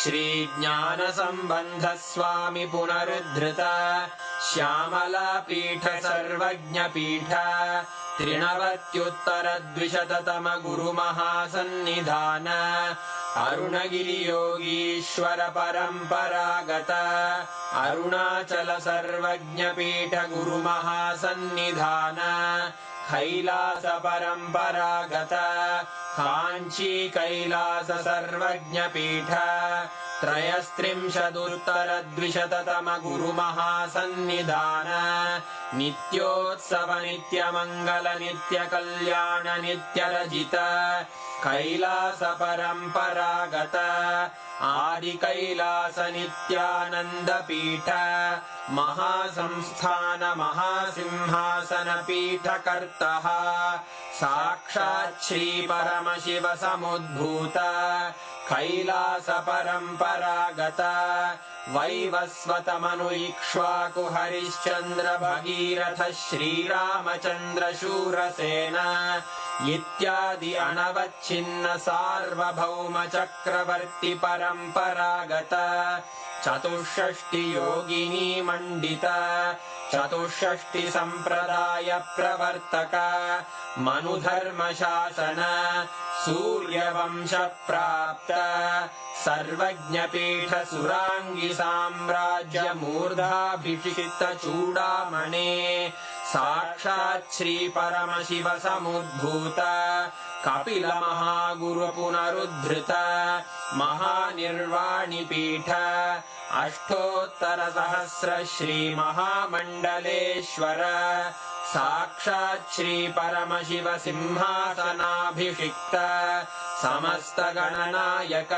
श्रीज्ञानसम्बन्धस्वामि पुनरुद्धृत श्यामलापीठ सर्वज्ञपीठ त्रिनवत्युत्तरद्विशततम गुरुमहासन्निधान अरुणगिरियोगीश्वर परम्परागत अरुणाचल सर्वज्ञपीठ गुरुमहासन्निधान कैलास परम्परागत काञ्ची कैलास सर्वज्ञपीठ त्रयस्त्रिंशदुत्तरद्विशततम गुरुमहासन्निधान नित्योत्सव नित्यमङ्गल नित्यकल्याण नित्यरजित कैलास परम्परागत आदिकैलास नित्यानन्दपीठ महासंस्थान महासिंहासन पीठकर्तः साक्षात् श्री परमशिव समुद्भूत कैलास परम्परागत वैवस्वतमनु इक्ष्वाकु हरिश्चन्द्र भगीरथ श्रीरामचन्द्र शूरसेन इत्यादि अनवच्छिन्न सार्वभौम चक्रवर्ति परम्परागत चतुष्षष्टि योगिनी मंडित चतुष्षष्टि संप्रदाय प्रवर्तक मनुधर्म शासन सूर्यवंश प्राप्त सर्वज्ञपीठ सुरांगी साम्राज्य मूर्धाभिषिक्त चूडामणे साक्षात् श्री परमशिव समुद्भूत कपिल महागुरु पुनरुद्धृत महानिर्वाणि पीठ अष्टोत्तर सहस्र श्री महामंडलेश्वर साक्षात् श्री परमशिव सिंहासनाभिषिक्त समस्त गणनायक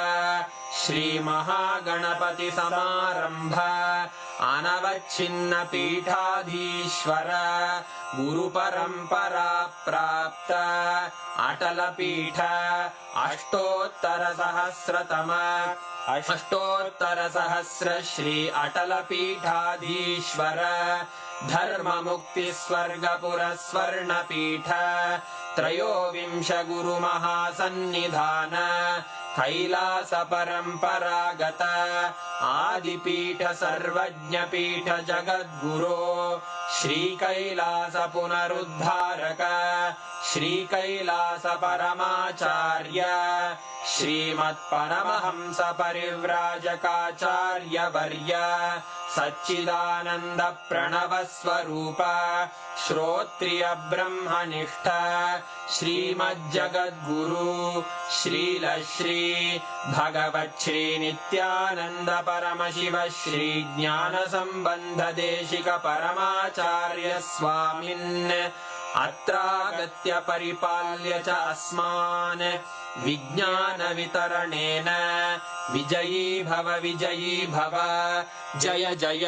श्री महागणपति समारंभ अनवच्छिन्न पीठाधीश्वर गुरु परंपरा प्राप्त अटल पीठ अष्टोत्तर सहस्र श्री अटल पीठाधीश्वर धर्म मुक्ति स्वर्गपुर स्वर्ण पीठ त्रयोविंश गुरु महासन्निधान कैलास परंपरागत आदिपीठ सर्वज्ञ पीठ जगद्गुरो श्री कैलास पुनरुद्धारक श्री कैलास परमाचार्य श्रीमत् परमहंस परिव्राजकाचार्य वर्य सच्चिदानंद प्रणव स्वरूप श्रोत्रिय ब्रह्मनिष्ठ श्रीमज्जगद्गुरु श्रील श्री भगवत् श्री नित्यानंद परमशिव श्री ज्ञान संबंध देशिक परमाचार्य स्वामिन् अत्रागत्य परिपाल्य च अस्मान् विज्ञान वितरणेन विजयी भव जय जय।